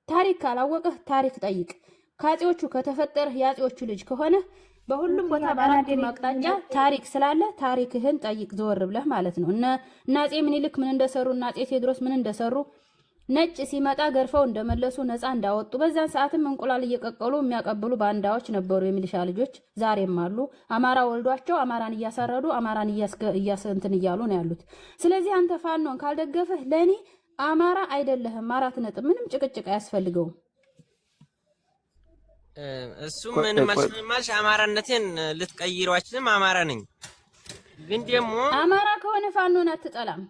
ታሪክ ካላወቅህ ታሪክ ጠይቅ። ከአፄዎቹ ከተፈጠረህ የአፄዎቹ ልጅ ከሆነ በሁሉም ቦታ በአራቱም አቅጣጫ ታሪክ ስላለ ታሪክህን ጠይቅ ዘወር ብለህ ማለት ነው። እነ አፄ ምኒልክ ምን እንደሰሩ እና አፄ ቴዎድሮስ ምን እንደሰሩ ነጭ ሲመጣ ገርፈው እንደመለሱ ነፃ እንዳወጡ በዛን ሰዓትም እንቁላል እየቀቀሉ የሚያቀብሉ ባንዳዎች ነበሩ፣ የሚሊሻ ልጆች ዛሬም አሉ። አማራ ወልዷቸው አማራን እያሳረዱ አማራን እያስንትን እያሉ ነው ያሉት። ስለዚህ አንተ ፋኖን ካልደገፈህ ለእኔ አማራ አይደለህም። 4 ነጥብ። ምንም ጭቅጭቅ አያስፈልገውም። እሱ ምን ማልሽ አማራነቴን ልትቀይረው አይችልም። አማራ ነኝ። ግን ደግሞ አማራ ከሆነ ፋኖን አትጠላም።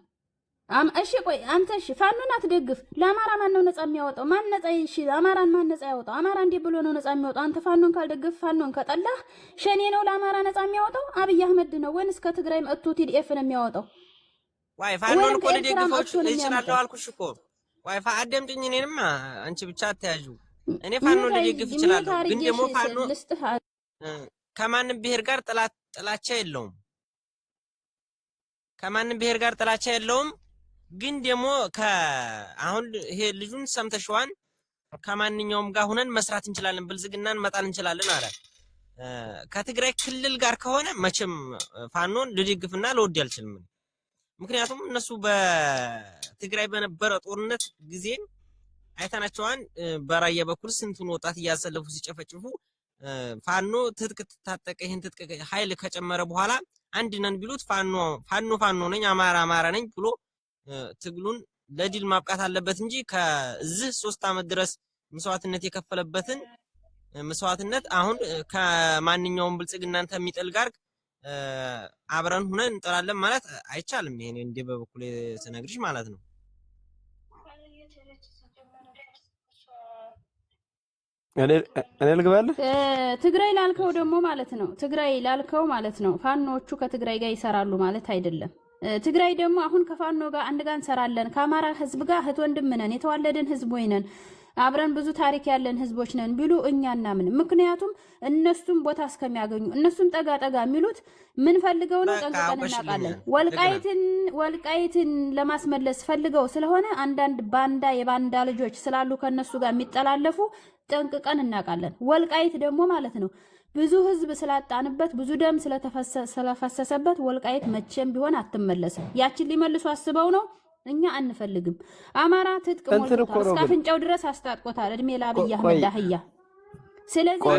እሺ ቆይ አንተ እሺ ፋኖን አትደግፍ። ለአማራ ማን ነው ነፃ የሚያወጣው? ማን ነፃ እሺ አማራን ማን ነፃ ያወጣው? አማራ እንዴ ብሎ ነው ነፃ የሚያወጣው? አንተ ፋኖን ካልደግፍ ፋኖን ከጠላህ ሸኔ ነው ለአማራ ነፃ የሚያወጣው? አብይ አህመድ ነው ወይንስ ከትግራይ መጥቶ ቲዲኤፍ ነው የሚያወጣው? ዋይ ፋኖን እኮ ልደግፈው እችላለሁ አልኩሽ እኮ። ዋይ አዳምጪኝ። እኔንማ አንቺ ብቻ አትያዡ። እኔ ፋኖን ልደግፍ እችላለሁ። ግን ደግሞ ፋኖ ከማንም ብሔር ጋር ጥላቻ የለውም። ከማንም ብሔር ጋር ጥላቻ የለውም። ግን ደግሞ አሁን ይሄ ልጁን ሰምተሽዋን ከማንኛውም ጋር ሆነን መስራት እንችላለን፣ ብልጽግናን መጣል እንችላለን አለ። ከትግራይ ክልል ጋር ከሆነ መቼም ፋኖን ልደግፍና ልወድ አልችልም። ምክንያቱም እነሱ በትግራይ በነበረ ጦርነት ጊዜ አይተናቸዋን በራያ በኩል ስንቱን ወጣት እያሰለፉ ሲጨፈጭፉ ፋኖ ትጥቅ ታጠቀ ይሄን ትጥቅ ኃይል ከጨመረ በኋላ አንድ ነን ቢሉት ፋኖ ነኝ አማራ ነኝ ብሎ ትግሉን ለድል ማብቃት አለበት እንጂ ከዚህ 3 ዓመት ድረስ መስዋዕትነት የከፈለበትን መስዋዕትነት አሁን ከማንኛውም ብልጽግናን ተሚጠል ጋር አብረን ሆነን እንጠራለን ማለት አይቻልም። ይሄን እንደ በበኩሌ ስነግርሽ ማለት ነው። እኔ ልግባለሁ። ትግራይ ላልከው ደግሞ ማለት ነው ፋኖቹ ከትግራይ ጋር ይሰራሉ ማለት አይደለም። ትግራይ ደግሞ አሁን ከፋኖ ጋር አንድ ጋር እንሰራለን፣ ከአማራ ህዝብ ጋር እህት ወንድም ነን፣ የተዋለድን ህዝቦች ነን፣ አብረን ብዙ ታሪክ ያለን ህዝቦች ነን ቢሉ እኛ እናምን። ምክንያቱም እነሱም ቦታ እስከሚያገኙ እነሱም ጠጋ የሚሉት ምን ፈልገው ነው ጠንቅቀን እናውቃለን። ወልቃይትን ለማስመለስ ፈልገው ስለሆነ አንዳንድ የባንዳ ልጆች ስላሉ ከነሱ ጋር የሚጠላለፉ ጠንቅቀን እናውቃለን። ወልቃይት ደግሞ ማለት ነው ብዙ ህዝብ ስላጣንበት ብዙ ደም ስለፈሰሰበት ወልቃይት መቼም ቢሆን አትመለስም። ያችን ሊመልሱ አስበው ነው። እኛ አንፈልግም። አማራ ትጥቅ ሞልቶታል፣ እስከ አፍንጫው ድረስ አስታጥቆታል። እድሜ ለአብይ አህመድ አህያ። ስለዚህ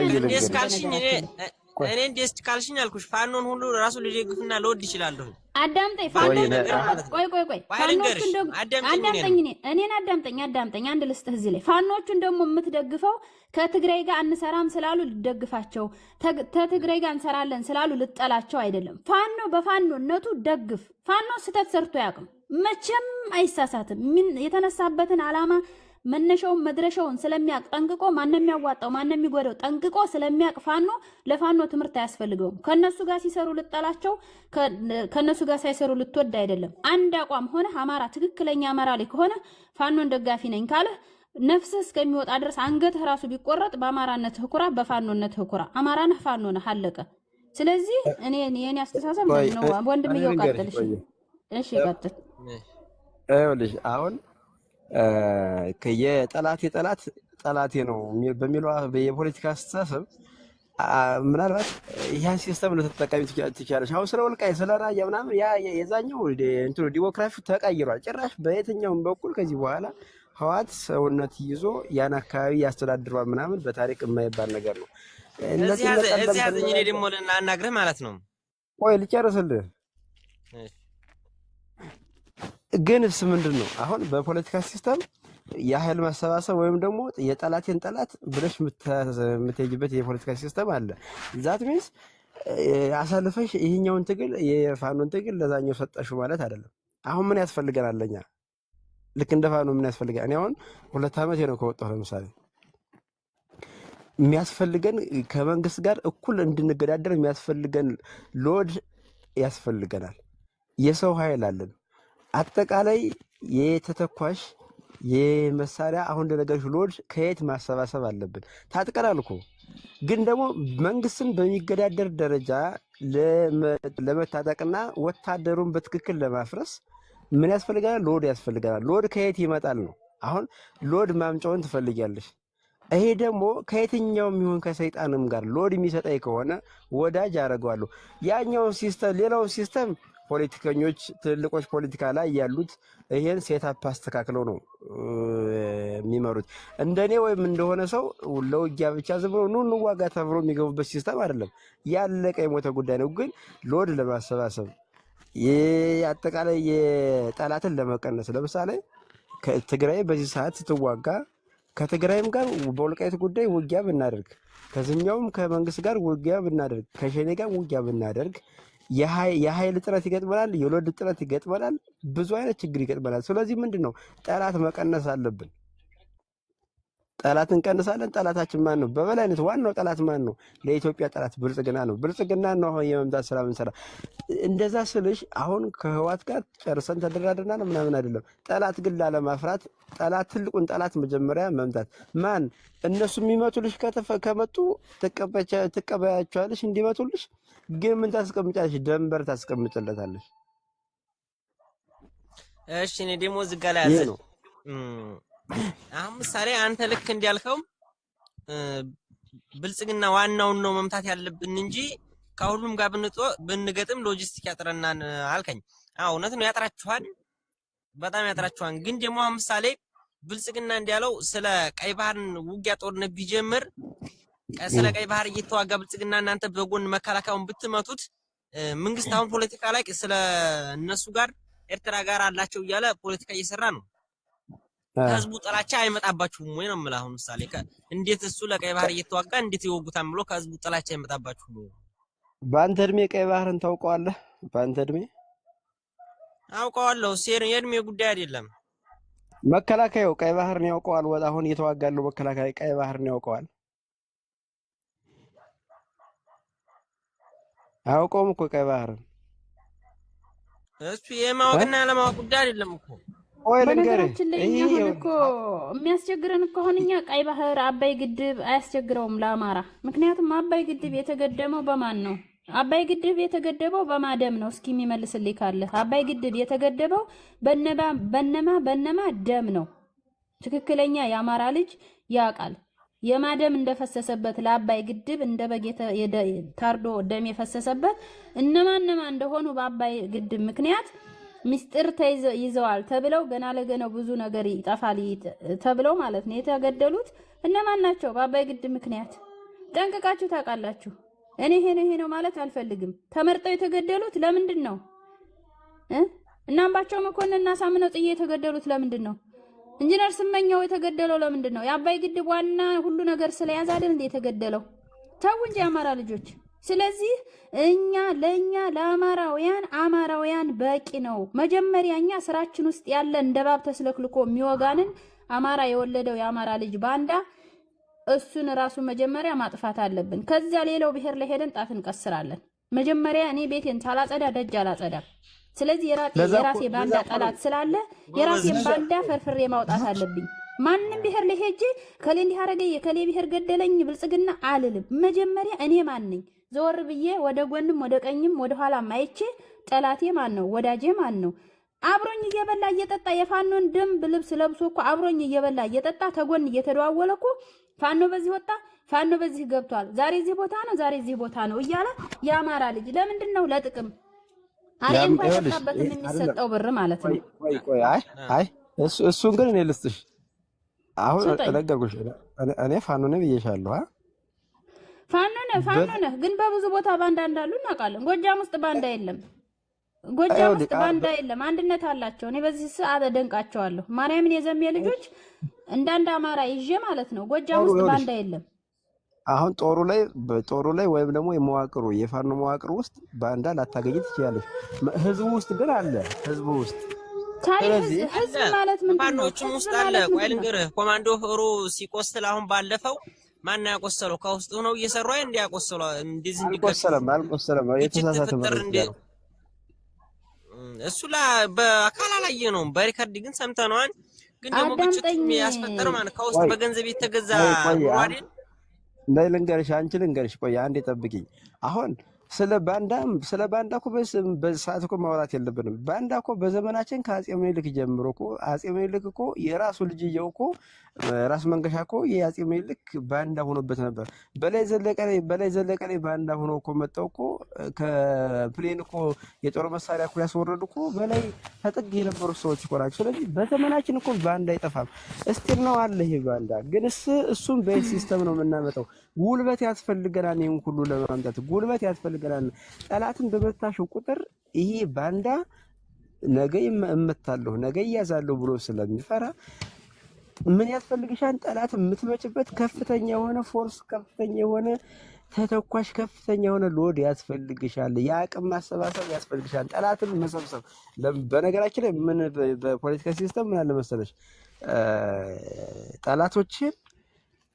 እኔ እንዴስ ካልሽኝ አልኩሽ ፋኖን ሁሉ ራሱ ልደግፍና ልወድ ይችላልሁ። አዳምጠኝ ፋኖን ቆይ ፋኖቹን ደግሞ አዳምጠኝ አንድ ልስጥህ እዚህ ላይ ፋኖቹን ደግሞ የምትደግፈው ከትግራይ ጋር አንሰራም ስላሉ ልደግፋቸው፣ ከትግራይ ጋር እንሰራለን ስላሉ ልጠላቸው አይደለም። ፋኖ በፋኖነቱ ደግፍ። ፋኖ ስህተት ሰርቶ ያቅም መቼም አይሳሳትም። ምን የተነሳበትን ዓላማ መነሻውን መድረሻውን ስለሚያቅ ጠንቅቆ ማንም የሚያዋጣው ማንም የሚጎዳው ጠንቅቆ ስለሚያቅ ፋኖ ለፋኖ ትምህርት አያስፈልገውም። ከነሱ ጋር ሲሰሩ ልጠላቸው፣ ከነሱ ጋር ሳይሰሩ ልትወድ አይደለም። አንድ አቋም ሆነ አማራ ትክክለኛ አማራ ላይ ከሆነ ፋኖን ደጋፊ ነኝ ካለ ነፍስህ እስከሚወጣ ድረስ አንገትህ ራሱ ቢቆረጥ በአማራነትህ ኩራ፣ በፋኖነትህ ኩራ። አማራ ነህ፣ ፋኖ ነህ፣ አለቀ። ስለዚህ የኔ አስተሳሰብ ነው። ወንድምየው ቀጥል። እሺ ቀጥል። ልጅ አሁን ጠላቴ ነው በሚለው የፖለቲካ አስተሳሰብ ምናልባት ይህን ሲስተም ልትጠቀሚ ትችላለች። አሁን ስለ ወልቃይት ስለ ራያ ምናምን የዛኛው እንትኑ ዲሞክራፊ ተቀይሯል። ጭራሽ በየትኛውም በኩል ከዚህ በኋላ ህዋት ሰውነት ይዞ ያን አካባቢ ያስተዳድሯል ምናምን በታሪክ የማይባል ነገር ነው። እዚህ ያዘኝ እኔ ደግሞ ልናናግርህ ማለት ነው። ቆይ ልጨርስልህ። ግንስ ምንድን ነው አሁን በፖለቲካ ሲስተም የኃይል መሰባሰብ ወይም ደግሞ የጠላቴን ጠላት ብለሽ የምትሄጂበት የፖለቲካ ሲስተም አለ። ዛት ሚንስ አሳልፈሽ ይሄኛውን ትግል የፋኖን ትግል ለዛኛው ሰጠሽው ማለት አይደለም። አሁን ምን ያስፈልገናል? ለኛ ልክ እንደ ፋኖ ምን ያስፈልገናል? እኔ አሁን 2 ዓመት ነው ከወጣሁ። ለምሳሌ የሚያስፈልገን ከመንግስት ጋር እኩል እንድንገዳደር የሚያስፈልገን ሎድ ያስፈልገናል። የሰው ኃይል አለን። አጠቃላይ የተተኳሽ የመሳሪያ አሁን እንደነገርሽ ሎድ ከየት ማሰባሰብ አለብን? ታጥቀናል እኮ ግን ደግሞ መንግስትን በሚገዳደር ደረጃ ለመታጠቅና ወታደሩን በትክክል ለማፍረስ ምን ያስፈልጋል? ሎድ ያስፈልጋል። ሎድ ከየት ይመጣል ነው አሁን ሎድ ማምጫውን ትፈልጊያለሽ። ይሄ ደግሞ ከየትኛውም ይሁን ከሰይጣንም ጋር ሎድ የሚሰጠኝ ከሆነ ወዳጅ አደርገዋለሁ። ያኛው ሲስተም ሌላው ሲስተም ፖለቲከኞች ትልልቆች ፖለቲካ ላይ ያሉት ይሄን ሴታፕ አስተካክለው ነው የሚመሩት። እንደኔ ወይም እንደሆነ ሰው ለውጊያ ብቻ ዝም ብሎ ኑ እንዋጋ ተብሎ የሚገቡበት ሲስተም አይደለም። ያለቀ የሞተ ጉዳይ ነው። ግን ሎድ ለማሰባሰብ አጠቃላይ የጠላትን ለመቀነስ ለምሳሌ ከትግራይ በዚህ ሰዓት ስትዋጋ ከትግራይም ጋር በወልቃይት ጉዳይ ውጊያ ብናደርግ ከዚህኛውም ከመንግስት ጋር ውጊያ ብናደርግ ከሸኔ ጋር ውጊያ ብናደርግ የኃይል እጥረት ይገጥመናል፣ የሎድ እጥረት ይገጥመናል፣ ብዙ አይነት ችግር ይገጥመናል። ስለዚህ ምንድን ነው ጠላት መቀነስ አለብን። ጠላት እንቀንሳለን። ጠላታችን ማን ነው? በበላይነት ዋናው ጠላት ማን ነው? ለኢትዮጵያ ጠላት ብልጽግና ነው። ብልጽግና ነው አሁን የመምታት ስራ ምንሰራ። እንደዛ ስልሽ አሁን ከህዋት ጋር ጨርሰን ተደራድረናል ምናምን አይደለም። ጠላት ግን ላለማፍራት ጠላት ትልቁን ጠላት መጀመሪያ መምታት። ማን እነሱ የሚመቱልሽ ከመጡ ትቀበያቸዋለሽ እንዲመቱልሽ። ግን ምን ታስቀምጫለሽ? ደንበር ታስቀምጭለታለሽ። እሺ እኔ ደግሞ እዚህ ጋር ላይ ያዘ አሁን ምሳሌ አንተ ልክ እንዲያልከው ብልጽግና ዋናውን ነው መምታት ያለብን እንጂ ከሁሉም ጋር ብንገጥም ሎጂስቲክ ያጥረናን አልከኝ። አዎ እውነት ነው፣ ያጥራችኋል፣ በጣም ያጥራችኋል። ግን ደግሞ አሁን ምሳሌ ብልጽግና እንዲያለው ስለ ቀይ ባህር ውጊያ ጦርነት ቢጀምር ስለ ቀይ ባህር እየተዋጋ ብልጽግና እናንተ በጎን መከላከያውን ብትመቱት መንግስት አሁን ፖለቲካ ላይ ስለ እነሱ ጋር ኤርትራ ጋር አላቸው እያለ ፖለቲካ እየሰራ ነው። ህዝቡ ጥላቻ አይመጣባችሁም ወይ ነው የምልህ። አሁን ምሳሌ እንዴት እሱ ለቀይ ባህር እየተዋጋ እንዴት ይወጉታል ብሎ ከህዝቡ ጥላቻ አይመጣባችሁም ወይ? በአንተ እድሜ ቀይ ባህርን ታውቀዋለህ? በአንተ እድሜ አውቀዋለሁ። የእድሜ ጉዳይ አይደለም። መከላከያው ቀይ ባህርን ያውቀዋል? ወጣ አሁን እየተዋጋለው መከላከያ ቀይ ባህርን ያውቀዋል? አያውቀውም እኮ ቀይ ባህርን። እሱ የማወቅና ያለማወቅ ጉዳይ አይደለም እኮ። በነገራችን ላይ እኛ አሁን እኮ የሚያስቸግረን እኮ አሁን እኛ ቀይ ባህር አባይ ግድብ አያስቸግረውም ለአማራ። ምክንያቱም አባይ ግድብ የተገደመው በማን ነው? አባይ ግድብ የተገደበው በማደም ነው። እስኪ የሚመልስልኝ ካለ አባይ ግድብ የተገደበው በነማ ደም ነው። ትክክለኛ የአማራ ልጅ ያውቃል። የማደም እንደፈሰሰበት ለአባይ ግድብ እንደ በግ ታርዶ ደም የፈሰሰበት እነማ እንደሆኑ በአባይ ግድብ ምክንያት ሚስጥር ይዘዋል ተብለው ገና ለገናው ብዙ ነገር ይጠፋል ተብለው ማለት ነው የተገደሉት እነማን ናቸው? በአባይ ግድብ ምክንያት ጠንቅቃችሁ ታውቃላችሁ። እኔ ይሄ ነው ማለት አልፈልግም። ተመርጠው የተገደሉት ለምንድን ነው? እና አምባቸው መኮንንና ሳምነው ጥዬ የተገደሉት ለምንድን ነው? ኢንጂነር ስመኛው የተገደለው ለምንድን ነው? የአባይ ግድብ ዋና ሁሉ ነገር ስለያዘ አይደል እንዴ የተገደለው? ተው እንጂ አማራ ልጆች። ስለዚህ ለኛ ለአማራውያን በቂ ነው። መጀመሪያ እኛ ስራችን ውስጥ ያለ እንደባብ ተስለክልኮ የሚወጋንን አማራ የወለደው የአማራ ልጅ ባንዳ እሱን ራሱ መጀመሪያ ማጥፋት አለብን። ከዚያ ሌላው ብሔር ላይ ሄደን ጣት እንቀስራለን። መጀመሪያ እኔ ቤቴን ሳላጸዳ ደጅ አላጸዳም። ስለዚህ የራሴ ባንዳ ጠላት ስላለ የራሴን ባንዳ ፈርፍሬ ማውጣት አለብኝ። ማንንም ብሔር ላይ ሄጄ ከሌ እንዲህ አረገኝ ከሌ ብሔር ገደለኝ ብልጽግና አልልም። መጀመሪያ እኔ ማን ነኝ? ዘወር ብዬ ወደ ጎንም ወደ ቀኝም ወደ ኋላም አይቼ ጠላቴ ማን ነው? ወዳጄ ማን ነው? አብሮኝ እየበላ እየጠጣ የፋኖን ደንብ ልብስ ለብሶ እኮ አብሮኝ እየበላ እየጠጣ ተጎን እየተደዋወለ እኮ ፋኖ በዚህ ወጣ፣ ፋኖ በዚህ ገብቷል፣ ዛሬ እዚህ ቦታ ነው፣ ዛሬ እዚህ ቦታ ነው እያለ የአማራ ልጅ ለምንድን ነው? ለጥቅም አሬ እንኳን ተጣበትን የሚሰጠው ብር ማለት ነው። ቆይ አይ እሱን ግን እኔ ልስጥሽ። አሁን ነገርኩሽ። እኔ ፋኖ ነኝ ብዬሻለሁ። ፋኖ ነህ ግን በብዙ ቦታ ባንዳ እንዳሉ እናውቃለን። ጎጃም ውስጥ ባንዳ የለም። ጎጃም ውስጥ ባንዳ የለም። አንድነት አላቸው። እኔ በዚህ ሰዓት አደንቃቸዋለሁ። ማርያምን የዘሜ ልጆች እንዳንድ አማራ ይዤ ማለት ነው። ጎጃም ውስጥ ባንዳ የለም። አሁን ጦሩ ላይ ወይም ደግሞ የፋኖ መዋቅር ውስጥ ባንዳ ላታገኝ ትችላለች። ህዝቡ ውስጥ ግን አለ። ህዝቡ ውስጥ ህዝብ ማለት ምንድን ነው? ፋኖቹም ውስጥ አለ። ቆይ ልንገርህ፣ ኮማንዶ ህሩ ሲቆስል አሁን ባለፈው ማን ያቆሰለው? ከውስጥ ሆነው እየሰሩ አይደል? እንዲያቆሰለው እንደዚህ አልቆሰለም። የተሳሳተ መረጃ ነው እሱ። በአካል አላየ ነው፣ በሪከርድ ግን ሰምተነዋል። ግን ደግሞ ግጭት ያስፈጠረው ማለት ከውስጥ በገንዘብ የተገዛ አይደል? ልንገርሽ፣ አንቺ ልንገርሽ። ቆይ አንዴ ጠብቂኝ። አሁን ስለ ባንዳ እኮ በሰዓት እኮ ማውራት የለብንም። ባንዳ እኮ በዘመናችን ከአጼ ምኒልክ ጀምሮ እኮ አጼ ምኒልክ እኮ የራሱ ልጅየው እኮ ራስ መንገሻ እኮ የአጼ ምኒልክ ባንዳ ሆኖበት ነበር። በላይ ዘለቀ ላይ ባንዳ ሆኖ እኮ መጣው እኮ ከፕሌን እኮ የጦር መሳሪያ እኮ ያስወረዱ እኮ በላይ ተጠግ የነበሩ ሰዎች እኮ ናቸው። ስለዚህ በዘመናችን እኮ ባንዳ አይጠፋም። እስቲል ነው አለ ይሄ ባንዳ። ግን እሱም በዚህ ሲስተም ነው የምናመጣው። ጉልበት ያስፈልገናል። ይሄን ሁሉ ለማምጣት ጉልበት ያስፈልገናል። ጠላትን በመታሽው ቁጥር ይሄ ባንዳ ነገ እመታለሁ ነገ እያዛለሁ ብሎ ስለሚፈራ ምን ያስፈልግሻል? ጠላት የምትመጭበት ከፍተኛ የሆነ ፎርስ፣ ከፍተኛ የሆነ ተተኳሽ፣ ከፍተኛ የሆነ ሎድ ያስፈልግሻል። የአቅም ማሰባሰብ ያስፈልግሻል። ጠላትን መሰብሰብ። በነገራችን ላይ ምን በፖለቲካ ሲስተም ምን አለ መሰለሽ ጠላቶችን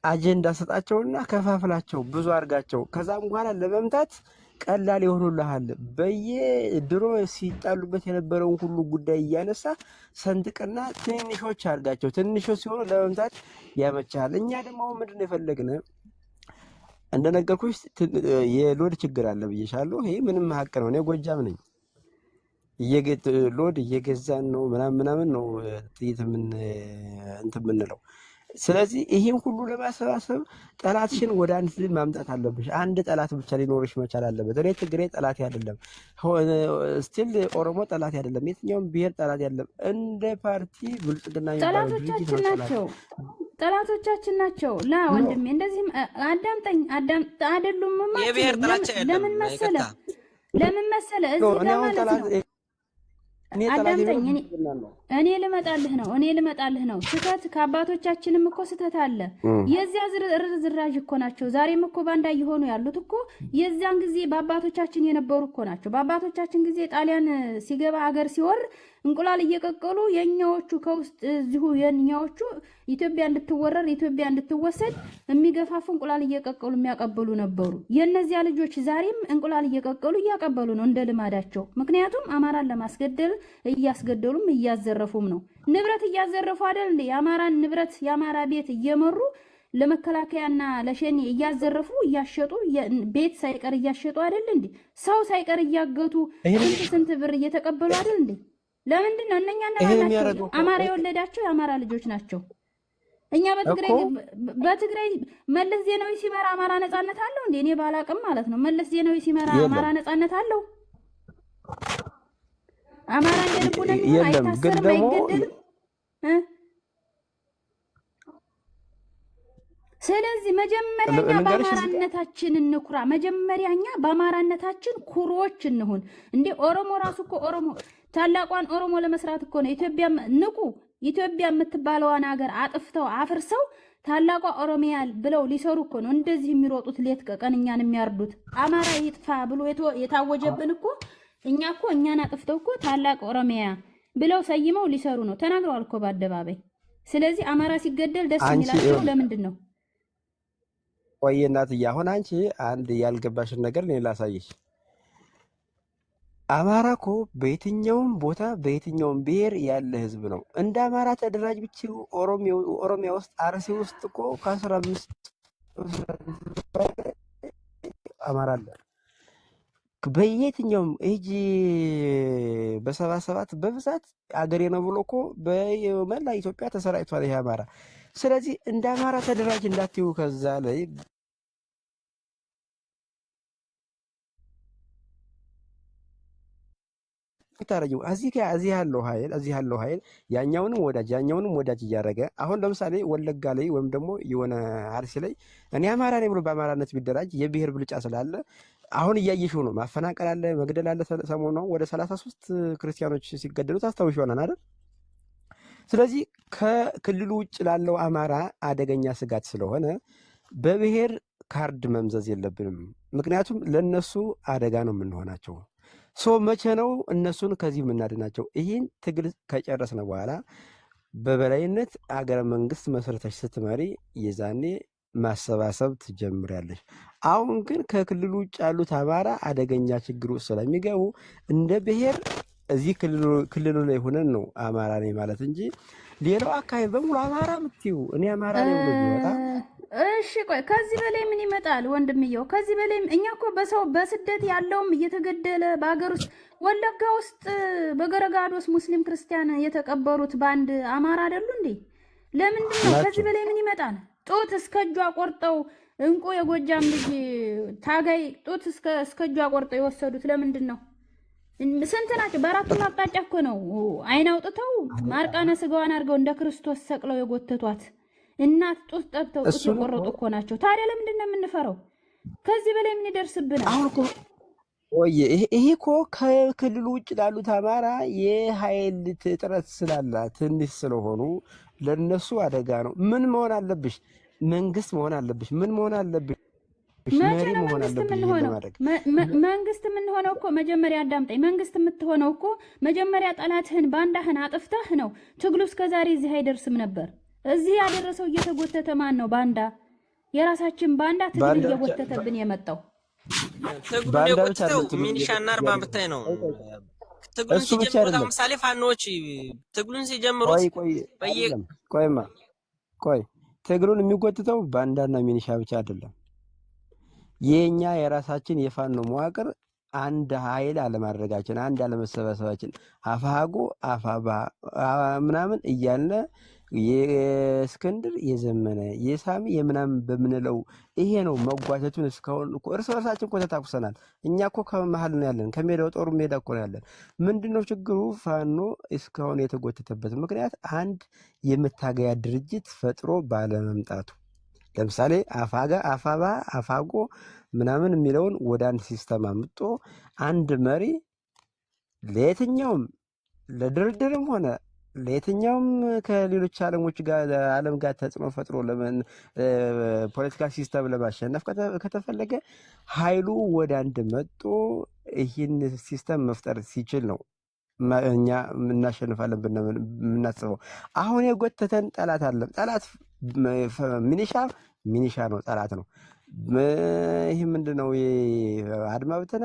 አጀንዳ ሰጣቸውና ከፋፍላቸው ብዙ አድርጋቸው ከዛም በኋላ ለመምታት ቀላል ይሆኑልሃል። በየድሮ ሲጣሉበት የነበረውን ሁሉ ጉዳይ እያነሳ ሰንጥቀና ትንሾች አድርጋቸው። ትንሾች ሲሆኑ ለመምታት ያመቻል። እኛ ደግሞ አሁን ምንድን ነው የፈለግን? እንደነገርኩሽ የሎድ ችግር አለ ብዬሻለሁ። ይሄ ምንም ሀቅ ነው። እኔ ጎጃም ነኝ። ሎድ እየገዛን ነው ምናምን ነው ጥይት እንትን የምንለው። ስለዚህ ይሄን ሁሉ ለማሰባሰብ ጠላትሽን ወደ አንድ ማምጣት አለብሽ። አንድ ጠላት ብቻ ሊኖርሽ መቻል አለበት። እኔ ትግሬ ጠላት አይደለም፣ ስቲል ኦሮሞ ጠላት አይደለም፣ የትኛውም ብሔር ጠላት አይደለም። እንደ ፓርቲ ብልጽግና ጠላቶቻችን ናቸው፣ ጠላቶቻችን ናቸው። ላ ወንድሜ እንደዚህ አዳምጠኝ፣ አይደሉም ማለት የብሔር ጠላት ለምን መሰለ እዚህ ጋር ማለት ነው አዳምጠኝ። እኔ ልመጣልህ ነው። ስህተት ከአባቶቻችንም እኮ ስህተት አለ። የዚያ ዝራዥ እኮ ናቸው። ዛሬም እኮ ባንዳ እየሆኑ ያሉት እኮ የዚያን ጊዜ በአባቶቻችን የነበሩ እኮ ናቸው። በአባቶቻችን ጊዜ ጣሊያን ሲገባ አገር ሲወር እንቁላል እየቀቀሉ የኛዎቹ ከውስጥ እዚሁ የኛዎቹ ኢትዮጵያ እንድትወረር ኢትዮጵያ እንድትወሰድ የሚገፋፉ እንቁላል እየቀቀሉ የሚያቀበሉ ነበሩ። የነዚያ ልጆች ዛሬም እንቁላል እየቀቀሉ እያቀበሉ ነው እንደ ልማዳቸው። ምክንያቱም አማራን ለማስገደል እያስገደሉም እያዘረፉም ነው። ንብረት እያዘረፉ አይደል እንዴ? የአማራን ንብረት የአማራ ቤት እየመሩ ለመከላከያና ለሸኔ እያዘረፉ እያሸጡ ቤት ሳይቀር እያሸጡ አይደል እንዴ? ሰው ሳይቀር እያገቱ ስንት ብር እየተቀበሉ አይደል እንዴ? ለምንድን ነው እነኛ እንደማናቸው አማራ የወለዳቸው የአማራ ልጆች ናቸው። እኛ በትግራይ መለስ ዜናዊ ሲመራ አማራ ነጻነት አለው እንዴ? እኔ ባላቅም ማለት ነው። መለስ ዜናዊ ሲመራ አማራ ነጻነት አለው? አማራ እንደልቡ ነው አይታሰርም፣ አይገደልም። ስለዚህ መጀመሪያኛ በአማራነታችን እንኩራ። መጀመሪያኛ በአማራነታችን ኩሮች እንሁን። እንዴ ኦሮሞ ራሱ እኮ ኦሮሞ ታላቋን ኦሮሞ ለመስራት እኮ ነው። ኢትዮጵያ ንቁ። ኢትዮጵያ የምትባለዋን ሀገር አጥፍተው አፍርሰው ታላቋ ኦሮሚያ ብለው ሊሰሩ እኮ ነው እንደዚህ የሚሮጡት ሌት ቀን እኛን የሚያርዱት። አማራ ይጥፋ ብሎ የታወጀብን እኮ እኛ እኮ እኛን አጥፍተው እኮ ታላቅ ኦሮሚያ ብለው ሰይመው ሊሰሩ ነው። ተናግረዋል እኮ በአደባባይ። ስለዚህ አማራ ሲገደል ደስ የሚላቸው ለምንድን ነው? ቆይ እናትዬ፣ አሁን አንቺ አንድ ያልገባሽን ነገር እኔ ላሳይሽ። አማራ እኮ በየትኛውም ቦታ በየትኛውም ብሔር ያለ ህዝብ ነው። እንደ አማራ ተደራጅ ብቻ ኦሮሚያ ውስጥ አርሲ ውስጥ እኮ ከ15 አማራ አለ። በየትኛውም እጂ በ77 በብዛት አገሬ ነው ብሎ እኮ በመላ ኢትዮጵያ ተሰራጭቷል ይሄ አማራ። ስለዚህ እንደ አማራ ተደራጅ እንዳትዩ ከዛ ላይ ታረጀው እዚህ ያለው ኃይል ያኛውንም ወዳጅ እያደረገ አሁን ለምሳሌ ወለጋ ላይ ወይም ደግሞ የሆነ አርሲ ላይ እኔ አማራ ነኝ ብሎ በአማራነት ቢደራጅ የብሔር ብልጫ ስላለ አሁን እያየሽው ነው። ማፈናቀል አለ፣ መግደል አለ። ሰሞኑ ወደ 33 ክርስቲያኖች ሲገደሉ ታስታውሽ ይሆናል አይደል? ስለዚህ ከክልሉ ውጭ ላለው አማራ አደገኛ ስጋት ስለሆነ በብሔር ካርድ መምዘዝ የለብንም። ምክንያቱም ለነሱ አደጋ ነው የምንሆናቸው። መቼ ነው እነሱን ከዚህ የምናድናቸው? ይህን ትግል ከጨረስነ በኋላ በበላይነት አገረ መንግስት መስረተሽ ስትመሪ የዛኔ ማሰባሰብ ትጀምሪያለሽ። አሁን ግን ከክልሉ ውጭ ያሉት አማራ አደገኛ ችግር ውስጥ ስለሚገቡ እንደ ብሔር እዚህ ክልሉ ላይ ሆነን ነው አማራ ነኝ ማለት እንጂ ሌላው አካባቢ በሙሉ አማራ ምትዩ እኔ አማራ ነኝ ብሎ ቢወጣ እሺ ቆይ ከዚህ በላይ ምን ይመጣል ወንድምየው? ከዚህ በላይ እኛ እኮ በሰው በስደት ያለውም እየተገደለ በሀገር ውስጥ ወለጋ ውስጥ በገረጋዶስ ሙስሊም ክርስቲያን የተቀበሩት በአንድ አማራ አይደሉ እንዴ? ለምንድን ነው ከዚህ በላይ ምን ይመጣል? ጡት እስከ እጇ ቆርጠው እንቁ የጎጃም ልጅ ታጋይ ጡት እስከ እጇ ቆርጠው የወሰዱት ለምንድን ነው? ስንት ናቸው? በአራቱም አቅጣጫ እኮ ነው አይን አውጥተው ማርቃነ ስጋዋን አድርገው እንደ ክርስቶስ ሰቅለው የጎተቷት እናት ጡት ጠብተው ጡት የቆረጡ እኮ ናቸው። ታዲያ ለምንድን ነው የምንፈራው? ከዚህ በላይ ምን ይደርስብናል? አሁን እኮ ወይ ይሄ እኮ ከክልሉ ውጭ ላሉት አማራ የኃይል እጥረት ስላላ ትንሽ ስለሆኑ ለነሱ አደጋ ነው። ምን መሆን አለብሽ? መንግስት መሆን አለብሽ። ምን መሆን አለብሽ? መቼ ነው መንግስት የምንሆነው? መንግስት የምንሆነው እኮ መጀመሪያ አዳምጠኝ። መንግስት የምትሆነው እኮ መጀመሪያ ጠላትህን ባንዳህን አጥፍተህ ነው። ትግሉ እስከዛሬ እዚህ አይደርስም ነበር። እዚህ ያደረሰው እየተጎተተ ማን ነው? ባንዳ። የራሳችን ባንዳ ትግል እየጎተተብን የመጣው ትግሉ የጎተተው ሚኒሻና አርባ ብታይ ነው። ትግሉን ሲጀምሩ ለምሳሌ ፋኖች ትግሉን ሲጀምሩ ቆይ ትግሉን የሚጎትተው ባንዳና ሚኒሻ ብቻ አይደለም። የኛ የራሳችን የፋኖ መዋቅር አንድ ኃይል አለማድረጋችን፣ አንድ አለመሰባሰባችን፣ አፋጎ አፋባ ምናምን እያለ የእስክንድር የዘመነ የሳሚ የምናምን በምንለው ይሄ ነው መጓተቱን። እስካሁን እኮ እርስ በርሳችን እኮ ተታኩሰናል። እኛ እኮ ከመሀል ነው ያለን፣ ከሜዳው ጦሩ ሜዳ እኮ ነው ያለን። ምንድነው ችግሩ? ፋኖ እስካሁን የተጎተተበት ምክንያት አንድ የመታገያ ድርጅት ፈጥሮ ባለመምጣቱ። ለምሳሌ አፋባ አፋጎ ምናምን የሚለውን ወደ አንድ ሲስተም አምጦ አንድ መሪ ለየትኛውም ለድርድርም ሆነ ለየትኛውም ከሌሎች ዓለም ጋር ተጽዕኖ ፈጥሮ ፖለቲካ ሲስተም ለማሸነፍ ከተፈለገ ኃይሉ ወደ አንድ መጦ ይህን ሲስተም መፍጠር ሲችል ነው እኛ እናሸንፋለን ብለን የምናስበው። አሁን የጎተተን ጠላት አለ። ጠላት ሚኒሻ ነው፣ ጠላት ነው። ይህ ምንድነው? አድማ ብተና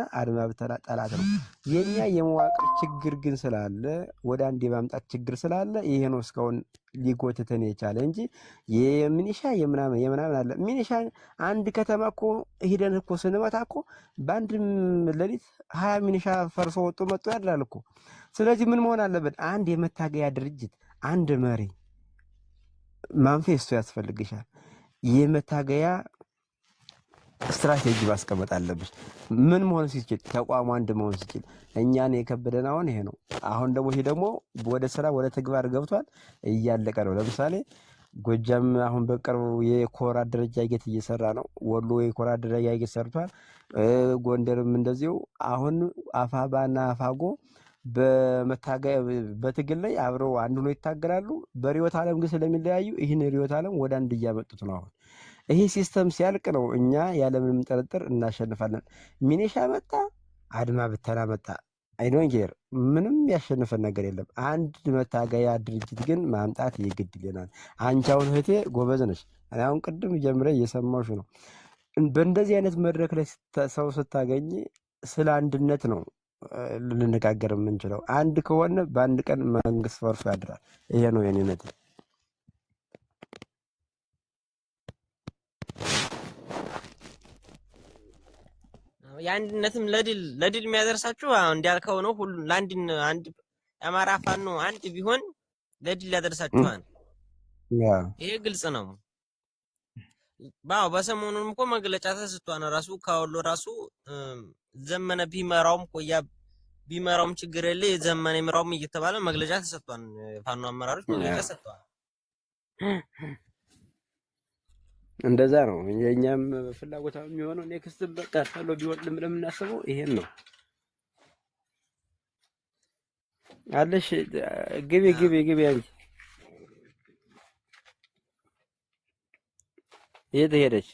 ጠላት ነው። የኛ የመዋቅር ችግር ግን ስላለ ወደ አንድ የማምጣት ችግር ስላለ ይሄ ነው እስካሁን ሊጎትተን የቻለ እንጂ የሚኒሻ የምናምን አለ። ሚኒሻ አንድ ከተማ እኮ ሂደን እኮ ስንመታ እኮ በአንድ ሌሊት 20 ሚኒሻ ፈርሶ ወጥቶ መጥቶ ያድራል እኮ። ስለዚህ ምን መሆን አለበት? አንድ የመታገያ ድርጅት፣ አንድ መሪ ማንፌስቶ ያስፈልግሻል። የመታገያ ስትራቴጂ ማስቀመጥ አለብሽ። ምን መሆን ሲችል ተቋሙ አንድ መሆን ሲችል እኛን የከበደን አሁን ይሄ ነው። አሁን ደግሞ ይሄ ደግሞ ወደ ስራ ወደ ተግባር ገብቷል፣ እያለቀ ነው። ለምሳሌ ጎጃም አሁን በቅርቡ የኮር አደረጃጀት እየሰራ ነው። ወሎ የኮር አደረጃጀት ሰርቷል። ጎንደርም እንደዚሁ። አሁን አፋባና አፋጎ በመታገያ በትግል ላይ አብረው አንድ ሆነው ይታገላሉ። በሪዮት ዓለም ግን ስለሚለያዩ ይህን ሪዮት ዓለም ወደ አንድ እያመጡት ነው። አሁን ይሄ ሲስተም ሲያልቅ ነው እኛ ያለምንም ጥርጥር እናሸንፋለን። ሚኒሻ መጣ፣ አድማ ብተና መጣ፣ አይዶን ኬር ምንም ያሸንፈን ነገር የለም። አንድ መታገያ ድርጅት ግን ማምጣት ይግድ ይለናል። አንቺ አሁን እህቴ ጎበዝ ነሽ። እኔ አሁን ቅድም ጀምሬ እየሰማሁሽ ነው። በእንደዚህ አይነት መድረክ ላይ ሰው ስታገኝ ስለ አንድነት ነው ልንነጋገር የምንችለው። አንድ ከሆነ በአንድ ቀን መንግስት ፈርሶ ያድራል። ይሄ ነው የኔነት። የአንድነትም ለድል የሚያደርሳችሁ እንዲያልከው ነው። ሁሉ አንድ የአማራ ፋኖ አንድ ቢሆን ለድል ያደርሳችኋል። ይሄ ግልጽ ነው። በሰሞኑንም እኮ መግለጫ ተሰጥቷል። ራሱ ከወሎ ራሱ ዘመነ ቢመራውም ችግር የለ የዘመነ ይመራውም እየተባለ መግለጫ ተሰጥቷል። ፋኖ አመራሮች መግለጫ ሰጥተዋል። እንደዛ ነው። የኛም ፍላጎት የሚሆነው ኔክስት በቃ ፈሎ ቢወጥ ለምናስበው ይሄን ነው። አለሽ ግቢ አንቺ የት ሄደች?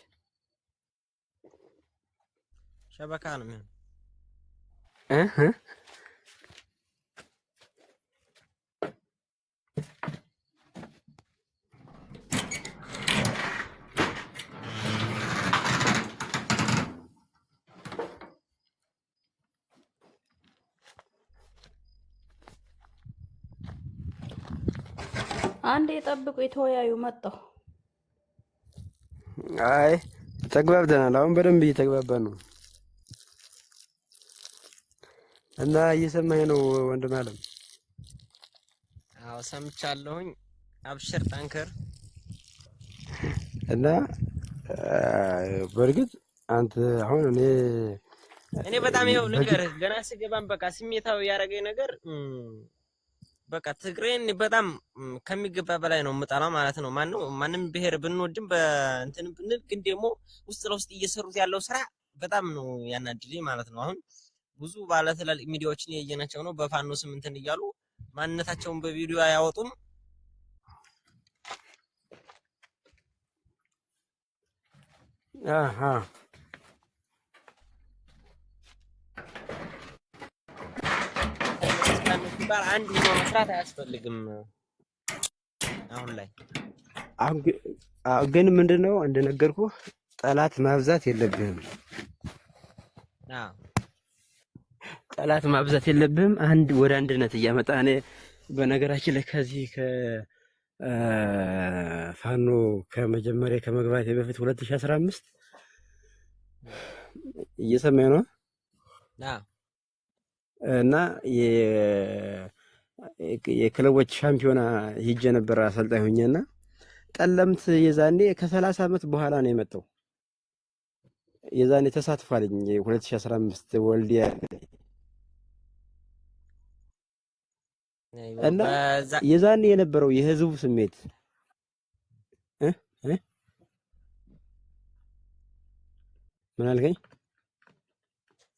ሸበካ ነው የሚሆነው። አንዴ የጠብቁ የተወያዩ መጣሁ። አይ ተግባብተናል። አሁን በደንብ እየተግባባን ነው እና እየሰማኸኝ ነው ወንድም አለም? አዎ ሰምቻለሁኝ። አብሽር ጠንክር። እና በእርግጥ አንተ አሁን እኔ በጣም ይኸው ልንገርህ፣ ገና ስገባም በቃ ስሜታዊ ያደረገኝ ነገር በቃ ትግሬን በጣም ከሚገባ በላይ ነው የምጠላው ማለት ነው። ማንም ብሔር ብንወድም በእንትን ብንል ግን ደግሞ ውስጥ ለውስጥ እየሰሩት ያለው ስራ በጣም ነው ያናድልኝ ማለት ነው። አሁን ብዙ ባለትላልቅ ሚዲያዎችን ያየናቸው ነው በፋኖ ስም እንትን እያሉ ማንነታቸውን በቪዲዮ አያወጡም። አሃ ጋር አንድ ሆኖ መስራት አያስፈልግም አሁን ላይ። ግን ምንድነው እንደነገርኩህ ጠላት ማብዛት የለብህም። ጠላት ማብዛት የለብህም። አንድ ወደ አንድነት እያመጣ እኔ በነገራችን ላይ ከዚህ ከፋኖ ከመጀመሪያ ከመግባቴ በፊት 2015 እየሰማኝ ነው እና የክለቦች ሻምፒዮና ሂጄ ነበር አሰልጣኝ ሆኜና ጠለምት የዛኔ ከ30 ዓመት በኋላ ነው የመጣው። የዛኔ ተሳትፏልኝ 2015 ወልዲያ እና የዛኔ የነበረው የህዝቡ ስሜት ምን አልከኝ?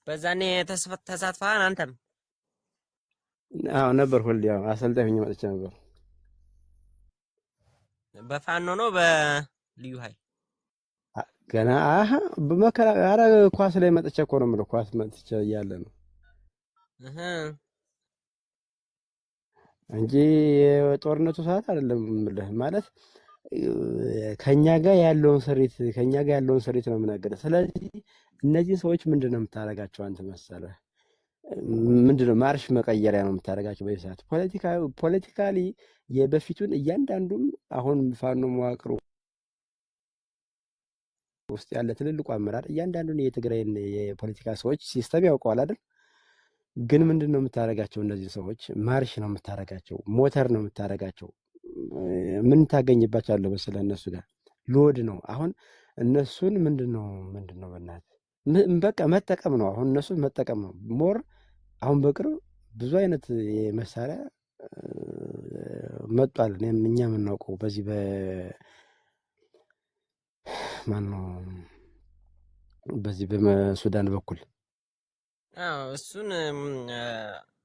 በዛኔ ተሳትፈሃል አንተም? አዎ ነበር። ወልዲያ አሰልጣኝ ሆኜ መጥቼ ነበር። በፋኖ ነው በልዩ ኃይል ገና በመከራ ኧረ ኳስ ላይ መጥቼ እኮ ነው የምልህ። ኳስ መጥቼ እያለ ነው እንጂ የጦርነቱ ሰዓት አይደለም የምልህ። ማለት ከኛ ጋር ያለውን ስሪት ነው የምናገረው። ስለዚህ እነዚህ ሰዎች ምንድነው የምታደርጋቸው አንተ መሰለህ? ምንድነው ማርሽ መቀየሪያ ነው የምታደርጋቸው በዚህ ሰዓት። ፖለቲካሊ የበፊቱን እያንዳንዱም አሁን ፋኖ መዋቅሩ ውስጥ ያለ ትልልቁ አመራር እያንዳንዱን የትግራይን የፖለቲካ ሰዎች ሲስተም ያውቀዋል አይደል? ግን ምንድነው የምታደርጋቸው? እነዚህ ሰዎች ማርሽ ነው የምታደርጋቸው፣ ሞተር ነው የምታደርጋቸው። ምን ታገኝባቸዋለህ መሰለህ? እነሱ ጋር ሎድ ነው። አሁን እነሱን ምንድነው በእናትህ በቃ መጠቀም ነው። አሁን እነሱን መጠቀም ነው ሞር። አሁን በቅርብ ብዙ አይነት መሳሪያ መጧል። እኛ የምናውቀው በዚህ ማነው በዚህ በሱዳን በኩል እሱን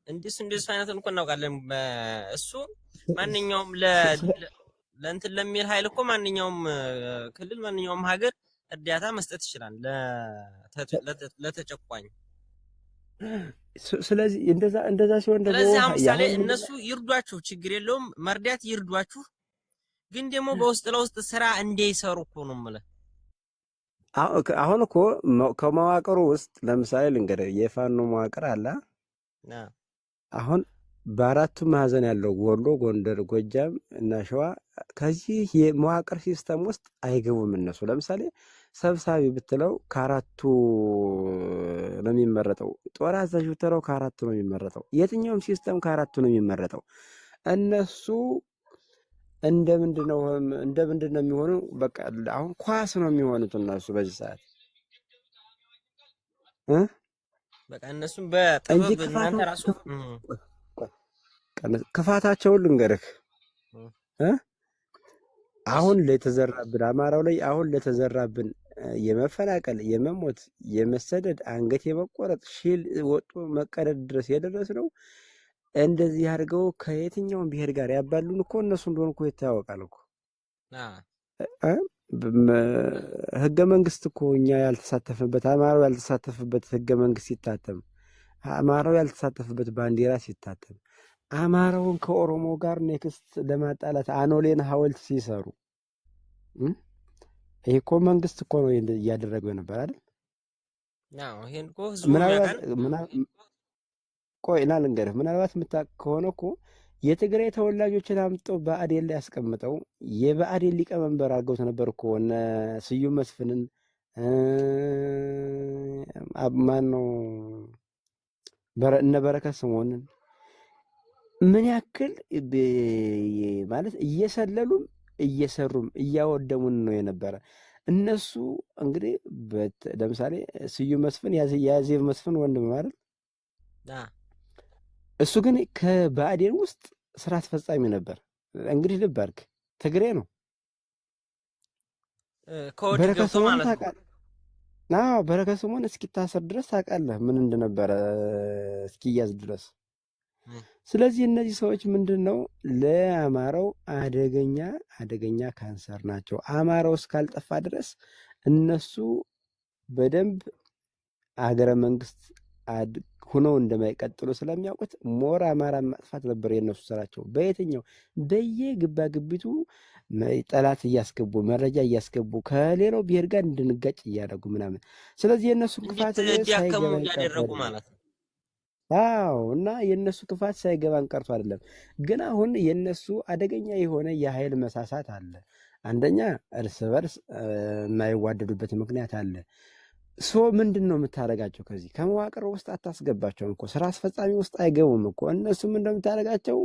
እንዲስ አይነት እንኳን እናውቃለን። እሱ ማንኛውም ለእንትን ለሚል ኃይል እኮ ማንኛውም ክልል ማንኛውም ሀገር እርዳታ መስጠት ይችላል ለተጨቋኝ። ስለዚህ እንደዛ ሲሆን ደግሞ ስለዚህ ምሳሌ እነሱ ይርዷችሁ፣ ችግር የለውም መርዳት ይርዷችሁ። ግን ደግሞ በውስጥ ለውስጥ ስራ እንዳይሰሩ እኮ ነው የምልህ። አሁን እኮ ከመዋቅሩ ውስጥ ለምሳሌ ልንገርህ፣ የፋኖ መዋቅር አለ። አሁን በአራቱ ማዕዘን ያለው ወሎ፣ ጎንደር፣ ጎጃም እና ሸዋ ከዚህ የመዋቅር ሲስተም ውስጥ አይገቡም። እነሱ ለምሳሌ ሰብሳቢ ብትለው ከአራቱ ነው የሚመረጠው። ጦር አዛዥ ብትለው ከአራቱ ነው የሚመረጠው። የትኛውም ሲስተም ከአራቱ ነው የሚመረጠው። እነሱ እንደምንድን ነው የሚሆኑ? በቃ አሁን ኳስ ነው የሚሆኑት እነሱ በዚህ ሰዓት በቃ እነሱም በጥበብ እናንተ ራሱ ክፋታቸውን ልንገርህ። አሁን ለተዘራብን አማራው ላይ አሁን ለተዘራብን የመፈናቀል፣ የመሞት፣ የመሰደድ፣ አንገት የመቆረጥ ሺል ወጡ መቀደድ ድረስ የደረስ ነው። እንደዚህ አድርገው ከየትኛውም ብሔር ጋር ያባሉን እኮ እነሱ እንደሆኑ እኮ ይታወቃል እኮ። ህገ መንግስት እኮ እኛ ያልተሳተፍንበት አማራው ያልተሳተፍበት ህገ መንግስት ሲታተም፣ አማራው ያልተሳተፍበት ባንዲራ ሲታተም፣ አማራውን ከኦሮሞ ጋር ኔክስት ለማጣላት አኖሌን ሐውልት ሲሰሩ ይሄ እኮ መንግስት እኮ ነው እያደረገው ነበር አይደል? ይሄን እኮ ህዝቡ ቆይ እና ልንገርህ፣ ምናልባት የምታውቅ ከሆነ እኮ የትግራይ ተወላጆችን አምጥተው ብአዴን ላይ ያስቀምጠው የብአዴን ሊቀመንበር አድርገውት ነበር እኮ እነ ስዩም መስፍንን ማን ነው እነ በረከት ስምኦንን ምን ያክል ማለት እየሰለሉም እየሰሩም እያወደሙን ነው የነበረ። እነሱ እንግዲህ ለምሳሌ ስዩም መስፍን የአዜብ መስፍን ወንድም ማለት እሱ ግን ከብአዴን ውስጥ ስራ አስፈጻሚ ነበር። እንግዲህ ልብ አድርግ፣ ትግሬ ነው። በረከት ስምኦን ታውቃለህ? አዎ በረከት ስምኦን እስኪታሰር ድረስ ታውቃለህ ምን እንደነበረ እስኪያዝ ድረስ። ስለዚህ እነዚህ ሰዎች ምንድን ነው ለአማራው አደገኛ ካንሰር ናቸው። አማራው እስካልጠፋ ድረስ እነሱ በደንብ አገረ መንግስት ሁነው እንደማይቀጥሉ ስለሚያውቁት ሞር አማራ ማጥፋት ነበር የነሱ ስራቸው። በየትኛው በየግባ ግቢቱ ጠላት እያስገቡ መረጃ እያስገቡ ከሌላው ብሔር ጋር እንድንጋጭ እያደረጉ ምናምን። ስለዚህ የነሱ ክፋት ሳይገባን ቀርቶ ማለት ነው። አዎ እና የነሱ ክፋት ሳይገባን ቀርቶ አይደለም። ግን አሁን የነሱ አደገኛ የሆነ የኃይል መሳሳት አለ። አንደኛ እርስ በርስ የማይዋደዱበት ምክንያት አለ። ምንድን ነው የምታደርጋቸው? ከዚህ ከመዋቅር ውስጥ አታስገባቸውም እኮ ስራ አስፈጻሚ ውስጥ አይገቡም እኮ። እነሱም እንደምታደርጋቸው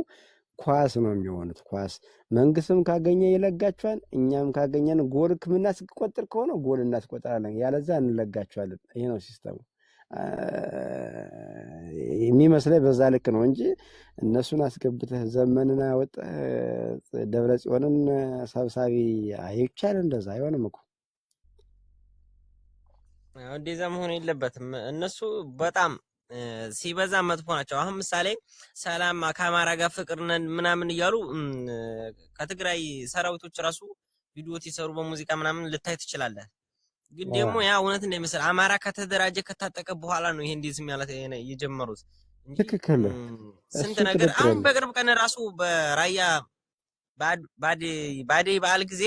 ኳስ ነው የሚሆኑት። ኳስ መንግስትም ካገኘ ይለጋቸዋል፣ እኛም ካገኘን ጎል የምናስቆጥር ከሆነ ጎል እናስቆጥራለን፣ ያለዛ እንለጋቸዋለን። ይሄ ነው ሲስተሙ የሚመስለኝ። በዛ ልክ ነው እንጂ እነሱን አስገብተህ ዘመንና ወጣ ደብረ ጽዮንን ሰብሳቢ አይቻል፣ እንደዛ አይሆንም እኮ። እንደዛ መሆን የለበትም። እነሱ በጣም ሲበዛ መጥፎ ናቸው። አሁን ምሳሌ ሰላም ከአማራ ጋር ፍቅር ነን ምናምን እያሉ ከትግራይ ሰራዊቶች ራሱ ቪዲዮ ሲሰሩ በሙዚቃ ምናምን ልታይ ትችላለህ። ግን ደግሞ ያ እውነት እንደሚመስል አማራ ከተደራጀ ከታጠቀ በኋላ ነው ይሄ እንደዚህ ማለት የጀመሩት። ትክክል ስንት ነገር አሁን በቅርብ ቀን ራሱ በራያ ባዴ በዓል ጊዜ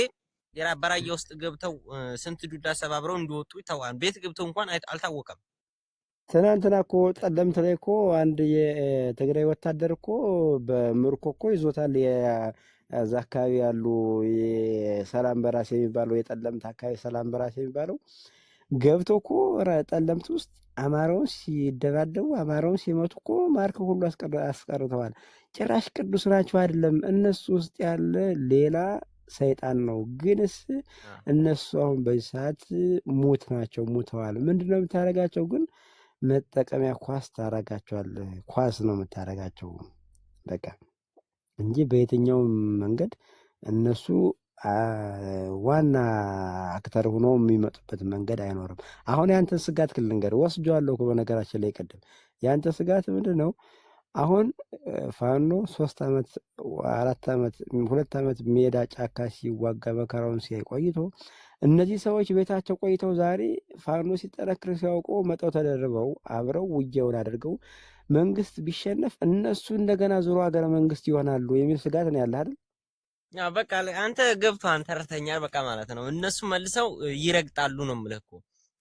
በራያ ውስጥ ገብተው ስንት ዱዳ ሰባብረው እንዲወጡ ይታወቃል። ቤት ገብተው እንኳን አልታወቀም። ትናንትና እኮ ጠለምት ላይ እኮ አንድ የትግራይ ወታደር እኮ በምርኮ እኮ ይዞታል። እዛ አካባቢ ያሉ የሰላም በራስ የሚባለው የጠለምት አካባቢ ሰላም በራስ የሚባለው ገብቶ እኮ ጠለምት ውስጥ አማራውን ሲደባደቡ አማራውን ሲመቱ እኮ ማርከው ሁሉ አስቀርተዋል። ጭራሽ ቅዱስ ናቸው አይደለም፣ እነሱ ውስጥ ያለ ሌላ ሰይጣን ነው። ግንስ እነሱ አሁን በዚህ ሰዓት ሙት ናቸው፣ ሙተዋል። ምንድነው የምታደርጋቸው? ግን መጠቀሚያ ኳስ ታረጋቸዋለህ። ኳስ ነው የምታረጋቸው በቃ እንጂ በየትኛውም መንገድ እነሱ ዋና አክተር ሆኖ የሚመጡበት መንገድ አይኖርም። አሁን ያንተን ስጋት ክልንገር ወስጀዋለሁ እኮ በነገራችን ላይ ቀደም። ያንተ ስጋት ምንድን ነው? አሁን ፋኖ 3 ዓመት 4 ዓመት 2 ዓመት ሜዳ ጫካ ሲዋጋ መከራውን ሲያይ ቆይቶ እነዚህ ሰዎች ቤታቸው ቆይተው ዛሬ ፋኖ ሲጠነክር ሲያውቁ መጠው ተደርበው አብረው ውጊያውን አድርገው መንግስት ቢሸነፍ እነሱ እንደገና ዙሮ ሀገረ መንግስት ይሆናሉ የሚል ስጋት ነው ያለህ አይደል? ያው በቃ አንተ ገብቶሃል፣ ተረተኛል በቃ ማለት ነው። እነሱ መልሰው ይረግጣሉ ነው የምልህ እኮ።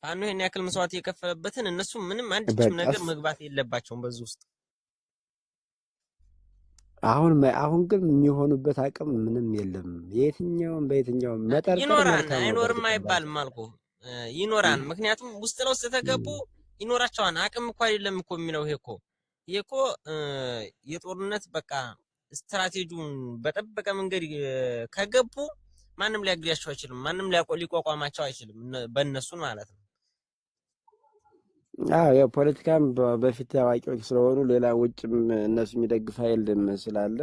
ፋኖ ይሄን ያክል መስዋዕት የከፈለበትን እነሱ ምንም አንድችም ነገር መግባት የለባቸውም በዚህ ውስጥ። አሁን ግን የሚሆኑበት አቅም ምንም የለም። በየትኛውም መጠርጠር ይኖራል፣ አይኖርም አይባልም አልኩህ። ይኖራል። ምክንያቱም ውስጥ ለውስጥ ተገቡ ይኖራቸዋል። አቅም እኮ አይደለም እኮ የሚለው ይሄ እኮ የጦርነት በቃ ስትራቴጂውን በጠበቀ መንገድ ከገቡ ማንም ሊያግዳቸው አይችልም። ማንም ሊቋቋማቸው አይችልም፣ በእነሱን ማለት ነው። ያው ፖለቲካም በፊት አዋቂዎች ስለሆኑ ሌላ ውጭም እነሱ የሚደግፍ ኃይልም ስላለ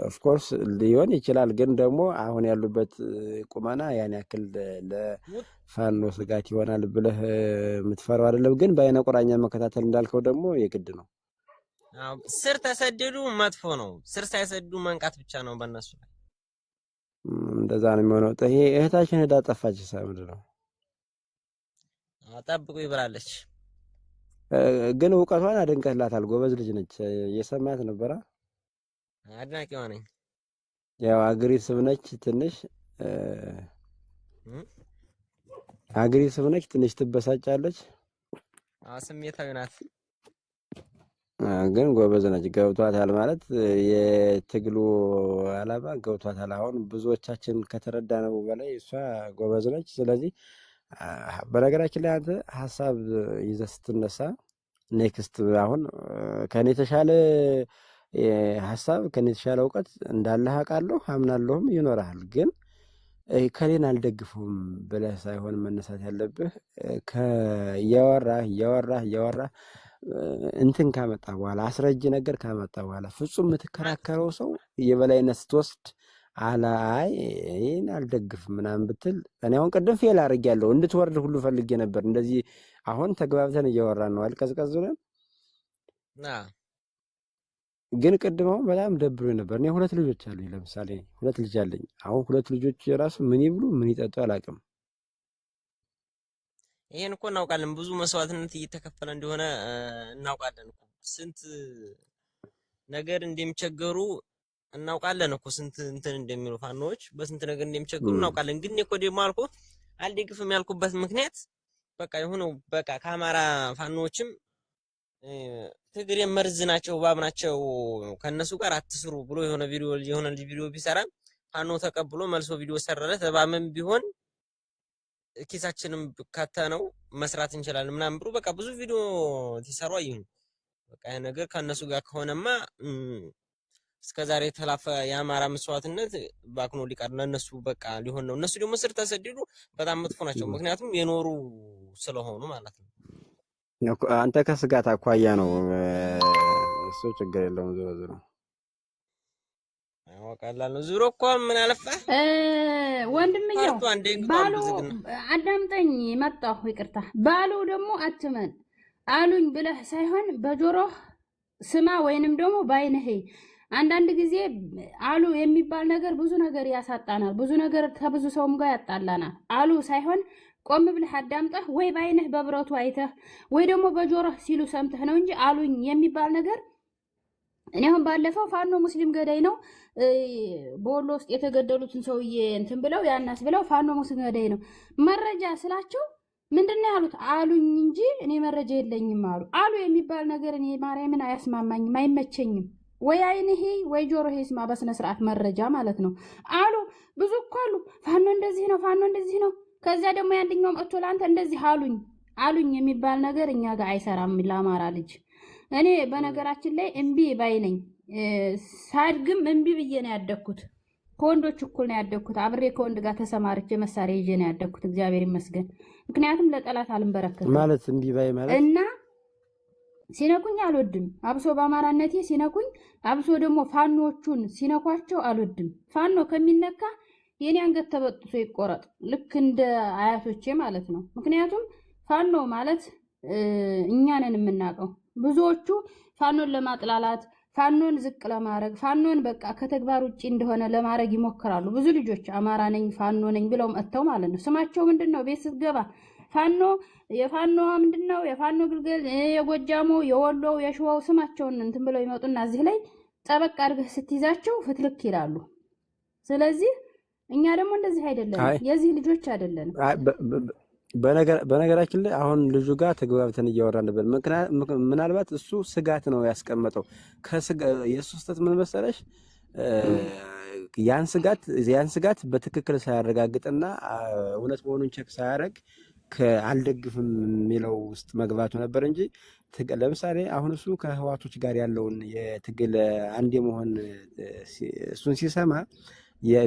ኦፍኮርስ ሊሆን ይችላል። ግን ደግሞ አሁን ያሉበት ቁመና ያን ያክል ለፋኖ ስጋት ይሆናል ብለህ የምትፈራው አይደለም። ግን በአይነ ቁራኛ መከታተል እንዳልከው ደግሞ የግድ ነው። ስር ተሰደዱ መጥፎ ነው። ስር ሳይሰዱ መንቃት ብቻ ነው በእነሱ ላይ። እንደዛ ነው የሚሆነው። ይሄ እህታችን ሄዳ ጠፋች። ምንድን ነው ጠብቁ ይብራለች። ግን እውቀቷን አደንቀህላታል። ጎበዝ ልጅ ነች። የሰማያት ነበራ። አድናቂዋ ነኝ። ያው አግሬሲቭ ነች ትንሽ ትበሳጫለች። ስሜታዊ ናት። ግን ጎበዝ ነች። ገብቷታል ማለት የትግሉ ዓላማ ገብቷታል። አሁን ብዙዎቻችን ከተረዳነው በላይ እሷ ጎበዝ ነች። ስለዚህ በነገራችን ላይ አንተ ሀሳብ ይዘህ ስትነሳ ኔክስት አሁን ከኔ የተሻለ ሀሳብ ከኔ የተሻለ እውቀት እንዳለህ አውቃለሁ፣ አምናለሁም ይኖርሃል። ግን ከሌን አልደግፈውም ብለህ ሳይሆን መነሳት ያለብህ እያወራህ እንትን ካመጣ በኋላ አስረጅ ነገር ካመጣ በኋላ ፍጹም የምትከራከረው ሰው የበላይነት ስትወስድ አይ ይህን አልደግፍም ምናምን ብትል፣ እኔ አሁን ቅድም ፌል አድርጌያለሁ። እንድትወርድ ሁሉ ፈልጌ ነበር። እንደዚህ አሁን ተግባብተን እያወራን ነው አልቀዝቀዝ ብለን። ግን ቅድም አሁን በጣም ደብሮ ነበር። እኔ 2 ልጆች አሉኝ። ለምሳሌ 2 ልጅ አለኝ። አሁን 2 ልጆች የራሱ ምን ይብሉ ምን ይጠጡ አላውቅም። ይሄን እኮ እናውቃለን። ብዙ መስዋዕትነት እየተከፈለ እንደሆነ እናውቃለን እኮ። ስንት ነገር እንደሚቸገሩ እናውቃለን እኮ። ስንት እንትን እንደሚሉ ፋኖች በስንት ነገር እንደሚቸገሩ እናውቃለን። ግን እኮ ደግሞ አልኩ አልደግፍም ያልኩበት ምክንያት በቃ የሆነው በቃ ከአማራ ፋኖችም ትግሬ መርዝ ናቸው እባብ ናቸው ከነሱ ጋር አትስሩ ብሎ የሆነ ቪዲዮ ቢሰራ ፋኖ ተቀብሎ መልሶ ቪዲዮ ሰራለት። እባብም ቢሆን ኪሳችንም ከተነው መስራት እንችላለን ምናምን ብሎ በቃ ብዙ ቪዲዮ ሲሰሩ አይሁን በቃ ያ ነገር ከነሱ ጋር ከሆነማ እስከዛሬ የተላፈ የአማራ መስዋዕትነት ባክኖ ሊቀር ለነሱ በቃ ሊሆን ነው። እነሱ ደግሞ ስር ተሰደዱ በጣም መጥፎ ናቸው። ምክንያቱም የኖሩ ስለሆኑ ማለት ነው። አንተ ከስጋት አኳያ ነው እሱ ችግር የለውም። ዞሮ ዞሮ አወቃለሁ ነው ዞሮ እኮ ምን አለፋ ወንድምየው ባሉ አዳምጠኝ መጣሁ ይቅርታ ባሉ ደግሞ አትመን አሉኝ ብለህ ሳይሆን በጆሮህ ስማ ወይንም ደግሞ ባይነህ አንዳንድ ጊዜ አሉ የሚባል ነገር ብዙ ነገር ያሳጣናል። ብዙ ነገር ከብዙ ሰውም ጋር ያጣላናል። አሉ ሳይሆን ቆም ብለህ አዳምጠህ ወይ ባይነህ በብረቱ አይተህ ወይ ደግሞ በጆሮህ ሲሉ ሰምተህ ነው እንጂ አሉኝ የሚባል ነገር እኔ አሁን ባለፈው ፋኖ ሙስሊም ገዳይ ነው በወሎ ውስጥ የተገደሉትን ሰውዬ እንትን ብለው ያናስ ብለው ፋኖ ሙስሊም ገዳይ ነው መረጃ ስላቸው ምንድነው ያሉት አሉኝ እንጂ እኔ መረጃ የለኝም አሉ። አሉ የሚባል ነገር እኔ ማርያምን አያስማማኝም፣ አይመቸኝም። ወይ አይንሄ ወይ ጆሮሄ ስማ በስነ ስርዓት መረጃ ማለት ነው። አሉ ብዙ እኮ አሉ ፋኖ እንደዚህ ነው ፋኖ እንደዚህ ነው። ከዛ ደግሞ ያንደኛው መጥቶ ላንተ እንደዚህ አሉኝ የሚባል ነገር እኛ ጋር አይሰራም ለአማራ ልጅ። እኔ በነገራችን ላይ እምቢ ባይ ነኝ። ሳድግም እምቢ ብዬ ነው ያደግኩት። ከወንዶች እኩል ነው ያደግኩት። አብሬ ከወንድ ጋር ተሰማርቼ መሳሪያ ይዤ ነው ያደግኩት። እግዚአብሔር ይመስገን። ምክንያቱም ለጠላት አልንበረከትም ማለት እምቢ ባይ ማለት እና ሲነኩኝ አልወድም። አብሶ በአማራነቴ ሲነኩኝ፣ አብሶ ደግሞ ፋኖቹን ሲነኳቸው አልወድም። ፋኖ ከሚነካ የኔ አንገት ተበጥሶ ይቆረጥ፣ ልክ እንደ አያቶቼ ማለት ነው። ምክንያቱም ፋኖ ማለት እኛ ነን የምናውቀው። ብዙዎቹ ፋኖን ለማጥላላት ፋኖን ዝቅ ለማድረግ ፋኖን በቃ ከተግባር ውጪ እንደሆነ ለማድረግ ይሞክራሉ። ብዙ ልጆች አማራ ነኝ ፋኖ ነኝ ብለው መጥተው ማለት ነው። ስማቸው ምንድነው? ቤት ስትገባ ፋኖ የፋኖ ምንድነው? የፋኖ ግልገል፣ የጎጃሙ፣ የወሎው፣ የሸዋው ስማቸውን እንትን ብለው ይመጡና እዚህ ላይ ጠበቅ አድርገህ ስትይዛቸው ፍትልክ ይላሉ። ስለዚህ እኛ ደግሞ እንደዚህ አይደለም፣ የዚህ ልጆች አይደለም። በነገራችን ላይ አሁን ልጁ ጋር ተግባብተን እያወራን ነበር። ምናልባት እሱ ስጋት ነው ያስቀመጠው። የእሱ ስህተት ምን መሰለሽ? ያን ስጋት በትክክል ሳያረጋግጥና እውነት መሆኑን ቼክ ሳያደርግ አልደግፍም የሚለው ውስጥ መግባቱ ነበር እንጂ ለምሳሌ አሁን እሱ ከህዋቶች ጋር ያለውን የትግል አንድ የመሆን እሱን ሲሰማ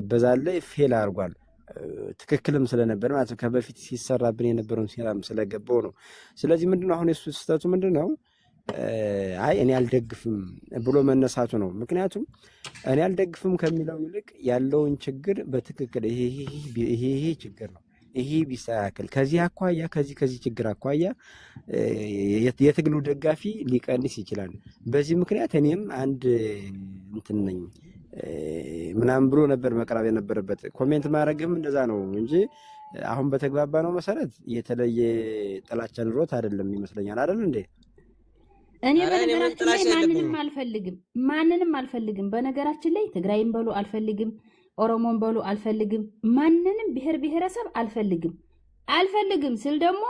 በዛ ላይ ፌል አድርጓል። ትክክልም ስለነበር ማለት ነው። ከበፊት ሲሰራብን የነበረውን ሴራም ስለገባው ነው። ስለዚህ ምንድነው አሁን የሱ ስህተቱ ምንድነው? አይ እኔ አልደግፍም ብሎ መነሳቱ ነው። ምክንያቱም እኔ አልደግፍም ከሚለው ይልቅ ያለውን ችግር በትክክል ይሄ ችግር ነው፣ ይሄ ቢስተካከል ከዚህ አኳያ ከዚህ ችግር አኳያ የትግሉ ደጋፊ ሊቀንስ ይችላል። በዚህ ምክንያት እኔም አንድ እንትን ነኝ ምናምን ብሎ ነበር መቅረብ የነበረበት። ኮሜንት ማድረግም እንደዛ ነው እንጂ አሁን በተግባባ ነው መሰረት የተለየ ጥላቻ ኑሮት አይደለም ይመስለኛል። አይደል እንዴ? እኔ በነገራችን ላይ ማንንም አልፈልግም። በነገራችን ላይ ትግራይም በሉ አልፈልግም፣ ኦሮሞን በሉ አልፈልግም፣ ማንንም ብሔር ብሔረሰብ አልፈልግም ስል ደግሞ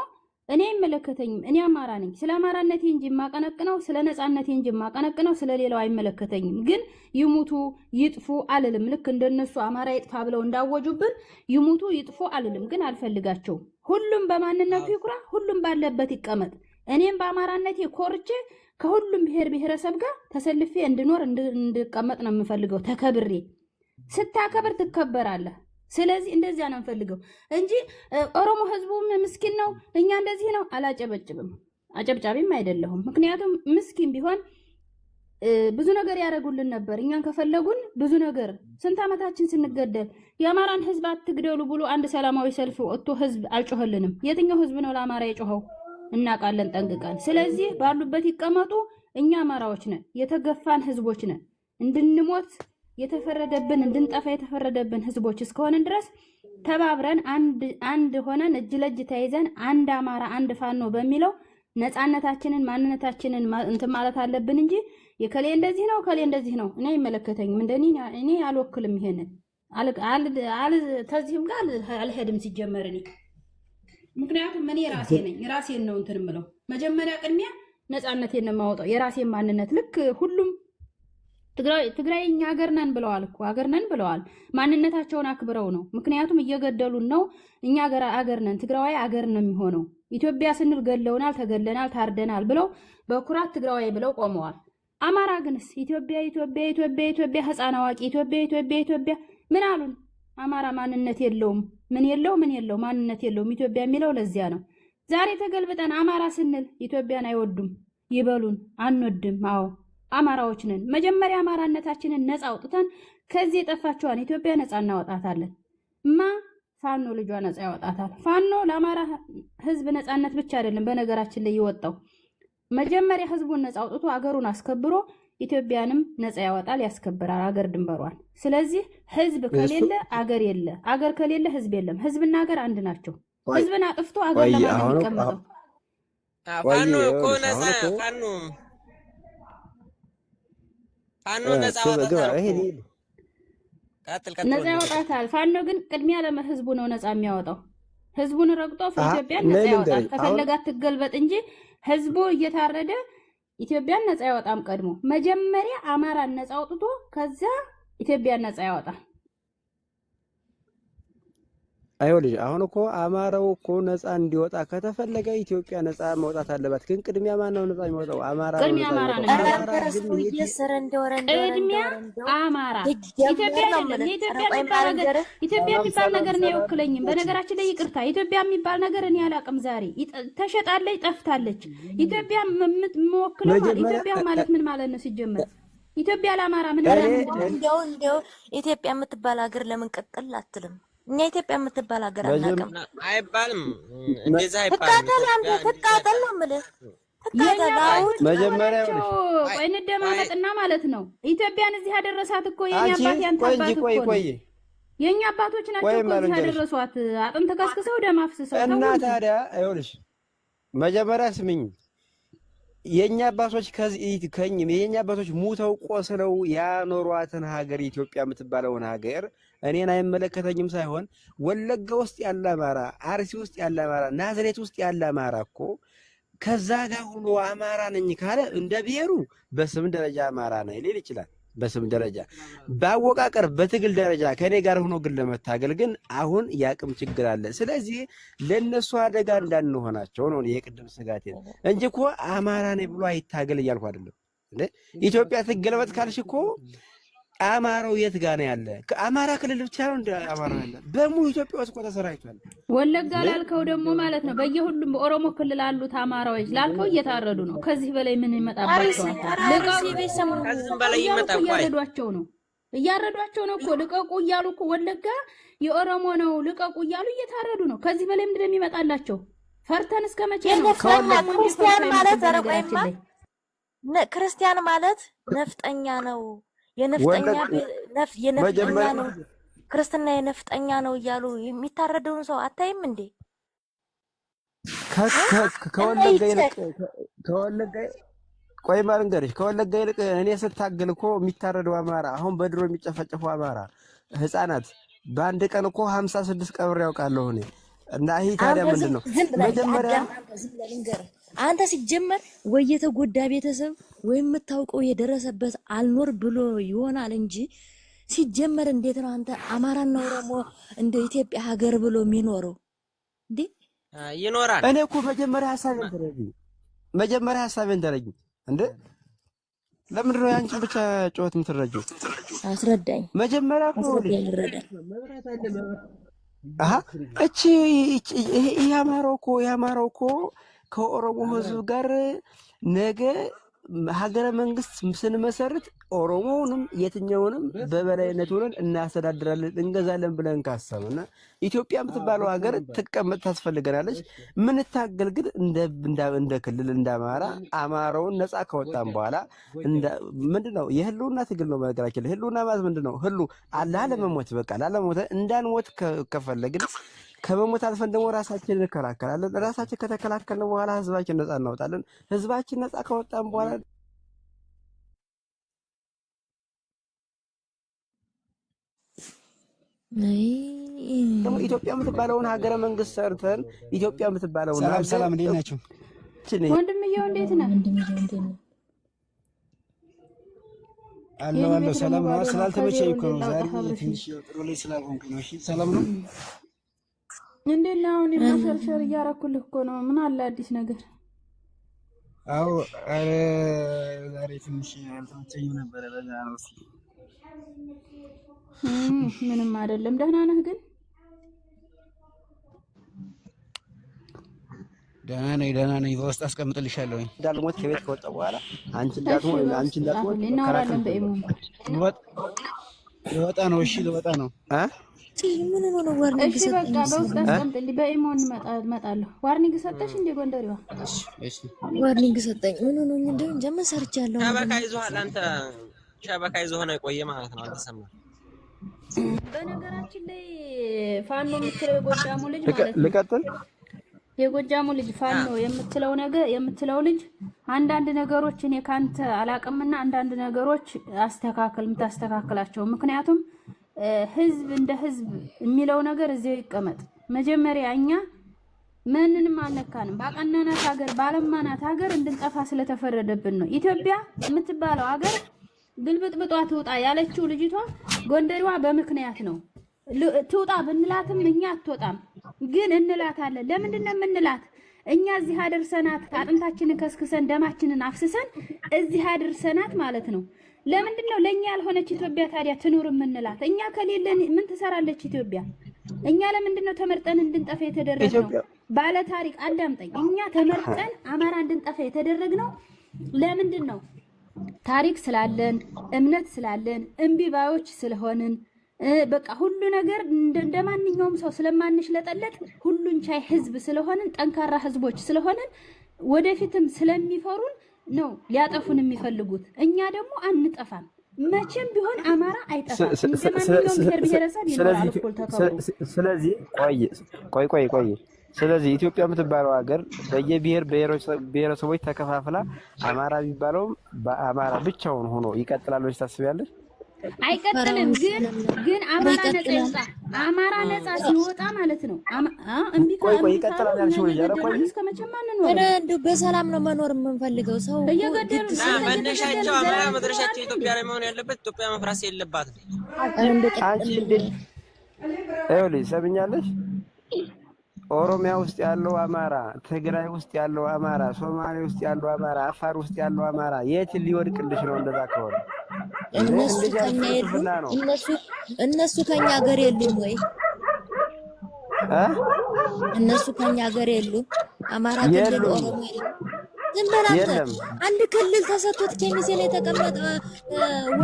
እኔ አይመለከተኝም። እኔ አማራ ነኝ። ስለ አማራነቴ እንጂ የማቀነቅነው ስለ ነፃነቴ እንጂ የማቀነቅነው ስለ ሌላው አይመለከተኝም። ግን ይሙቱ ይጥፉ አልልም። ልክ እንደነሱ አማራ ይጥፋ ብለው እንዳወጁብን ይሙቱ ይጥፉ አልልም። ግን አልፈልጋቸውም። ሁሉም በማንነቱ ይኩራ፣ ሁሉም ባለበት ይቀመጥ። እኔም በአማራነቴ ኮርቼ ከሁሉም ብሔር ብሔረሰብ ጋር ተሰልፌ እንድኖር እንድቀመጥ ነው የምፈልገው። ተከብሬ ስታከብር ትከበራለህ። ስለዚህ እንደዚያ ነው የምፈልገው እንጂ ኦሮሞ ህዝቡም ምስኪን ነው እኛ እንደዚህ ነው አላጨበጭብም። አጨብጫቢም አይደለሁም። ምክንያቱም ምስኪን ቢሆን ብዙ ነገር ያደርጉልን ነበር። እኛን ከፈለጉን ብዙ ነገር ስንት ዓመታችን ስንገደል የአማራን ህዝብ አትግደሉ ብሎ አንድ ሰላማዊ ሰልፍ ወጥቶ ህዝብ አልጮኸልንም። የትኛው ህዝብ ነው ለአማራ የጮኸው? እናውቃለን ጠንቅቀን። ስለዚህ ባሉበት ይቀመጡ። እኛ አማራዎች ነን፣ የተገፋን ህዝቦች ነን። እንድንሞት የተፈረደብን እንድንጠፋ የተፈረደብን ህዝቦች እስከሆነን ድረስ ተባብረን አንድ ሆነን እጅ ለእጅ ተይዘን አንድ አማራ አንድ ፋኖ በሚለው ነፃነታችንን ማንነታችንን እንትን ማለት አለብን እንጂ የከሌ እንደዚህ ነው ከሌ እንደዚህ ነው እኔ አይመለከተኝም። እንደኔ እኔ አልወክልም። ይሄንን ተዚህም ጋር አልሄድም ሲጀመር እኔ ምክንያቱም እኔ ራሴ ነኝ። ራሴን ነው እንትን የምለው። መጀመሪያ ቅድሚያ ነፃነቴን ነው የማወጣው፣ የራሴን ማንነት። ልክ ሁሉም ትግራይ እኛ ሀገር ነን ብለዋል እኮ ሀገር ነን ብለዋል። ማንነታቸውን አክብረው ነው። ምክንያቱም እየገደሉን ነው። እኛ ሀገር ነን፣ ትግራዋይ ሀገር ነው የሚሆነው። ኢትዮጵያ ስንል ገለውናል፣ ተገለናል፣ ታርደናል ብለው በኩራት ትግራዋይ ብለው ቆመዋል። አማራ ግንስ ኢትዮጵያ ኢትዮጵያ ኢትዮጵያ ኢትዮጵያ ህፃን አዋቂ ኢትዮጵያ ኢትዮጵያ ኢትዮጵያ ምን አሉን? አማራ ማንነት የለውም። ምን የለው ማንነት የለውም። ኢትዮጵያ የሚለው ለዚያ ነው። ዛሬ ተገልብጠን አማራ ስንል ኢትዮጵያን አይወዱም ይበሉን፣ አንወድም። አዎ አማራዎች ነን። መጀመሪያ አማራነታችንን ነፃ አውጥተን ከዚህ የጠፋችዋን ኢትዮጵያ ነፃ እናወጣታለን። ፋኖ ልጇ ነፃ ያወጣታል። ፋኖ ለአማራ ህዝብ ነፃነት ብቻ አይደለም በነገራችን ላይ ይወጣው። መጀመሪያ ህዝቡን ነፃ አውጥቶ አገሩን አስከብሮ ኢትዮጵያንም ነፃ ያወጣል፣ ያስከብራል አገር ድንበሯን። ስለዚህ ህዝብ ከሌለ አገር የለ፣ አገር ከሌለ ህዝብ የለም። ህዝብና አገር አንድ ናቸው። ህዝብን አጥፍቶ አገር ለማን የሚቀመጠው? ፋኖ እኮ ነፃ ፋኖ ነፃ ያወጣታል። ፋኖ ግን ቅድሚያ ለህዝቡ ነው ነፃ የሚያወጣው። ህዝቡን ረግጦ ኢትዮጵያን ነፃ ያወጣል። ከፈለጋት ትገልበጥ እንጂ ህዝቡ እየታረደ ኢትዮጵያን ነፃ ያወጣም። ቀድሞ መጀመሪያ አማራን ነፃ አውጥቶ ከዛ ኢትዮጵያን ነፃ ያወጣል። አይወልጅ አሁን እኮ አማራው እኮ ነፃ እንዲወጣ ከተፈለገ ኢትዮጵያ ነፃ መውጣት አለባት። ግን ቅድሚያ ማን ነው ነፃ የሚወጣው? አማራ ነው። ቅድሚያ አማራ ነው። ቅድሚያ አማራ ኢትዮጵያ አይደለም። ኢትዮጵያ የሚባል ነገር ነው አይወክለኝም። በነገራችን ላይ ይቅርታ፣ ኢትዮጵያ የሚባል ነገር እኔ አላውቅም። ዛሬ ተሸጣለች፣ ጠፍታለች። ኢትዮጵያ የምትወክለው ኢትዮጵያ ማለት ምን ማለት ነው ሲጀመር? ኢትዮጵያ ለአማራ ምን ማለት ነው? እንደው ኢትዮጵያ የምትባል ሀገር ለምን ቀጥል አትልም? እኛ ኢትዮጵያ የምትባል ሀገር አናውቅም አይባልም። እንደዛ አይባልም። ተቃጠል ነው የምልህ። መጀመሪያ ቆይ እንደማመጥና ማለት ነው። ኢትዮጵያን እዚህ ያደረሳት እኮ የኛ አባት ያንተ አባት እኮ ነው። የኛ አባቶች ናቸው እኮ እዚህ ያደረሷት። አጥንት ከስክሰው ደም አፍስሰው እና ታዲያ አይሆንሽ። መጀመሪያ ስምኝ፣ የኛ አባቶች የኛ አባቶች ሙተው ቆስለው ያኖሯትን ሀገር ኢትዮጵያ የምትባለውን ሀገር እኔን አይመለከተኝም ሳይሆን ወለጋ ውስጥ ያለ አማራ፣ አርሲ ውስጥ ያለ አማራ፣ ናዝሬት ውስጥ ያለ አማራ እኮ ከዛ ጋር ሁሉ አማራ ነኝ ካለ እንደ ብሔሩ በስም ደረጃ አማራ ነኝ ሊል ይችላል። በስም ደረጃ በአወቃቀር በትግል ደረጃ ከኔ ጋር ሆኖ ግን ለመታገል ግን አሁን ያቅም ችግር አለ። ስለዚህ ለነሱ አደጋ እንዳንሆናቸው ነው የቅድም ስጋቴ እንጂ እኮ አማራ ነኝ ብሎ አይታገል እያልኩ አይደለም። ኢትዮጵያ ትገለበጥ ካልሽ እኮ አማራው የት ጋር ነው ያለ? ከአማራ ክልል ብቻ ነው እንደ አማራ ያለ በሙሉ ኢትዮጵያ ውስጥ እኮ ተሰራይቷል። ወለጋ ላልከው ደግሞ ማለት ነው በየሁሉም በኦሮሞ ክልል አሉት አማራዎች ላልከው እየታረዱ ነው። ከዚህ በላይ ምን ይመጣባቸዋል? ከዚህ በላይ ይመጣ እያረዷቸው ነው እኮ ልቀቁ እያሉ እኮ ወለጋ የኦሮሞ ነው ልቀቁ እያሉ እየታረዱ ነው። ከዚህ በላይ ምንድን ነው የሚመጣላቸው? ፈርተን እስከ መቼ ነው? ክርስቲያን ማለት ዘረቆይማ ክርስቲያን ማለት ነፍጠኛ ነው የነፍጠኛ ነው ክርስትና የነፍጠኛ ነው እያሉ የሚታረደውን ሰው አታይም እንዴ? ከወለጋ ቆይ ማልንገርሽ ከወለጋ ይልቅ እኔ ስታገል እኮ የሚታረደው አማራ አሁን በድሮ የሚጨፈጨፈው አማራ ህፃናት በአንድ ቀን እኮ 56 ቀብር ያውቃለሁ እኔ እና ይሄ ታዲያ ምንድን ነው መጀመሪያ አንተ ሲጀመር ወይ የተጎዳ ቤተሰብ ወይ የምታውቀው የደረሰበት አልኖር ብሎ ይሆናል እንጂ ሲጀመር እንዴት ነው አንተ አማራና ኦሮሞ እንደ ኢትዮጵያ ሀገር ብሎ የሚኖረው እንዴ? ይኖራል። እኔ እኮ መጀመሪያ ሐሳቤን ተረጂ እንዴ? ለምንድን ነው ያንቺን ብቻ ጩኸት የምትረጂው? አስረዳኝ። መጀመሪያ እኮ ያማረው እኮ ከኦሮሞ ህዝብ ጋር ነገ ሀገረ መንግስት ስንመሰርት ኦሮሞውንም የትኛውንም በበላይነት ሆነን እናስተዳድራለን እንገዛለን ብለን ካሰብን ኢትዮጵያ የምትባለው ሀገር ትቀመጥ ታስፈልገናለች። ምን ታገል ግን እንደ ክልል እንደ አማራውን ነፃ ከወጣን በኋላ ምንድነው የህልውና ትግል ነው። በነገራችን ላይ ህልውና ማለት ምንድነው? ላለመሞት በቃ ላለመሞት እንዳንሞት ከፈለግን ከመሞት አልፈን ደግሞ ራሳችንን እንከላከላለን። ራሳችን ከተከላከልን በኋላ ህዝባችን ነፃ እናወጣለን። ህዝባችን ነፃ ከወጣን በኋላ ደግሞ ኢትዮጵያ የምትባለውን ሀገረ መንግስት ሰርተን ኢትዮጵያ የምትባለውን ሰላም እንዴት ናችሁ? ወንድምዬው እንዴት ነህ? አለው ሰላም ነው። ስላልተመቸኝ እኮ ነው ዛሬ ትንሽ ጥሩ ላይ ስላልሆንኩኝ ነው። እሺ ሰላም ነው። እንዴት ነው? አሁን የማሸርሸር እያረኩልህ እኮ ነው። ምን አለ አዲስ ነገር? አዎ ዛሬ ትንሽ አልተመቸኝም ነበረ። በዛ ነው። ምንም አይደለም። ደህና ነህ ግን? ደህና ነኝ። በውስጥ አስቀምጥልሻለሁ። እንዳልሞት ከቤት ከወጣ በኋላ አንቺ እንዳትሞት እናወራለን። በኢሞ ልወጣ ነው። እሺ ልወጣ ነው። ምን ነው ዋርኒንግ ሰጠሽ? እሺ በቃ በውስጥ አስቀምጥልኝ። በኢሞ እመጣለሁ። ዋርኒንግ ሰጠሽ እንደ ጎንደሬዋ? እሺ ዋርኒንግ ሰጠኝ። ምን ነው እንደው ጀመን ሰርቻለሁ። ሸበካ ይዞሃል አንተ። ሸበካ ይዞህ ነው የቆየ ማለት ነው። አልተሰማህም? በነገራችን ላይ ፋኖ የምትለው የጎጃሙ ልጅ ማለት ነው። ልቀጥል። የጎጃሙ ልጅ ፋኖ የምትለው ልጅ አንዳንድ ነገሮች እኔ ካንተ አላቅምና አንዳንድ ነገሮች የምታስተካክላቸው። ምክንያቱም ህዝብ እንደ ህዝብ የሚለው ነገር እዚያው ይቀመጥ። መጀመሪያ እኛ ምንንም አልነካንም። ባቀናናት ሀገር ባለማናት ሀገር እንድንጠፋ ስለተፈረደብን ነው። ኢትዮጵያ የምትባለው ሀገር ግልብጥብጧ ትውጣ ያለችው ልጅቷ ጎንደሬዋ በምክንያት ነው። ትውጣ ብንላትም እኛ አትወጣም፣ ግን እንላታለን። ለምንድን ነው የምንላት? እኛ እዚህ አደርሰናት፣ አጥንታችንን ከስክሰን ደማችንን አፍስሰን እዚህ አደርሰናት ማለት ነው። ለምንድን ነው ለኛ ያልሆነች ኢትዮጵያ ታዲያ ትኑር የምንላት? እኛ ከሌለን ምን ትሰራለች ኢትዮጵያ? እኛ ለምንድን ነው ተመርጠን እንድንጠፋ የተደረግነው? ባለ ታሪክ አዳምጠኝ። እኛ ተመርጠን አማራ እንድንጠፋ የተደረግነው ለምንድን ነው? ታሪክ ስላለን፣ እምነት ስላለን፣ እምቢባዮች ስለሆንን፣ በቃ ሁሉ ነገር እንደማንኛውም ሰው ስለማንሽለጠለጥ ሁሉን ቻይ ህዝብ ስለሆንን፣ ጠንካራ ህዝቦች ስለሆንን፣ ወደፊትም ስለሚፈሩን ነው ሊያጠፉን የሚፈልጉት። እኛ ደግሞ አንጠፋም። መቼም ቢሆን አማራ አይጠፋም። እንደማንኛውም ብሔር ብሔረሰብ ይኖራል እኮ ተከብሮ። ስለዚህ ቆይ ስለዚህ ኢትዮጵያ የምትባለው ሀገር በየብሔር ብሔረሰቦች ተከፋፍላ አማራ ቢባለውም በአማራ ብቻውን ሆኖ ይቀጥላል ብለሽ ታስቢያለሽ? አይቀጥልም። ግን አማራ ነፃ ይወጣ። አማራ ነፃ ሲወጣ ማለት ነው። ቆይ ይቀጥላል ያልሽው ልጅ አረ ቆይ እንደው በሰላም ነው መኖር የምንፈልገው። ሰው እየገደሉ መነሻቸው አማራ መድረሻቸው ኢትዮጵያ ላይ መሆን ያለበት። ኢትዮጵያ መፍራስ የለባትም። አንቺ እንዴ ይኸውልሽ ሰብኛለሽ። ኦሮሚያ ውስጥ ያለው አማራ፣ ትግራይ ውስጥ ያለው አማራ፣ ሶማሌ ውስጥ ያለው አማራ፣ አፋር ውስጥ ያለው አማራ የት ሊወድቅልሽ ነው? እንደዛ ከሆነ እነሱ ከኛ ሀገር የሉም ወይ? እነሱ ከኛ ሀገር የሉም። አማራ ክልል ኦሮሞ የለም። አንድ ክልል ተሰጥቶት ኬሚሴ ላይ ተቀመጠ።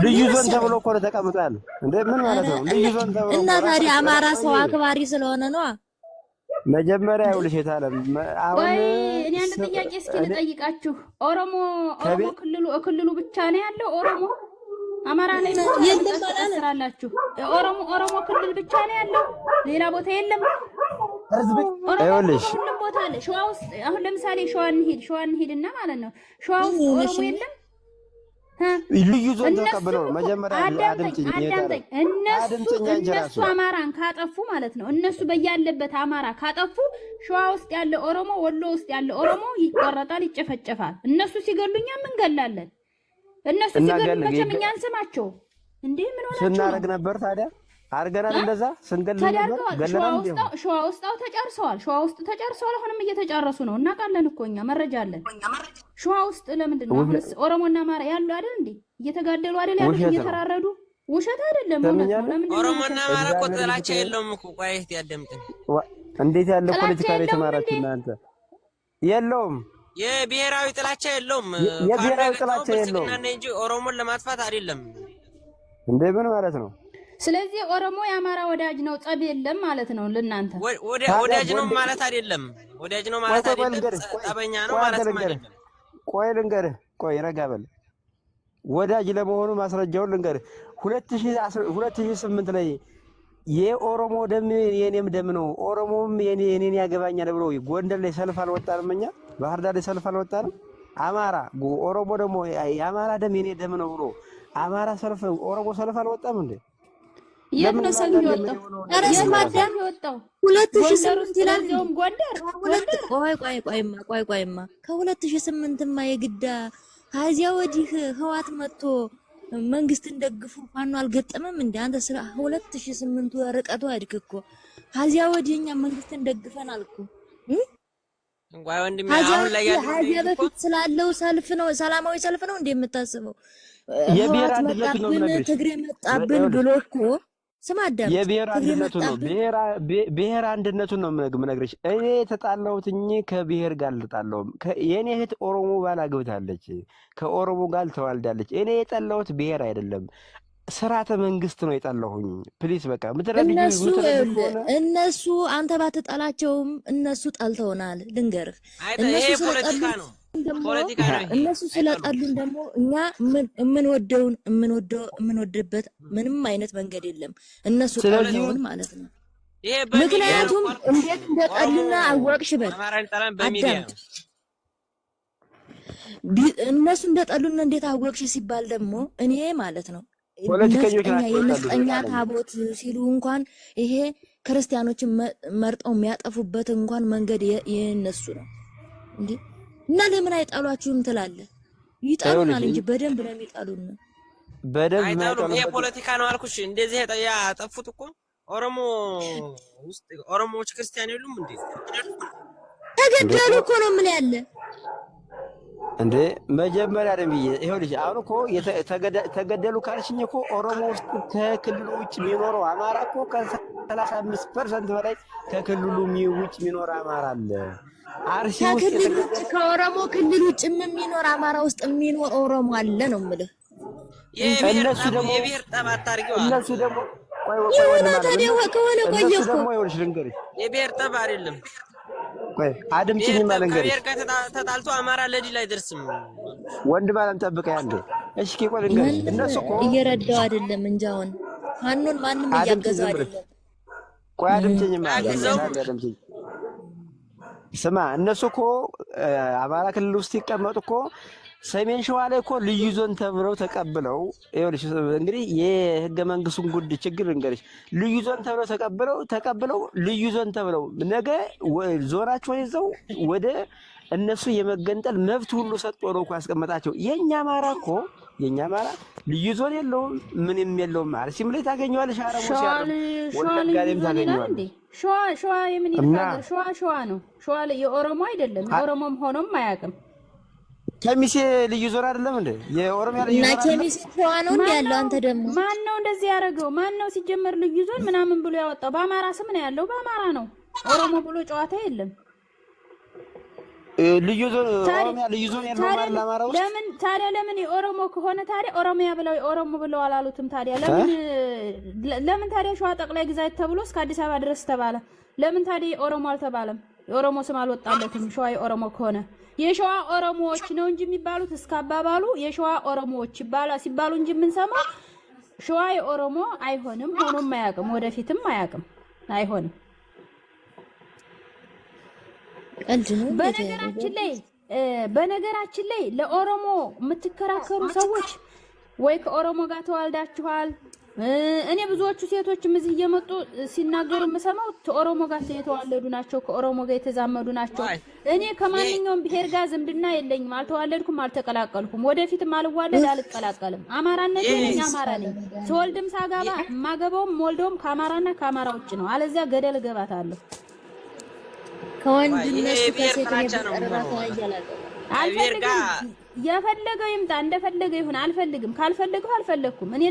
ልዩ ዞን ተብሎ እኮ ነው ተቀምጦ ያለው። እንዴ ምን ማለት ነው? ልዩ ዞን ተብሎ እና ታዲያ አማራ ሰው አክባሪ ስለሆነ ነው። መጀመሪያ ይኸውልሽ የታለም አሁን እኔ አንድ ጥያቄ እስኪ ልጠይቃችሁ። ኦሮሞ ክልሉ ብቻ ነው ያለው? ኦሮሞ አማራ ላይ የለም ታስራላችሁ? ኦሮሞ ክልል ብቻ ነው ያለው? ሌላ ቦታ የለም? ይኸውልሽ ሁሉም ቦታ አለ። ሸዋ ውስጥ አሁን ለምሳሌ ሸዋ እንሂድና ማለት ነው። ሸዋ ውስጥ ኦሮሞ የለም? ልዩ ዞን ተቀብለው መጀመሪያ አዳምጠኝ። እነሱ አማራን ካጠፉ ማለት ነው። እነሱ በያለበት አማራ ካጠፉ ሸዋ ውስጥ ያለ ኦሮሞ፣ ወሎ ውስጥ ያለ ኦሮሞ ይቆረጣል፣ ይጨፈጨፋል። እነሱ ሲገሉኛ ምን ገላለን? እነሱ ሲገሉ መቼም እኛ አንስማቸው እንዴ? ምን ሆናችሁ ስናረግ ነበር ታዲያ? አርገናል እንደዛ ስንገል ነበር ገለናል። ሸዋ ውስጥ ተጨርሰዋል። ሸዋ ውስጥ ተጨርሰዋል። አሁንም እየተጨረሱ ነው። እናውቃለን እኮ እኛ መረጃ አለን። ሸዋ ውስጥ ለምንድን ነው አሁንስ ኦሮሞና አማራ ያሉ አይደል እንዴ? እየተጋደሉ አይደል ያሉት? እየተራረዱ ውሸት አይደለም እውነት ነው። ለምንድን ነው ኦሮሞና አማራ እኮ ጥላቻ የለውም እኮ። ቆይ ያዳምጥኝ። እንዴት ያለ ፖለቲካ ነው የተማራችሁ እናንተ? የለውም። የብሔራዊ ጥላቻ የለውም። የብሔራዊ ጥላቻ የለውም እንጂ ኦሮሞን ለማጥፋት አይደለም እንዴ? ምን ማለት ነው? ስለዚህ ኦሮሞ የአማራ ወዳጅ ነው፣ ጸብ የለም ማለት ነው። ለእናንተ ወዳጅ ነው ማለት አይደለም። ወዳጅ ነው ማለት አይደለም። ጠበኛ ነው ማለት አይደለም። ቆይ ልንገርህ፣ ቆይ ረጋ በል። ወዳጅ ለመሆኑ ማስረጃውን ልንገርህ። 2008 ላይ የኦሮሞ ደም የኔም ደም ነው፣ ኦሮሞም የኔን ያገባኛል ብሎ ጎንደር ላይ ሰልፍ አልወጣንም? እኛ ባህር ዳር ላይ ሰልፍ አልወጣንም? አማራ ኦሮሞ ደግሞ የአማራ ደም የኔ ደም ነው ብሎ አማራ ሰልፍ ኦሮሞ ሰልፍ አልወጣም እንዴ? የት ነው ሰልፍ የወጣው? አረስ ማዳም የወጣው 2008 ይላል። ጎንደር ቆይማ ከ2008ማ የግዳ ከዚያ ወዲህ ህዋት መጥቶ መንግስትን ደግፉ ፋኖ አልገጠመም እንዴ? አንተ ስለ 2008 ርቀቱ አድክ እኮ ከዚያ ወዲህ እኛ መንግስትን ደግፈን አልኩ። እንኳን ወንድሜ አሁን ላይ ከዚያ በፊት ስላለው ሰልፍ ነው፣ ሰላማዊ ሰልፍ ነው እንዴ የምታስበው? የብሔር አንድነት ነው ማለት ትግሬ መጣብን ብሎ እኮ ስማዳም የብሔር አንድነቱ ነው። ብሔር አንድነቱን ነው የምነግርሽ። እኔ የተጣላሁት ከብሔር ጋር አልተጣላሁም። የኔ እህት ኦሮሞ ባል አግብታለች፣ ከኦሮሞ ጋር ተዋልዳለች። እኔ የጠላሁት ብሔር አይደለም፣ ስርዓተ መንግስት ነው የጠላሁኝ። ፕሊስ በቃ እነሱ አንተ ባትጠላቸውም እነሱ ጠልተውናል። ልንገርህ እነሱ ስለጠሉ ነው። እነሱ ስለጠሉን ደግሞ እኛ የምንወድበት ምንም አይነት መንገድ የለም። እነሱ ጠልተውን ማለት ነው። ምክንያቱም እንዴት እንደጠሉና አወቅሽ በል አዳምጥ። እነሱ እንደጠሉና እንዴት አወቅሽ ሲባል ደግሞ እኔ ማለት ነው የነፍጠኛ ታቦት ሲሉ እንኳን ይሄ ክርስቲያኖችን መርጠው የሚያጠፉበት እንኳን መንገድ የነሱ ነው እንዴ? እና ለምን አይጣሏችሁም ትላለህ? ይጣሉናል እንጂ በደንብ ነው የሚጣሉን። በደንብ አይጣሉም። ይሄ ፖለቲካ ነው አልኩሽ። እንደዚህ ያጠፉት እኮ ኦሮሞ ውስጥ ኦሮሞዎች ክርስቲያን የሉም እንዴ? ተገደሉ እኮ ነው ምን ያለ እንዴ? መጀመሪያ ደምዬ ይኸውልሽ፣ አሁን እኮ ተገደሉ ካልሽኝ እኮ ኦሮሞ ውስጥ ከክልሉ ውጭ የሚኖረው አማራ እኮ ከ35% በላይ ከክልሉ ውጭ የሚኖር አማራ አለ። አርሲ ውስጥ ከኦሮሞ ክልል ውጭ የሚኖር አማራ ውስጥ የሚኖር ኦሮሞ አለ ነው የምልህ። እነሱ ደግሞ ይኸውልሽ ልንገርሽ፣ የብሔር ጠብ አይደለም። ቆይ አድምጪኝ ማለት ልንገርሽ፣ ከብሔር ጋር ተጣልቶ አማራ ለድል አይደርስም። ወንድ ማለት ጠብቀኝ አንዴ። እሺ ቆይ ልንገርሽ፣ እነሱ እኮ እየረዳው አይደለም እንጂ አሁን ማንንም ማንም እያገዘው አይደለም። ቆይ አድምጪኝ ማለት አድምጪኝ። ስማ እነሱ እኮ አማራ ክልል ውስጥ ይቀመጡ እኮ ሰሜን ሸዋ ላይ እኮ ልዩ ዞን ተብለው ተቀብለው፣ ይኸውልሽ እንግዲህ የህገ መንግስቱን ጉድ ችግር እንግዲህ ልዩ ዞን ተብለው ተቀብለው ልዩ ዞን ተብለው ነገ ዞናቸውን ይዘው ወደ እነሱ የመገንጠል መብት ሁሉ ሰጥቶ ነው እኮ ያስቀመጣቸው። የኛ አማራ ልዩ ዞን የለውም፣ ምንም የለውም። አርሲም ላይ ታገኘዋለሽ፣ አረሞ ሲያረም ወለጋም ታገኘዋለሽ። ሸዋ የምን ይባላል? ሸዋ ነው። ሸዋ የኦሮሞ አይደለም፣ የኦሮሞም ሆኖም አያውቅም። ከሚሴ ልዩ ዞን አይደለም እንዴ? የኦሮሚያ ልዩ ዞን ከሚሴ ሸዋ ነው እንዴ ያለው? አንተ ደግሞ ማን ነው እንደዚህ ያደረገው? ማን ነው ሲጀመር ልዩ ዞን ምናምን ብሎ ያወጣው? በአማራ ስም ነው ያለው፣ በአማራ ነው። ኦሮሞ ብሎ ጨዋታ የለም። ልዩ ዞን ኦሮሚያ ልዩ ዞን ያለው ማለት አማራ ውስጥ ለምን የኦሮሞ ከሆነ ታዲያ ኦሮሚያ ብለው የኦሮሞ ብለው አላሉትም? ታዲያ ለምን ታዲያ ሸዋ ጠቅላይ ግዛት ተብሎ እስከ አዲስ አበባ ድረስ ተባለ? ለምን ታዲያ የኦሮሞ አልተባለም? የኦሮሞ ስም አልወጣለትም? ሸዋ የኦሮሞ ከሆነ የሸዋ ኦሮሞዎች ነው እንጂ የሚባሉት እስከ አባባሉ የሸዋ ኦሮሞዎች ሲባሉ እንጂ የምንሰማው ሸዋ የኦሮሞ አይሆንም፣ ሆኖም አያውቅም፣ ወደፊትም አያውቅም፣ አይሆንም። በነገራችን ላይ ለኦሮሞ የምትከራከሩ ሰዎች ወይ ከኦሮሞ ጋር ተዋልዳችኋል። እኔ ብዙዎቹ ሴቶችም እዚህ እየመጡ ሲናገሩ የምሰማው ከኦሮሞ ጋር የተዋለዱ ናቸው፣ ከኦሮሞ ጋር የተዛመዱ ናቸው። እኔ ከማንኛውም ብሔር ጋር ዝምድና የለኝም፣ አልተዋለድኩም፣ አልተቀላቀልኩም፣ ወደፊትም አልዋለድ አልቀላቀልም። አማራነት ነኝ፣ አማራ ነኝ። ስወልድም ሳጋባ ማገባውም ወልደውም ከአማራና ከአማራ ውጭ ነው። አለዚያ ገደል ገባታለሁ። ከወንድነት ከሴት ነው አልፈልግም። የፈለገው ይምጣ እንደፈለገ ይሁን። አልፈልግም። ካልፈለገው አልፈለኩም። እኔ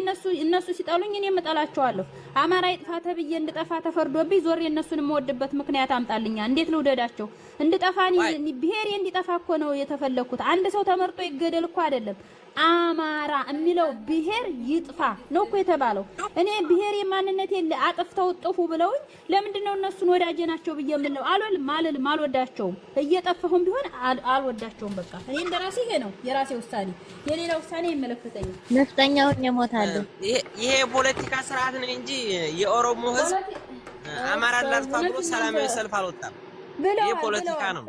እነሱ ሲጠሉኝ እኔ እጠላቸዋለሁ። አማራ ይጥፋ ተብዬ እንድጠፋ ተፈርዶብኝ ዞር የነሱን የምወድበት ምክንያት አምጣልኛ። እንዴት ልውደዳቸው? እንድጠፋኒ ብሄሬ እንዲጠፋ እኮ ነው የተፈለኩት። አንድ ሰው ተመርጦ ይገደል እኮ አይደለም። አማራ የሚለው ብሄር ይጥፋ ነው እኮ የተባለው። እኔ ብሄር የማንነት የለ አጥፍተው ጥፉ ብለውኝ ለምንድን ነው እነሱን ወዳጄ ናቸው ብዬ የምለው? አልልም፣ አልወዳቸውም። እየጠፋሁም ቢሆን አልወዳቸውም። በቃ እኔ እንደራሴ ይሄ ነው የራሴ ውሳኔ። የሌላ ውሳኔ አይመለከተኝም። ነፍጠኛውን የሞታለሁ። ይሄ የፖለቲካ ስርዓት ነው እንጂ የኦሮሞ ህዝብ አማራ ላጥፋ ብሎ ሰላማዊ ሰልፍ አልወጣም። የፖለቲካ ነው።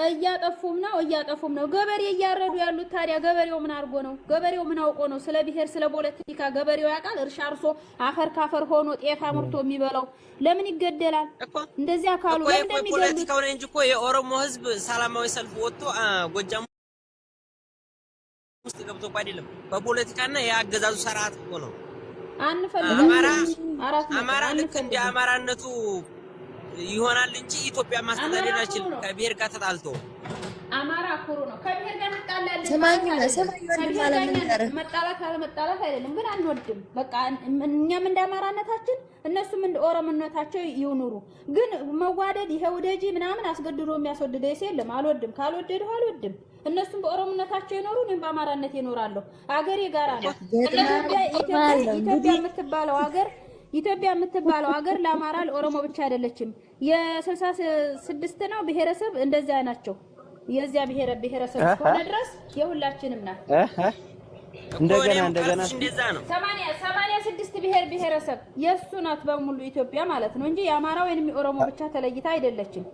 እያጠፉም ነው። ገበሬ እያረዱ ያሉት ታዲያ ገበሬው ምን አድርጎ ነው? ገበሬው ምን አውቆ ነው? ስለ ብሔር ስለ ፖለቲካ ገበሬው ያውቃል? እርሻ አርሶ አፈር ካፈር ሆኖ ጤፍ አምርቶ የሚበላው ለምን ይገደላል? እንደዚያ ካሉ ለምን እንደሚገድሉ ፖለቲካው ነው እንጂ እኮ የኦሮሞ ህዝብ ሰላማዊ ሰልፍ ወጥቶ ጎጃም ውስጥ ገብቶ እኮ አይደለም። በፖለቲካና የአገዛዙ ስርዓት እኮ ነው። አማራ ልክ እንደ አማራነቱ ይሆናል እንጂ ኢትዮጵያ ማስተዳደር አይችልም። ከብሔር ጋር ተጣልቶ አማራ ኩሩ ነው። ከብሔር ጋር መጣላት መጣላት አይደለም፣ ግን አንወድም። በቃ እኛም እንደ አማራነታችን እነሱም እንደ ኦሮሞነታቸው ይኑሩ። ግን መዋደድ ይሄ ወደጂ ምናምን አስገድዶ የሚያስወድደው የለም። አልወድም። ካልወደደው አልወድም። እነሱም በኦሮሞነታቸው ይኖሩ፣ እኔም በአማራነት ይኖራለሁ። አገሬ ጋራ ነው። ኢትዮጵያ የምትባለው ሀገር ለአማራ ለኦሮሞ ብቻ አይደለችም። የ66 ነው ብሔረሰብ እንደዚያ ናቸው። የዚያ ብሔረሰብ እስከሆነ ድረስ የሁላችንም ናት። እንደገና እንደዛ ነው። 86 ብሔረሰብ የሱ ናት በሙሉ ኢትዮጵያ ማለት ነው እንጂ የአማራ ወይንም የኦሮሞ ብቻ ተለይታ አይደለችም።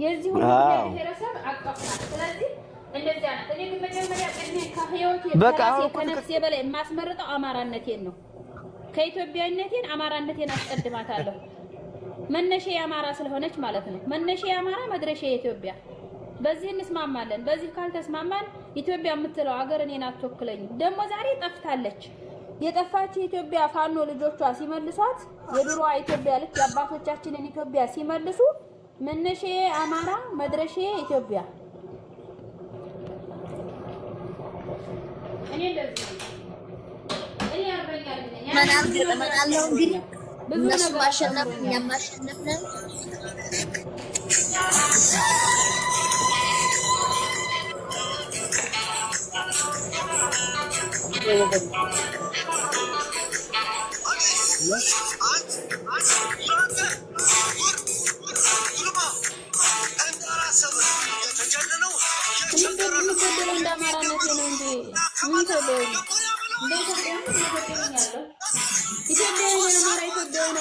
የዚህ ሁሉ ብሔረሰብ አቀፍ ናት። ስለዚህ እንደዚያ ናት። እኔ ግን መጀመሪያ ከህይወቴ ከነፍሴ በላይ የማስመርጠው አማራነቴን ነው። ከኢትዮጵያዊነቴን አማራነቴን አስቀድማታለሁ። መነሻ የአማራ ስለሆነች ማለት ነው። መነሻ የአማራ መድረሻ የኢትዮጵያ። በዚህ እንስማማለን። በዚህ ካልተስማማን ኢትዮጵያ የምትለው ሀገር እኔን አትወክለኝም። ደግሞ ዛሬ ጠፍታለች። የጠፋች የኢትዮጵያ ፋኖ ልጆቿ ሲመልሷት የድሮዋ ኢትዮጵያ ልክ የአባቶቻችንን ኢትዮጵያ ሲመልሱ መነሻ አማራ መድረሻ ኢትዮጵያ። እኔ እንደዚህ መናለው እንግዲህ እነሱ ማሸነፍ እኛም ማሸነፍ ነን።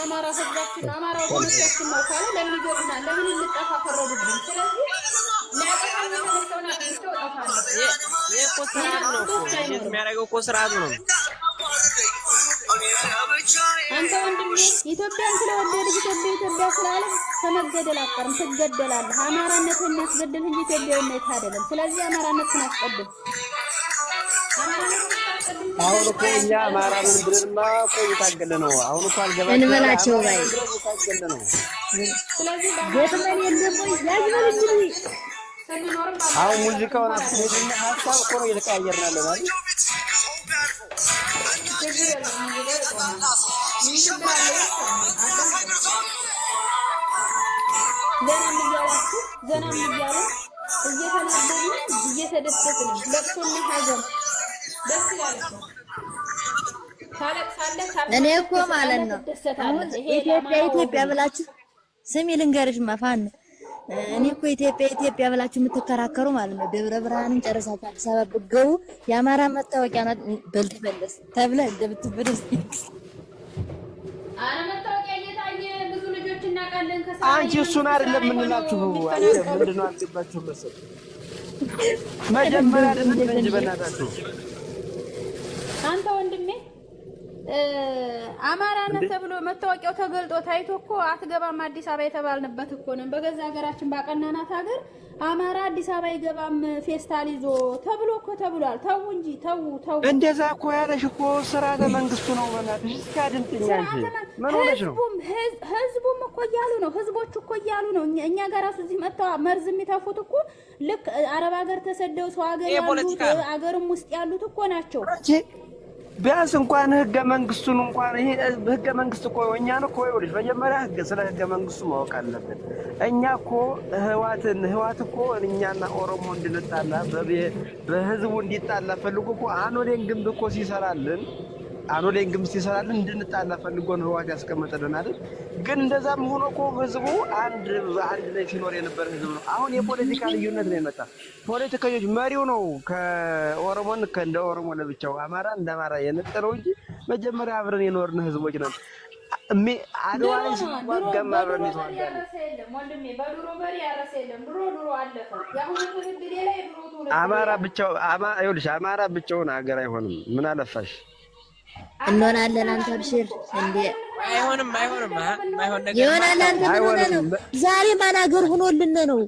አማራ ህዝባችን አማራ ወገኖቻችን ነው ካለ ለምን ይገቡናል? ለምን እንጠፋ ፈረዱብን? ስለዚህ የሚያደርገው እኮ ስርዓቱ ነው። አንተ ወንድሜ ኢትዮጵያን ስለወደድህ ኢትዮጵያ ስላለ ከመገደል አቀርም ትገደላለህ። አማራነትን የሚያስገድል እንጂ ኢትዮጵያዊነት አይደለም። ስለዚህ አማራነትን አስቀድም። አሁን እኮ እኛ አማራን ብለንማ እኮ እየታገለ ነው። አሁን እኮ አልገባም እንበላቸው ባይ እየታገለ ነው። ስለዚህ ቤተመን የለም ወይ ያጅበልኝ። አሁን ሙዚቃውን አስሄድና ሀሳብ እኮ ነው እየተቀያየርን ያለው አይደል? ዘና እያሉ እየተናደድን እየተደሰትን ለቅሶና ሀዘን ደስ ይላል። እኔ እኮ ማለት ነው አሁን ኢትዮጵያ ብላችሁ ስሚ ልንገርሽ ማፋን እኔ እኮ ኢትዮጵያ ብላችሁ የምትከራከሩ ማለት ነው ደብረ ብርሃንን ጨረሳችሁ አዲስ አበባ ብትገቡ የአማራ መታወቂያ ናት በልተበለስ ተብለ እንደምትበደስ አረ መታወቂያ እየታየ ብዙ ልጆች እናቃለን። አንቺ እሱን አይደለም የምንላችሁ ምንድነው አልገባችሁ መሰለኝ። መጀመሪያ አይደለም እንጂ በእናታችሁ አንተ ወንድሜ አማራነት ተብሎ መታወቂያው ተገልጦ ታይቶ እኮ አትገባም አዲስ አበባ የተባልንበት እኮ ነው። በገዛ ሀገራችን ባቀናናት ሀገር አማራ አዲስ አበባ ይገባም ፌስታል ይዞ ተብሎ እኮ ተብሏል። ተው እንጂ ተው። እንደዛ እኮ ያለሽ እኮ ስርዓተ መንግስቱ ነው። በእናትሽ እስኪ አድምጪኝ አንቺ ምን ሆነሽ ነው? ህዝቡም እኮ እያሉ ነው። ህዝቦቹ እኮ እያሉ ነው። እኛ ጋር ራሱ እዚህ መጣ መርዝ የሚተፉት እኮ ልክ አረብ ሀገር ተሰደው ሰው ሀገር ያሉት አገርም ውስጥ ያሉት እኮ ናቸው። ቢያንስ እንኳን ህገ መንግስቱን እንኳን ይሄ ህገ መንግስት እኮ እኛን እኮ ይኸውልሽ መጀመሪያ ስለ ህገ መንግስቱ ማወቅ አለብን። እኛ እኮ ህዋት እኮ እኛና ኦሮሞ እንድንጣላ በህዝቡ እንዲጣላ ፈልጎ እኮ አኖሌን ግንብ እኮ ሲሰራልን እንድንጣላ ፈልጎ ነው ህዋት ያስቀመጠልን አይደል? ግን እንደዛም ሆኖ እኮ ህዝቡ አንድ ላይ ሲኖር የነበረ ህዝብ ነው። አሁን የፖለቲካ ልዩነት ነው የመጣ። ፖለቲከኞች መሪው ነው ከኦሮሞን እንደ ኦሮሞ ለብቻው አማራ እንደ አማራ የነጠለው እንጂ መጀመሪያ አብረን የኖርን ህዝቦች ነን። አድዋ ላይ ሲዋጋም አብረን የተዋጋን አማራ ብቻውን ሀገር አይሆንም። ምን አለፋሽ እንሆናለን። አንተ አብሽር እንዴ አይሆንም ማይሆን ነገር ይሆናል። አንተ ምን ሆነህ ነው? ዛሬ ማን ሀገር ሆኖልን ነው?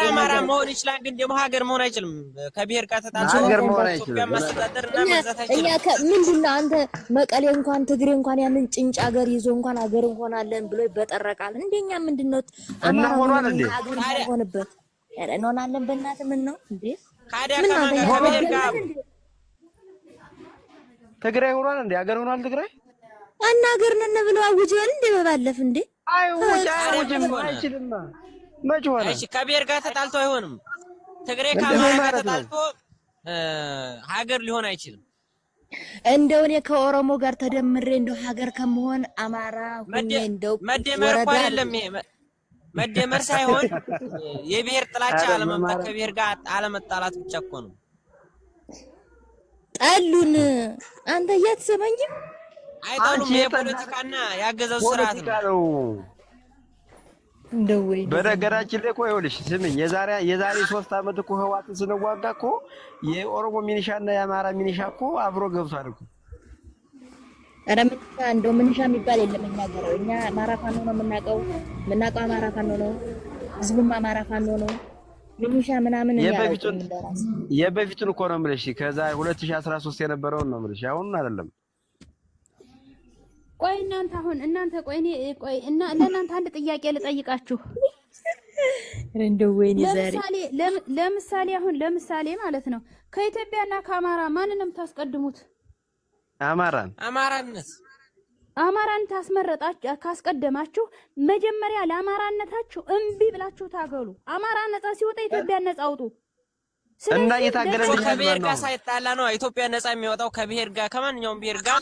አማራ መሆን ይችላል፣ ግን ደግሞ ሀገር መሆን አይችልም። ከብሔር ጋር ተጣልቶ ኢትዮጵያ ማስተዳደርና መግዛት አይችልም። ምንድን ነው አንተ መቀሌ እንኳን ትግሬ እንኳን ያንን ጭንጭ ሀገር ይዞ እንኳን ሀገር እንሆናለን ብሎ ይበጠረቃል። እንደኛ ምንድነው አማራ ሆነበት እንሆናለን። በእናትህ ምን ነው እንዴ? ከብሔር ጋር ትግራይ ሆኗል እንዴ? ሀገር ሆኗል ትግራይ እና ሀገር ነን ብለው አውጀዋል እንዴ? በባለፍ እንዴ አይውጅም አይችልም። መች ሆነ? እሺ ከብሔር ጋር ተጣልቶ አይሆንም። ትግራይ ከአማራ ጋር ተጣልቶ ሀገር ሊሆን አይችልም። እንደው እኔ ከኦሮሞ ጋር ተደምሬ እንደው ሀገር ከመሆን አማራ ሁኔ እንደው መደመር እኮ አይደለም ይሄ መደመር ሳይሆን የብሔር ጥላቻ አለመምጣት ከብሔር ጋር አለመጣላት ብቻ እኮ ነው። ጠሉን አንተ እያትሰማኝም አይጣሉም። የፖለቲካና ያገዛው ስርዓት ነው። እንደው ወይ በነገራችን ላይ እኮ ይኸውልሽ ስሚኝ፣ የዛሬ 3 አመት እኮ ህዋትን ስንዋጋ እኮ የኦሮሞ ሚኒሻና የአማራ ሚኒሻ እኮ አብሮ ገብቷል እኮ። ኧረ ሚኒሻ እንደው ሚኒሻ የሚባል የለም እኛ ጋር። እኛ አማራ ፋኖ ነው የምናውቀው አማራ ፋኖ ነው፣ ህዝቡም አማራ ፋኖ ነው። ሚኒሻ ምናምን የበፊቱን እኮ ነው የምልሽ። ከዛ 2013 የነበረውን ነው የምልሽ፣ አሁን አይደለም። ቆይ እናንተ ቆይ እና ለእናንተ አንድ ጥያቄ ልጠይቃችሁ። እንደው ወይኔ ዛሬ ለምሳሌ ማለት ነው ከኢትዮጵያና ከአማራ ማንንም ታስቀድሙት? አማራን ታስመረጣችሁ ካስቀደማችሁ መጀመሪያ ለአማራነታችሁ እምቢ ብላችሁ ታገሉ። አማራ ነፃ ሲወጣ ኢትዮጵያ ነፃ አውጡ። እና እየታገለልኝ ከብሔር ጋር ሳይጣላ ነው ኢትዮጵያ ነፃ የሚወጣው። ከብሔር ጋር ከማንኛውም ብሔር ጋር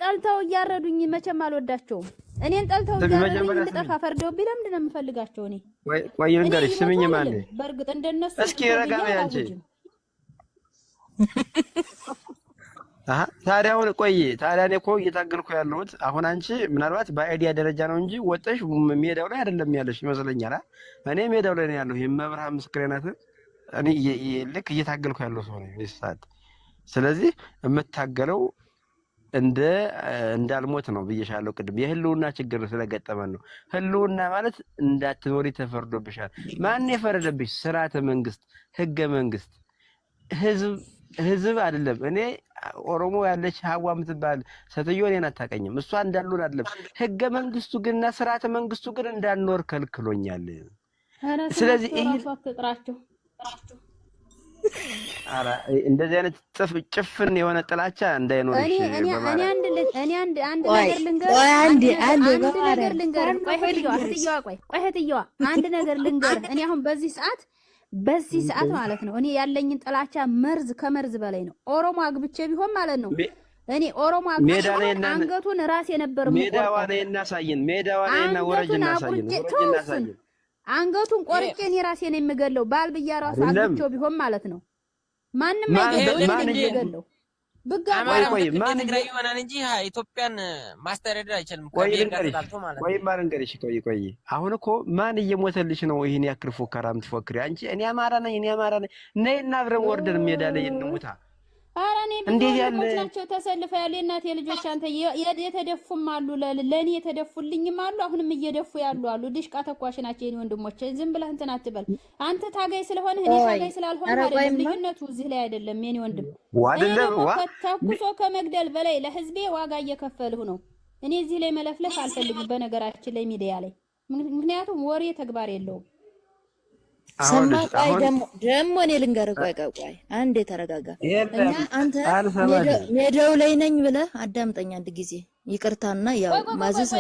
ጠልተው እያረዱኝ መቼም አልወዳቸውም። እኔን ጠልተው እያረዱኝ እንድጠፋ ፈርደውብኝ ለምንድን ነው የምፈልጋቸው? እኔ ቆይ ልንገርሽ፣ ስምኝ ማለት በእርግጥ እንደነሱ እስኪ ረጋ በይ አንቺ። ታዲያ እኔ እኮ እየታገልኩ ያለሁት አሁን አንቺ ምናልባት በአይዲያ ደረጃ ነው እንጂ ወጥሽ ሜዳው ላይ አይደለም ያለሽ ይመስለኛል። እኔ ሜዳው ላይ ነው ያለሁ። የመብርሃን ምስክሬ ናት። እኔ ልክ እየታገልኩ ያለው ሰው ነኝ ሰዓት። ስለዚህ የምታገለው እንዳልሞት ነው ብዬሻለሁ ቅድም። የህልውና ችግር ስለገጠመን ነው። ህልውና ማለት እንዳትኖሪ ተፈርዶብሻል። ማን የፈረደብሽ? ስርዓተ መንግስት፣ ህገ መንግስት፣ ህዝብ አይደለም። እኔ ኦሮሞ ያለች ሀዋ የምትባል ሴትዮ እኔን አታውቀኝም። እሷ እንዳሉን አይደለም። ህገ መንግስቱ ግንና ስርዓተ መንግስቱ ግን እንዳልኖር ከልክሎኛል። ስለዚህ ይሄ እንደዚህ አይነት ጭፍን የሆነ ጥላቻ እንዳይኖርሽ እኔ አንድ ነገር ልንገር። አንድ ነገር ልንገር። እኔ አሁን በዚህ ሰዓት ማለት ነው እኔ ያለኝን ጥላቻ መርዝ ከመርዝ በላይ ነው። ኦሮሞ አግብቼ ቢሆን ማለት ነው እኔ ኦሮሞ አግብቼ አንገቱን ራሴ ነበር ሜዳዋ ላይ እናሳየን። ወረጅና ሳየን አንገቱን ቆርጬ እኔ ራሴ ነኝ የምገለው። ባል ብያ ራሱ አግብቼው ቢሆን ማለት ነው ማንም አይገለው። አማራ ትግራይ ይሆናል እንጂ ኢትዮጵያን ማስተዳደር አይችልም። ከብሔር ጋር ተጣልቶ ማለት ነው። ማን እንገርሽ? ቆይ አሁን እኮ ማን እየሞተልሽ ነው? ይሄን ያክል ፎከራ የምትፎክሪ አንቺ? እኔ አማራ ነኝ ነይና አብረን ወርደን ሜዳ ላይ እንሙታ። ኧረ እኔ ብዙዎች ናቸው ተሰልፈው ያሉ የእናቴ ልጆች። አንተ የተደፉም አሉ፣ ለእኔ የተደፉልኝም አሉ፣ አሁንም እየደፉ ያሉ አሉ። ድሽቃ ተኳሽ ናቸው የኔ ወንድሞች። ዝም ብለህ እንትን አትበል። አንተ ታጋይ ስለሆነ እኔ ታጋይ ስላልሆነ አይደለም። ልዩነቱ እዚህ ላይ አይደለም የኔ ወንድም። ተኩሶ ከመግደል በላይ ለህዝቤ ዋጋ እየከፈልሁ ነው። እኔ እዚህ ላይ መለፍለፍ አልፈልግም፣ በነገራችን ላይ ሚዲያ ላይ። ምክንያቱም ወሬ ተግባር የለውም። ሰማይ ደግሞ እኔ ልንገርህ፣ ቆይ አንዴ ተረጋጋ። እና አንተ ሜዳው ላይ ነኝ ብለህ አዳምጠኝ አንድ ጊዜ። ይቅርታና ያው ማዘዝ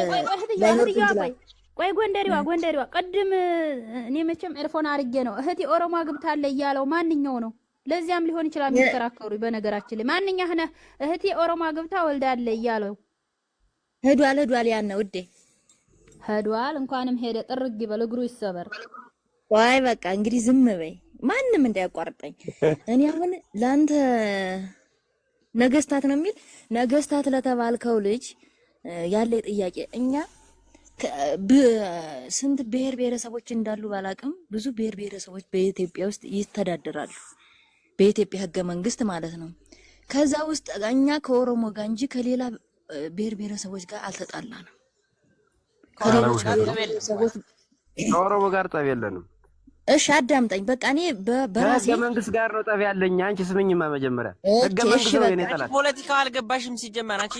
ቆይ ጎንደሬዋ ቅድም እኔ መቼም ኤርፎን አርጌ ነው እህቴ ኦሮሞ አግብታለች እያለው ማንኛው ነው? ለዚያም ሊሆን ይችላል የሚከራከሩ። በነገራችን ላይ ማንኛህ ነህ እህቴ ኦሮሞ አግብታ ወልዳለች እያለው? ሄዷል ያን ውዴ ሄዷል። እንኳንም ሄደ ጥርግ ይበል እግሩ ይሰበር። ዋይ በቃ እንግዲህ ዝም በይ፣ ማንም እንዳያቋርጠኝ። እኔ አሁን ላንተ ነገስታት ነው የሚል ነገስታት ለተባልከው ልጅ ያለ ጥያቄ፣ እኛ ስንት ብሔር ብሔረሰቦች እንዳሉ ባላቅም ብዙ ብሔር ብሔረሰቦች በኢትዮጵያ ውስጥ ይተዳደራሉ፣ በኢትዮጵያ ህገ መንግስት ማለት ነው። ከዛ ውስጥ እኛ ከኦሮሞ ጋር እንጂ ከሌላ ብሔር ብሔረሰቦች ጋር አልተጣላንም። ከኦሮሞ ጋር ጠብ የለንም። እሺ አዳምጠኝ። በቃ እኔ በራሴ ህገ መንግስት ጋር ነው ጠብ ያለኝ። አንቺ ስምኝማ መጀመሪያ ህገ መንግስት ነው የኔ ጠላት። ፖለቲካው አልገባሽም ሲጀመር አንቺ።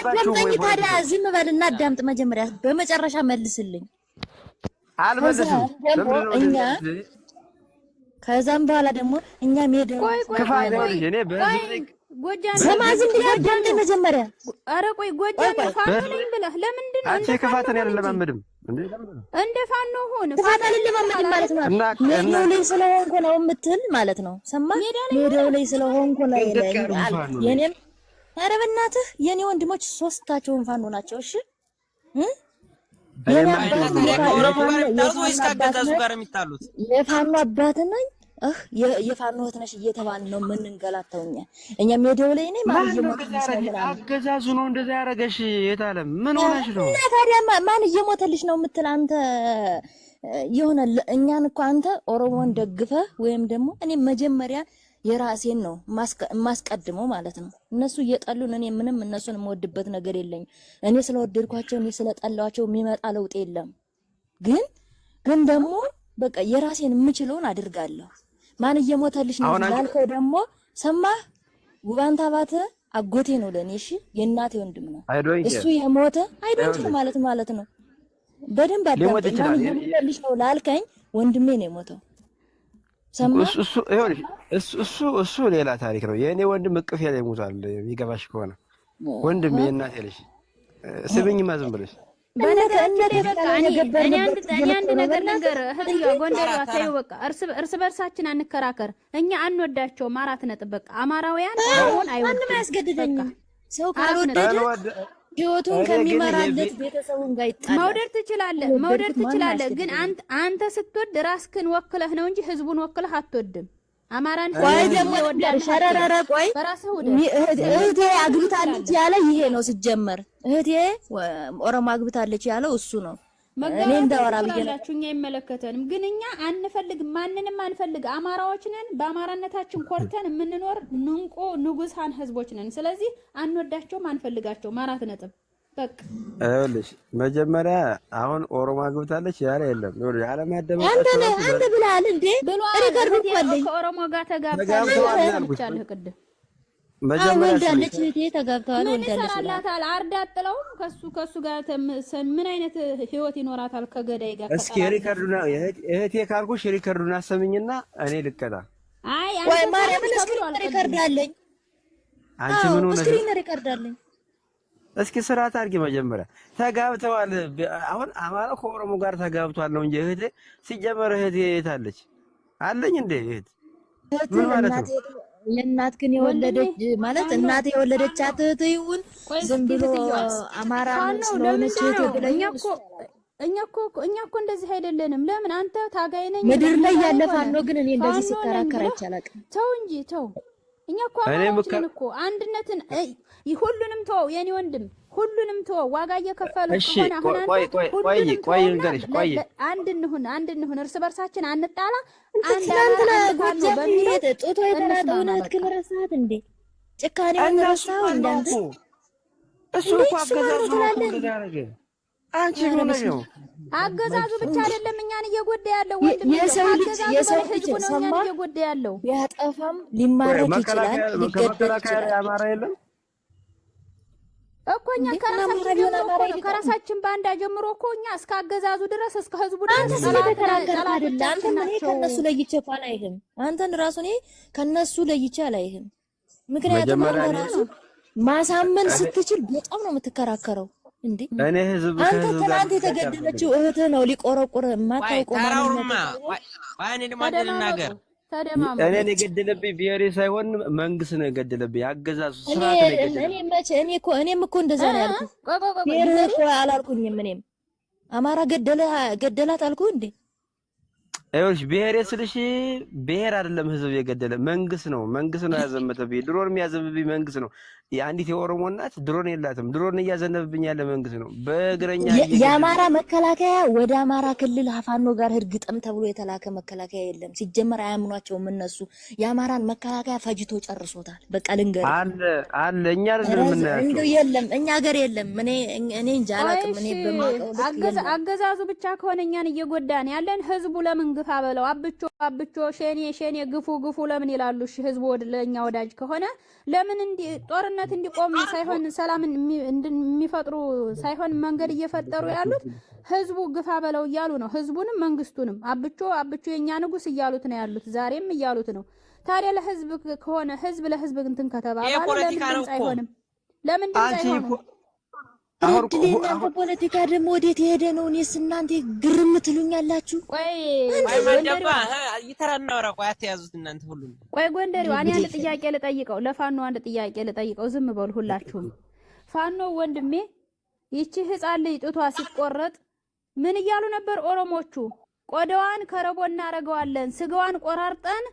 አዳምጠኝ ታዲያ፣ ዝም በልና አዳምጥ መጀመሪያ፣ በመጨረሻ መልስልኝ። አልመልስም እኛ ከዛም በኋላ ደግሞ እኛ ሜዳው ክፋት ነው እኔ በዚህ ጎጃም ሰማዝም ብለህ አዳምጠኝ መጀመሪያ። ኧረ ቆይ ጎጃም ፋኖ ነኝ ብለህ ለምንድን ነው አንቺ ክፋትን ያለማመድም እንደ ፋኖ ሆነ? ክፋትን ያለማመድም ማለት ነው ሜዳው ላይ ስለሆንኩ ነው የምትል ማለት ነው። ሰማ ሜዳው ላይ ስለሆንኩ ነው የኔም። ኧረ በእናትህ የኔ ወንድሞች ሶስታቸውን ፋኖ ናቸው። እሺ የፋኖ አባት ነኝ የፋኖ እህት ነሽ እየተባለ ነው የምንንገላታው እኛ ሜዳው ላይ ነኝ ማለት ነው። አገዛዙ ነው እንደዛ ያረገሽ። የታለም ምን ሆነሽ ነው? እና ታዲያ ማን እየሞተልሽ ነው የምትል አንተ? የሆነ እኛን እኮ አንተ ኦሮሞን ደግፈህ ወይም ደግሞ እኔ መጀመሪያ የራሴን ነው ማስቀድመው ማለት ነው። እነሱ እየጠሉን እኔ ምንም እነሱን የምወድበት ነገር የለኝም። እኔ ስለወደድኳቸው እኔ ስለጠላቸው የሚመጣ ለውጥ የለም። ግን ደግሞ በቃ የራሴን የምችለውን አድርጋለሁ። ማን እየሞተልሽ ነው ላልከው ደግሞ ሰማህ፣ ውባንታ ባተ አጎቴ ነው ለኔ። እሺ የእናቴ ወንድም ነው እሱ የሞተ አይዶንት ማለት ነው። በደንብ አዳምጠኝ። ማን እየሞተልሽ ነው ላልከኝ ወንድሜ ነው የሞተው። ሰማህ፣ እሱ ሌላ ታሪክ ነው። የእኔ ወንድም እቅፍ ያለ ይሞታል። የሚገባሽ ከሆነ ወንድም የእናቴ ልጅ ስብኝማ ዝም ብለሽ እኔ አንድ ነገር ልንገር እህትዬ ጎንደሬዋ፣ ተይው በቃ እርስ በርሳችን አንከራከር። እኛ አንወዳቸውም። አራት ነጥብ በቃ። አማራውያን አሁን ማንም አያስገድደኝም። ሰው ካልወደደ ህይወቱን ከሚመራለት ቤተሰቡን ጋር ይጣላል። መውደድ ትችላለህ፣ ግን አንተ ስትወድ ራስክን ወክለህ ነው እንጂ ህዝቡን ወክለህ አትወድም። አማራን ቆይ ደግሞ ሸረረረ ቆይ እህቴ አግብታለች ያለ ይሄ ነው ሲጀመር። እህቴ ኦሮሞ አግብታለች ያለው እሱ ነው። እኔ እንዳወራ ብዬላችሁ እኛ አይመለከተንም። ግን እኛ አንፈልግ፣ ማንንም አንፈልግ። አማራዎች ነን። በአማራነታችን ኮርተን የምንኖር ንጉሳን ህዝቦች ነን። ስለዚህ አንወዳቸውም፣ አንፈልጋቸውም። አራት ነጥብ በቃ። ይኸውልሽ መጀመሪያ አሁን ኦሮሞ አግብታለች ያለ የለም። ይኸውልሽ ያለማደመጥ አንተ ብለሃል እንዴ? ሪከርድ ቆልኝ ከኦሮሞ ጋር ተጋብታለች ቅድም መጀመሪያ ወልዳለች። እህቴ ተጋብተዋል፣ ወልዳለች። ይሰራላታል። አርዳ አጥለውም ከሱ ጋር ምን አይነት ህይወት ይኖራታል ከገዳይ ጋር? እስኪ ሪከርዱና እህቴ ካልኩሽ ሪከርዱና አሰምኝና እኔ ልቀጣ። አይ ወይ ማርያምን እስክሪን ሪከርድ አለኝ። አንቺ ምን ሆነሽ? እስክሪን ሪከርድ አለኝ። እስኪ ስርዓት አድርጊ። መጀመሪያ ተጋብተዋል። አሁን አማራ ከኦሮሞ ጋር ተጋብቷል ነው እንጂ እህቴ ሲጀመር እህቴ የት አለች? አለኝ እንዴ እህት? ምን ማለት ነው? የእናት ግን የወለደች ማለት እናት የወለደቻት እህት ይሁን ዝም ብሎ አማራ ስለሆነች እህት ብለኝ እኛ እኮ እንደዚህ አይደለንም። ለምን አንተ ታጋይ ነኝ ምድር ላይ ያለ ፋኖ ግን እኔ እንደዚህ ሲከራከር አይቻላል። ተው እንጂ ተው። እኛ እኮ አማራችን እኮ አንድነትን ሁሉንም ተወው የኔ ወንድም ሁሉንም ተወው ዋጋ እየከፈሉ ከሆነ አሁን ቆይ እንገርሽ ቆይ አንድ እንሁን እርስ በርሳችን አንጣላ አንድ አንድ በሚል ጦቶ የተናጠውናት ክብረሳት እንዴ ጭካኔውን ረሳው እንዳንተ እሱ እኮ አገዛዙ እኮ እንደዳረገ አንቺ ምን ነው አገዛዙ ብቻ አይደለም እኛን እየጎዳ ያለው ወንድም የሰው ልጅ ነው እኛን እየጎዳ ያለው ቢያጠፋም ሊማረክ ይችላል ሊገደል ይችላል አማራ የለም እኮ እኛ ከራሳችን ባንዳ ጀምሮ እኮ እኛ እስከ አገዛዙ ድረስ እስከ ህዝቡ ድረስ ተላተላተላ አይደል አንተ ምን ከነሱ ለይቼ አላይህም አንተን ራሱ እኔ ከነሱ ለይቼ አላይህም ምክንያቱም ራሱ ማሳመን ስትችል በጣም ነው የምትከራከረው እንዴ እኔ ህዝብ አንተ ትናንት የተገደለችው እህትህ ነው ሊቆረቁር ማታውቀው ማለት እኔን የገደለብኝ ብሔሬ ሳይሆን መንግስት ነው የገደለብኝ አገዛዙ ስርዓት ነው የገደለብኝ እኔም እኮ እንደዛ ነው ያልኩት ብሔሬ እኮ አላልኩኝም እኔም አማራ ገደላት አልኩ እንዴ አይውሽ ብሔሬ ስልሽ ብሔር አይደለም ህዝብ የገደለ መንግስት ነው ያዘመተብኝ ድሮን የሚያዘብብኝ መንግስት ነው የአንዲት የኦሮሞ እናት ድሮን የላትም ድሮን እያዘነበብኝ ያለ መንግስት ነው በእግረኛ የአማራ መከላከያ ወደ አማራ ክልል ፋኖ ጋር ህርግጠም ተብሎ የተላከ መከላከያ የለም ሲጀመር አያምኗቸውም እነሱ የአማራን መከላከያ ፈጅቶ ጨርሶታል በቃ ልንገር አለ እኛ አይደለም እንደው የለም እኛ ሀገር የለም እኔ እንጃ አላውቅም እኔ በማውቀው አገዛዙ ብቻ ከሆነ እኛን እየጎዳን ያለን ህዝቡ ለምን ግፋ በለው አብቾ ሸኔ ግፉ ለምን ይላሉ እሺ ህዝቡ ለኛ ወዳጅ ከሆነ ለምን ጦርነት እንዲቆም ሳይሆን ሰላም የሚፈጥሩ ሳይሆን መንገድ እየፈጠሩ ያሉት ህዝቡ ግፋ በለው እያሉ ነው ህዝቡንም መንግስቱንም አብቾ የኛ ንጉስ እያሉት ነው ያሉት ዛሬም እያሉት ነው ታዲያ ለህዝብ ከሆነ ህዝብ ለህዝብ እንትን ከተባለ ለምን አይሆንም አሁን ፖለቲካ ደግሞ ወዴት ሄደ ነው እኔስ እናንተ ግርም ትሉኛላችሁ ቆይ ማንደባ ይተራናውራ ቆይ አትያዙት እናንተ ሁሉም ቆይ ጎንደሬው እኔ አንድ ጥያቄ ልጠይቀው ለፋኖ አንድ ጥያቄ ልጠይቀው ዝም በሉ ሁላችሁም ፋኖ ወንድሜ ይቺ ህፃን ልጅ ጡቷ ሲቆረጥ ምን እያሉ ነበር ኦሮሞቹ ቆዳዋን ከረቦ እናረጋዋለን ስጋዋን ቆራርጠን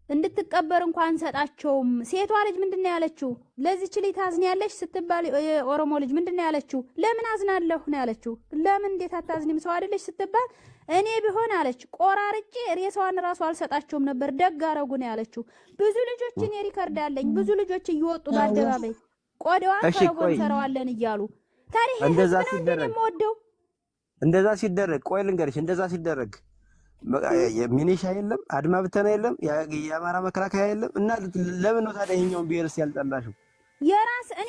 እንድትቀበር እንኳን ሰጣቸውም ሴቷ ልጅ ምንድነው ያለችው ለዚህች ልጅ ታዝኛለሽ ስትባል ኦሮሞ ልጅ ምንድነው ያለችው ለምን አዝናለሁ ነው ያለችው ለምን እንዴት አታዝኒም ሰው አይደለሽ ስትባል እኔ ቢሆን አለች ቆራርጬ ሬሳዋን ራሱ አልሰጣቸውም ነበር ደግ አረጉ ነው ያለችው ብዙ ልጆች እኔ ሪከርድ አለኝ ብዙ ልጆች እየወጡ በአደባባይ ቆዳዋን ከረቦን ሰራዋለን እያሉ ታሪክ እንደዛ ሲደረግ ቆይ ልንገርሽ እንደዛ ሲደረግ የሚኒሻ የለም አድማ ብተና የለም የአማራ መከላከያ የለም እና ለምን ነው ታዲያ ይሄኛውን ብሔርስ ያልጠላሽው የራስ እኔ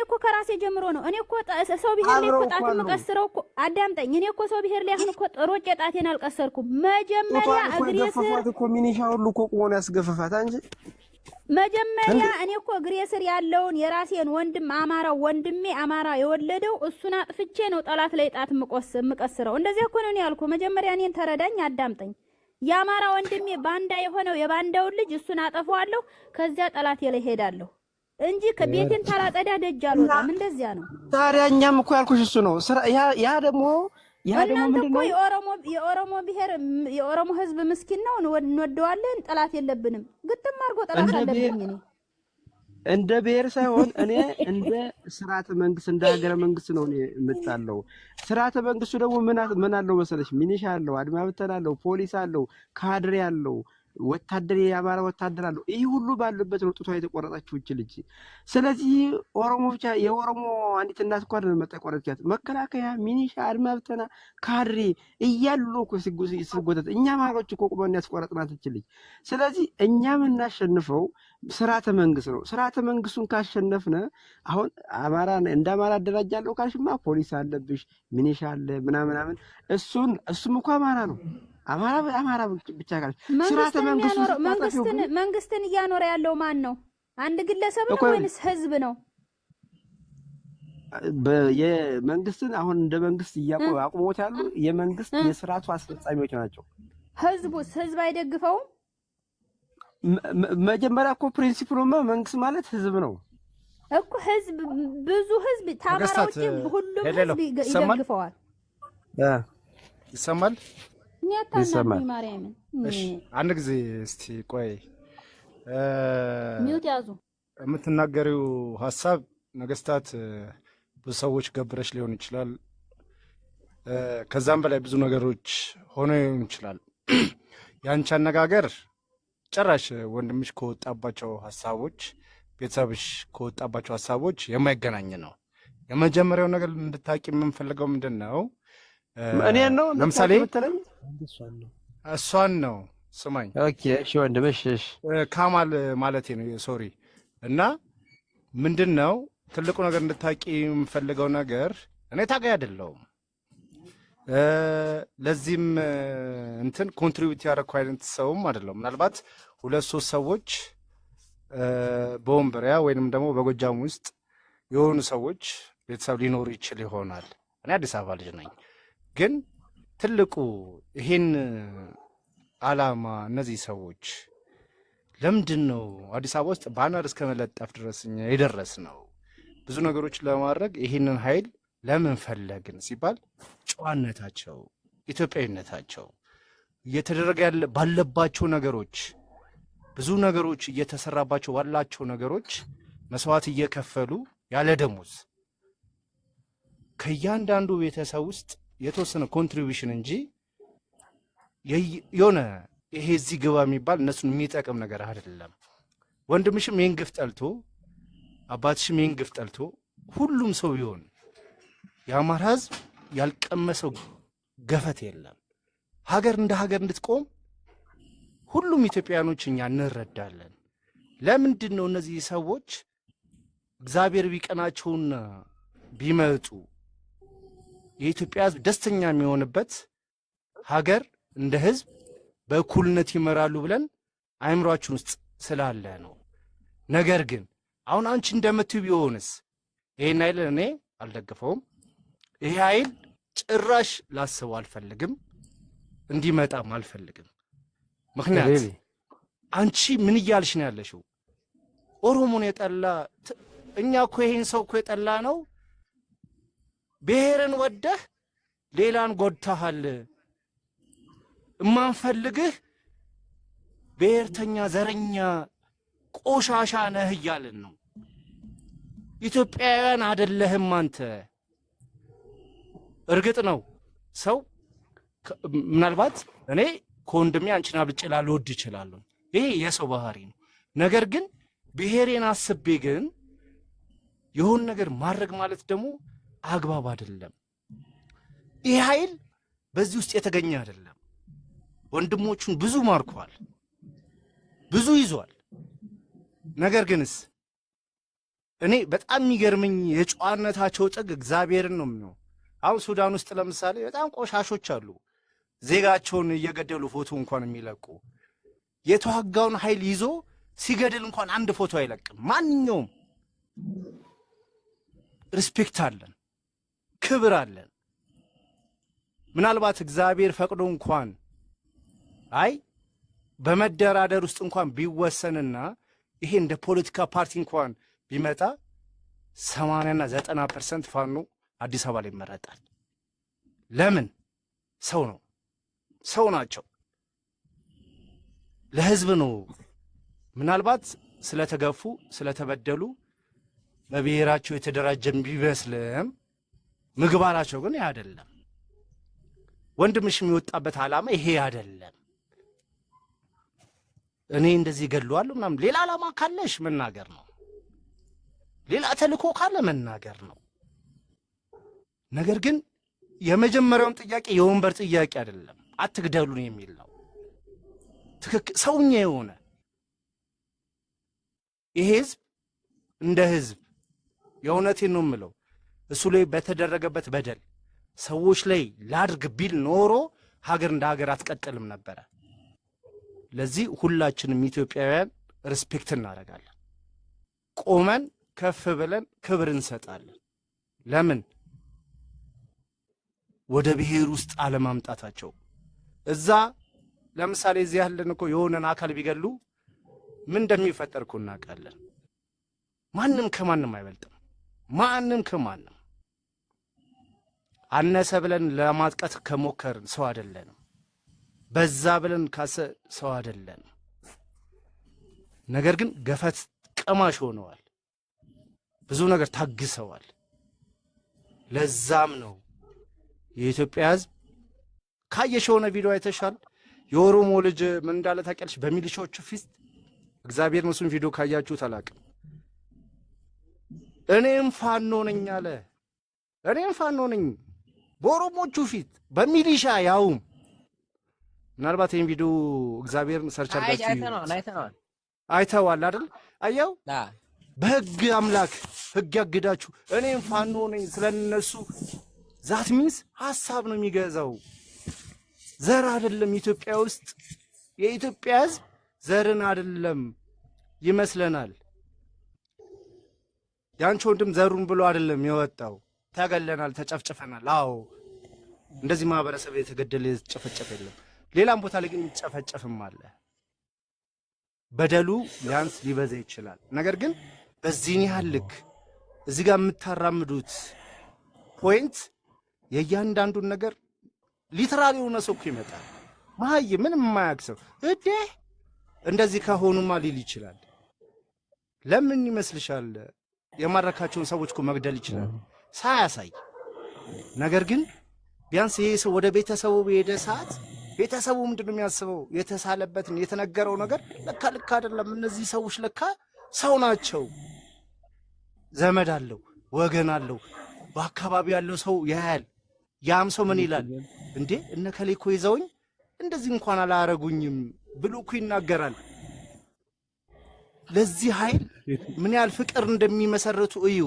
እኮ ከራሴ ጀምሮ ነው እኔ እኮ ሰው ብሔር ላይ እኮ ጣት መቀስረው እኮ አዳምጠኝ እኔ እኮ ሰው ብሔር ላይ አሁን እኮ ሮጬ ጣቴን አልቀሰርኩም መጀመሪያ እግሬስር እኮ ሚኒሻ ሁሉ እኮ ቆሞ ያስገፈፋት እንጂ መጀመሪያ እኔ እኮ እግሬስር ያለውን የራሴን ወንድም አማራ ወንድሜ አማራ የወለደው እሱን አጥፍቼ ነው ጠላት ላይ ጣት መቀስረው እንደዚህ እኮ ነው ያልኩ መጀመሪያ እኔን ተረዳኝ አዳምጠኝ የአማራ ወንድሜ ባንዳ የሆነው የባንዳው ልጅ እሱን አጠፋዋለሁ ከዚያ ጠላት ላይ ሄዳለሁ እንጂ ከቤቴን ታላጠዳ ደጅ አልወጣም እንደዚያ ነው ታዲያ እኛም እኮ ያልኩሽ እሱ ነው ያ ደግሞ ምንድነው የኦሮሞ ብሔር የኦሮሞ ህዝብ ምስኪን ነው እንወደዋለን ጠላት የለብንም ግጥም አድርጎ ጠላት አለብኝ እኔ እንደ ብሔር ሳይሆን እኔ እንደ ስርዓተ መንግስት እንደ ሀገረ መንግስት ነው እኔ የምጣለው ስርዓተ መንግስቱ ደግሞ ምን አለው መሰለሽ ሚኒሻ አለው አድማ ብተና አለው ፖሊስ አለው ካድሬ አለው ወታደር የአማራ ወታደር አለው ይሄ ሁሉ ባለበት ነው ጡቷ የተቆረጠችው እቺ ልጅ ስለዚህ ኦሮሞ ብቻ የኦሮሞ አንዲት እናት እንኳን መጣቆረጥቻት መከላከያ ሚኒሻ አድማ ብተና ካድሬ እያሉ እኮ ሲጎተት እኛ ማሮች እኮ ቆመን ያስቆረጥናት እቺ ልጅ ስለዚህ እኛም እናሸንፈው ስርዓተ መንግስት ነው ስርዓተ መንግስቱን ካሸነፍነ አሁን አማራ እንደ አማራ አደራጃለሁ ካልሽማ ፖሊስ አለብሽ ሚኒሻ አለ ምናምን እሱም እኮ አማራ ነው አማራ ብቻ ጋር ስርዓተ መንግስትን እያኖረ ያለው ማን ነው አንድ ግለሰብ ነው ወይስ ህዝብ ነው የመንግስትን አሁን እንደ መንግስት አቁሞት ያሉ የመንግስት የስርዓቱ አስፈጻሚዎች ናቸው ህዝብ አይደግፈውም መጀመሪያ እኮ ፕሪንሲፕሉማ መንግስት ማለት ህዝብ ነው እኮ ህዝብ ብዙ ህዝብ ታማራዎች ሁሉም ህዝብ ይደግፈዋል ይሰማል ይሰማል ማርያምን እሺ አንድ ጊዜ እስቲ ቆይ ሚውት ያዙ። የምትናገሪው ሀሳብ ነገስታት ብዙ ሰዎች ገብረሽ ሊሆን ይችላል። ከዛም በላይ ብዙ ነገሮች ሆኖ ሊሆን ይችላል። ያንቺ አነጋገር ጭራሽ ወንድምሽ ከወጣባቸው ሀሳቦች፣ ቤተሰብሽ ከወጣባቸው ሀሳቦች የማይገናኝ ነው። የመጀመሪያው ነገር እንድታቂ የምንፈልገው ምንድን ነው? እኔን ነው ለምሳሌ የምትለኝ? እሷን ነው ስማኝ። ኦኬ እሺ ወንድምሽ፣ እሺ ካማል ማለቴ ነው ሶሪ። እና ምንድን ነው ትልቁ ነገር እንድታቂ የምፈልገው ነገር እኔ ታጋይ አይደለሁም። ለዚህም እንትን ኮንትሪቢዩት ያደረኩ አይነት ሰውም አይደለሁም። ምናልባት 2-3 ሰዎች በወንበሪያ ወይንም ደግሞ በጎጃም ውስጥ የሆኑ ሰዎች ቤተሰብ ሊኖሩ ይችል ይሆናል። እኔ አዲስ አበባ ልጅ ነኝ። ግን ትልቁ ይሄን አላማ እነዚህ ሰዎች ለምንድን ነው አዲስ አበባ ውስጥ ባነር እስከ መለጠፍ ድረስ የደረስ ነው? ብዙ ነገሮችን ለማድረግ ይህንን ኃይል ለምን ፈለግን ሲባል ጨዋነታቸው፣ ኢትዮጵያዊነታቸው እየተደረገ ያለ ባለባቸው ነገሮች ብዙ ነገሮች እየተሰራባቸው ባላቸው ነገሮች መስዋዕት እየከፈሉ ያለ ደሞዝ ከእያንዳንዱ ቤተሰብ ውስጥ የተወሰነ ኮንትሪቢሽን እንጂ የሆነ ይሄ እዚህ ግባ የሚባል እነሱን የሚጠቅም ነገር አይደለም። ወንድምሽም ይህን ግፍ ጠልቶ አባትሽም ይህን ግፍ ጠልቶ ሁሉም ሰው ቢሆን የአማራ ሕዝብ ያልቀመሰው ገፈት የለም። ሀገር እንደ ሀገር እንድትቆም ሁሉም ኢትዮጵያኖች እኛ እንረዳለን። ለምንድን ነው እነዚህ ሰዎች እግዚአብሔር ቢቀናቸውና ቢመጡ የኢትዮጵያ ሕዝብ ደስተኛ የሚሆንበት ሀገር እንደ ሕዝብ በእኩልነት ይመራሉ ብለን አእምሯችን ውስጥ ስላለ ነው። ነገር ግን አሁን አንቺ እንደምትዩ ቢሆንስ ይሄን ኃይል እኔ አልደግፈውም። ይሄ ኃይል ጭራሽ ላስበው አልፈልግም፣ እንዲመጣም አልፈልግም። ምክንያት አንቺ ምን እያልሽ ነው ያለሽው? ኦሮሞን የጠላ እኛ እኮ ይሄን ሰው እኮ የጠላ ነው ብሔርን ወደህ ሌላን ጎድተሃል፣ እማንፈልግህ ብሔርተኛ፣ ዘረኛ፣ ቆሻሻ ነህ እያልን ነው። ኢትዮጵያውያን አደለህም አንተ። እርግጥ ነው ሰው ምናልባት እኔ ከወንድሜ አንቺን አብልጬ ላልወድ እችላለሁ። ይሄ የሰው ባህሪ ነው። ነገር ግን ብሔሬን አስቤ ግን የሆን ነገር ማድረግ ማለት ደግሞ አግባብ አይደለም። ይህ ኃይል በዚህ ውስጥ የተገኘ አይደለም። ወንድሞቹን ብዙ ማርኳል፣ ብዙ ይዟል። ነገር ግንስ እኔ በጣም የሚገርመኝ የጨዋነታቸው ጥግ እግዚአብሔርን ነው የሚሆነው። አሁን ሱዳን ውስጥ ለምሳሌ በጣም ቆሻሾች አሉ፣ ዜጋቸውን እየገደሉ ፎቶ እንኳን የሚለቁ። የተዋጋውን ኃይል ይዞ ሲገድል እንኳን አንድ ፎቶ አይለቅም። ማንኛውም ሪስፔክት አለን፣ ክብር አለን። ምናልባት እግዚአብሔር ፈቅዶ እንኳን አይ በመደራደር ውስጥ እንኳን ቢወሰንና ይሄ እንደ ፖለቲካ ፓርቲ እንኳን ቢመጣ 80% እና 90% ፋኖ አዲስ አበባ ላይ ይመረጣል። ለምን? ሰው ነው፣ ሰው ናቸው፣ ለህዝብ ነው። ምናልባት ስለተገፉ ስለተበደሉ በብሔራቸው የተደራጀ ቢመስልም ምግባራቸው ግን ይሄ አይደለም። ወንድምሽ የሚወጣበት ዓላማ ይሄ አይደለም። እኔ እንደዚህ ገድለዋለሁ ምናምን፣ ሌላ ዓላማ ካለሽ መናገር ነው፣ ሌላ ተልእኮ ካለ መናገር ነው። ነገር ግን የመጀመሪያውን ጥያቄ የወንበር ጥያቄ አይደለም፣ አትግደሉን የሚል ነው። ትክክል ሰውኛ የሆነ ይሄ ህዝብ እንደ ህዝብ የእውነቴን ነው የምለው፣ እሱ ላይ በተደረገበት በደል ሰዎች ላይ ላድርግ ቢል ኖሮ ሀገር እንደ ሀገር አትቀጥልም ነበረ። ለዚህ ሁላችንም ኢትዮጵያውያን ሪስፔክት እናደርጋለን፣ ቆመን ከፍ ብለን ክብር እንሰጣለን። ለምን? ወደ ብሔር ውስጥ አለማምጣታቸው። እዛ ለምሳሌ እዚህ ያለን እኮ የሆነን አካል ቢገሉ ምን እንደሚፈጠር እኮ እናውቃለን። ማንም ከማንም አይበልጥም፣ ማንም ከማንም። አነሰ ብለን ለማጥቀት ከሞከርን ሰው አይደለንም፣ በዛ ብለን ካሰ ሰው አይደለንም። ነገር ግን ገፈት ቀማሽ ሆነዋል። ብዙ ነገር ታግሰዋል። ለዛም ነው የኢትዮጵያ ህዝብ ካየሽ የሆነ ቪዲዮ አይተሻል። የኦሮሞ ልጅ ምን እንዳለ ታውቂያለሽ? በሚሊሻዎቹ ፊት እግዚአብሔር መስሎኝ ቪዲዮ ካያችሁት አላውቅም። እኔም ፋኖ ነኝ አለ። እኔም ፋኖ ነኝ በኦሮሞቹ ፊት በሚሊሻ ያውም። ምናልባት ይሄን ቪዲዮ እግዚአብሔር ሰርች አድርጋችሁ አይተዋል አይደል? አየው በህግ አምላክ ህግ ያግዳችሁ። እኔም ፋኖ ነኝ ስለነሱ ዛት ሚንስ ሐሳብ ነው የሚገዛው፣ ዘር አይደለም። ኢትዮጵያ ውስጥ የኢትዮጵያ ህዝብ ዘርን አይደለም ይመስለናል። ያንቺ ወንድም ዘሩን ብሎ አይደለም የወጣው። ተገለናል፣ ተጨፍጨፈናል። አዎ እንደዚህ ማህበረሰብ የተገደለ የተጨፈጨፈ የለም። ሌላም ቦታ ላይ ግን የሚጨፈጨፍም አለ። በደሉ ሊያንስ ሊበዛ ይችላል። ነገር ግን በዚህን ያህል ልክ እዚህ ጋር የምታራምዱት ፖይንት የእያንዳንዱን ነገር ሊትራሊ የሆነ ሰው እኮ ይመጣል። ማይ ምንም የማያውቅ ሰው እዴ እንደዚህ ከሆኑማ ሊል ይችላል። ለምን ይመስልሻል? የማረካቸውን ሰዎች እኮ መግደል ይችላል ሳያሳይ። ነገር ግን ቢያንስ ይሄ ሰው ወደ ቤተሰቡ በሄደ ሰዓት ቤተሰቡ ምንድነው የሚያስበው? የተሳለበትን የተነገረው ነገር ለካ ልክ አይደለም። እነዚህ ሰዎች ለካ ሰው ናቸው። ዘመድ አለው፣ ወገን አለው፣ በአካባቢ ያለው ሰው ያያል። ያም ሰው ምን ይላል? እንዴ እነ ከሌ እኮ ይዘውኝ እንደዚህ እንኳን አላረጉኝም ብሎ እኮ ይናገራል። ለዚህ ኃይል ምን ያህል ፍቅር እንደሚመሰርቱ እዩ።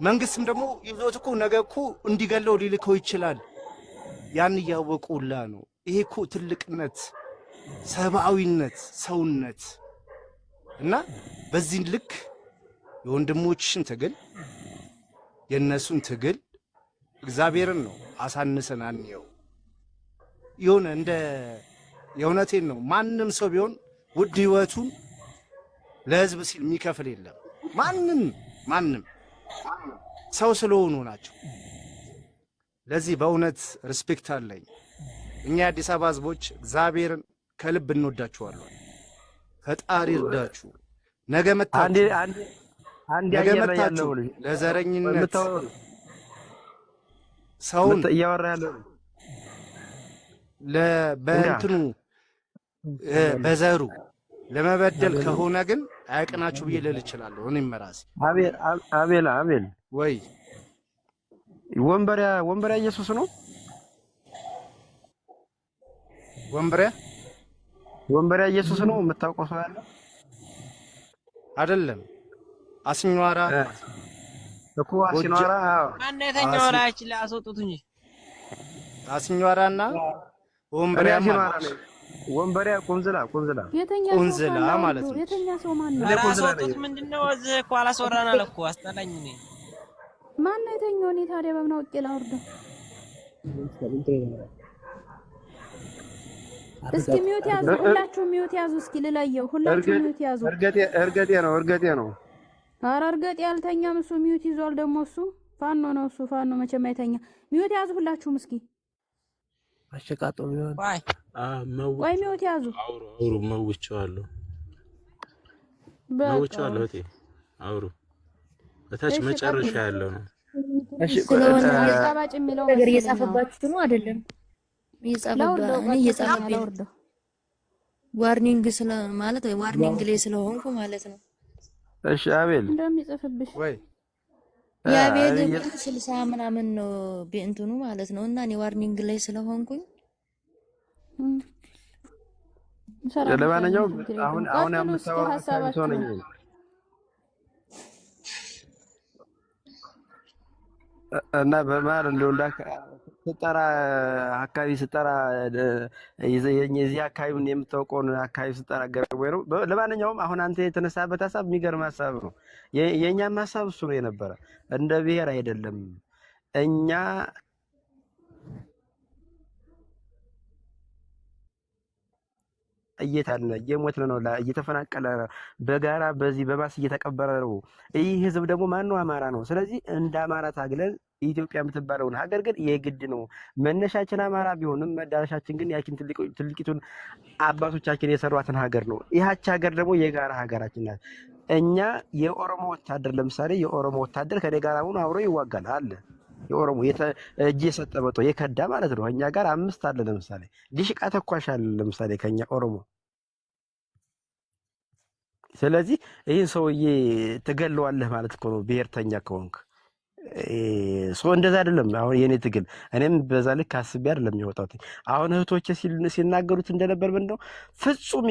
መንግስትም ደግሞ ይዞት እኮ ነገ እኮ እንዲገለው ሊልከው ይችላል። ያን እያወቁላ ነው። ይሄ እኮ ትልቅነት፣ ሰብአዊነት፣ ሰውነት እና በዚህ ልክ የወንድሞችሽን ትግል የነሱን ትግል እግዚአብሔርን ነው አሳንሰን አንየው። የሆነ እንደ የእውነቴን ነው። ማንም ሰው ቢሆን ውድ ህይወቱን ለህዝብ ሲል የሚከፍል የለም። ማንም ሰው ስለሆኑ ናቸው። ለዚህ በእውነት ሪስፔክት አለኝ። እኛ የአዲስ አበባ ህዝቦች እግዚአብሔርን ከልብ እንወዳችኋለን። ፈጣሪ እርዳችሁ። ነገ መታችሁ ለዘረኝነት ሰውን እያወራ ያለው በእንትኑ በዘሩ ለመበደል ከሆነ ግን አያቅናችሁ ብዬ ልል እችላለሁ። እኔም ራሴ አቤል ወይ ወንበሪያ ኢየሱስ ነው። ወንበሪያ ኢየሱስ ነው። የምታውቀው ሰው ያለ አይደለም? አስኛዋራ እኮ አስኛዋራ አንተኛው ላች ላስወጡት እንጂ አስኛዋራና ወንበሪያ ቁንዝላ ቁንዝላ ማለት ነው። የተኛ ሰው ማን ነው? ላስወጡት ምንድነው? እዚህ እኮ አላስወራን አለ እኮ አስጠላኝ። እኔ ማን ነው የተኛው? እኔ ታዲያ በምን አውቄ ላውርደው? እስኪ ሚውት ያዙ፣ ሁላችሁ ሚውት ያዙ። እስኪ ልለየው፣ ሁላችሁ ሚውት ያዙ። እርገጤ ነው። ኧረ እርገጤ ያልተኛም እሱ ሚውት ይዟል። ደግሞ እሱ ፋኖ ነው። እሱ ፋኖ መቼም አይተኛ። ሚውት ያዙ ሁላችሁም እስኪ። አሸቃጦ ቢሆን ወይ ሚውት ያዙ። አውሩ መውጫዋለሁ እቴ አውሩ። በታች መጨረሻ ያለው ነው። እሺ የጻባጭ የሚለው ነገር እየጻፈባችሁ ነው አይደለም? እየጻፈብኝ ዋርኒንግ ማለት ዋርኒንግ ላይ ስለሆንኩ ማለት ነው። እሺ አቤል እንደሚጽፍብሽ ወይ የአቤል 60 ምናምን ነው እንትኑ ማለት ነው። እና እኔ ዋርኒንግ ላይ ስለሆንኩኝ ለማንኛውም አሁን ያመጣው ሀሳባችሁ ነው። እና በማር እንደው ስጠራ አካባቢ ስጠራ የዚህ አካባቢውን የምታውቀውን አካባቢ ስጠራ ገረብ ወይ ነው። ለማንኛውም አሁን አንተ የተነሳበት ሀሳብ የሚገርም ሀሳብ ነው። የኛም ሀሳብ እሱ ነው የነበረ። እንደ ብሔር አይደለም እኛ እየታለ እየሞትን ነው፣ እየተፈናቀለ በጋራ በዚህ በማስ እየተቀበረ ነው። ይህ ህዝብ ደግሞ ማን ነው? አማራ ነው። ስለዚህ እንደ አማራ ታግለን ኢትዮጵያ የምትባለውን ሀገር ግን የግድ ነው መነሻችን አማራ ቢሆንም መዳረሻችን ግን ያችን ትልቂቱን አባቶቻችን የሰሯትን ሀገር ነው። ይህች ሀገር ደግሞ የጋራ ሀገራችን ናት። እኛ የኦሮሞ ወታደር ለምሳሌ የኦሮሞ ወታደር ከኔ ጋር አሁን አብሮ ይዋጋል አለ። የኦሮሞ እጅ የሰጠ መጦ የከዳ ማለት ነው። እኛ ጋር 5 አለ። ለምሳሌ ዲሽቃ ተኳሽ አለ ለምሳሌ ከኛ ኦሮሞ። ስለዚህ ይህን ሰውዬ ትገለዋለህ ማለት እኮ ነው ብሔርተኛ ከሆንክ። እንደዛ አይደለም አሁን የኔ ትግል። እኔም በዛ ልክ አስቤ አይደለም የወጣሁት። አሁን እህቶቼ ሲናገሩት እንደነበር ምንድነው ፍጹም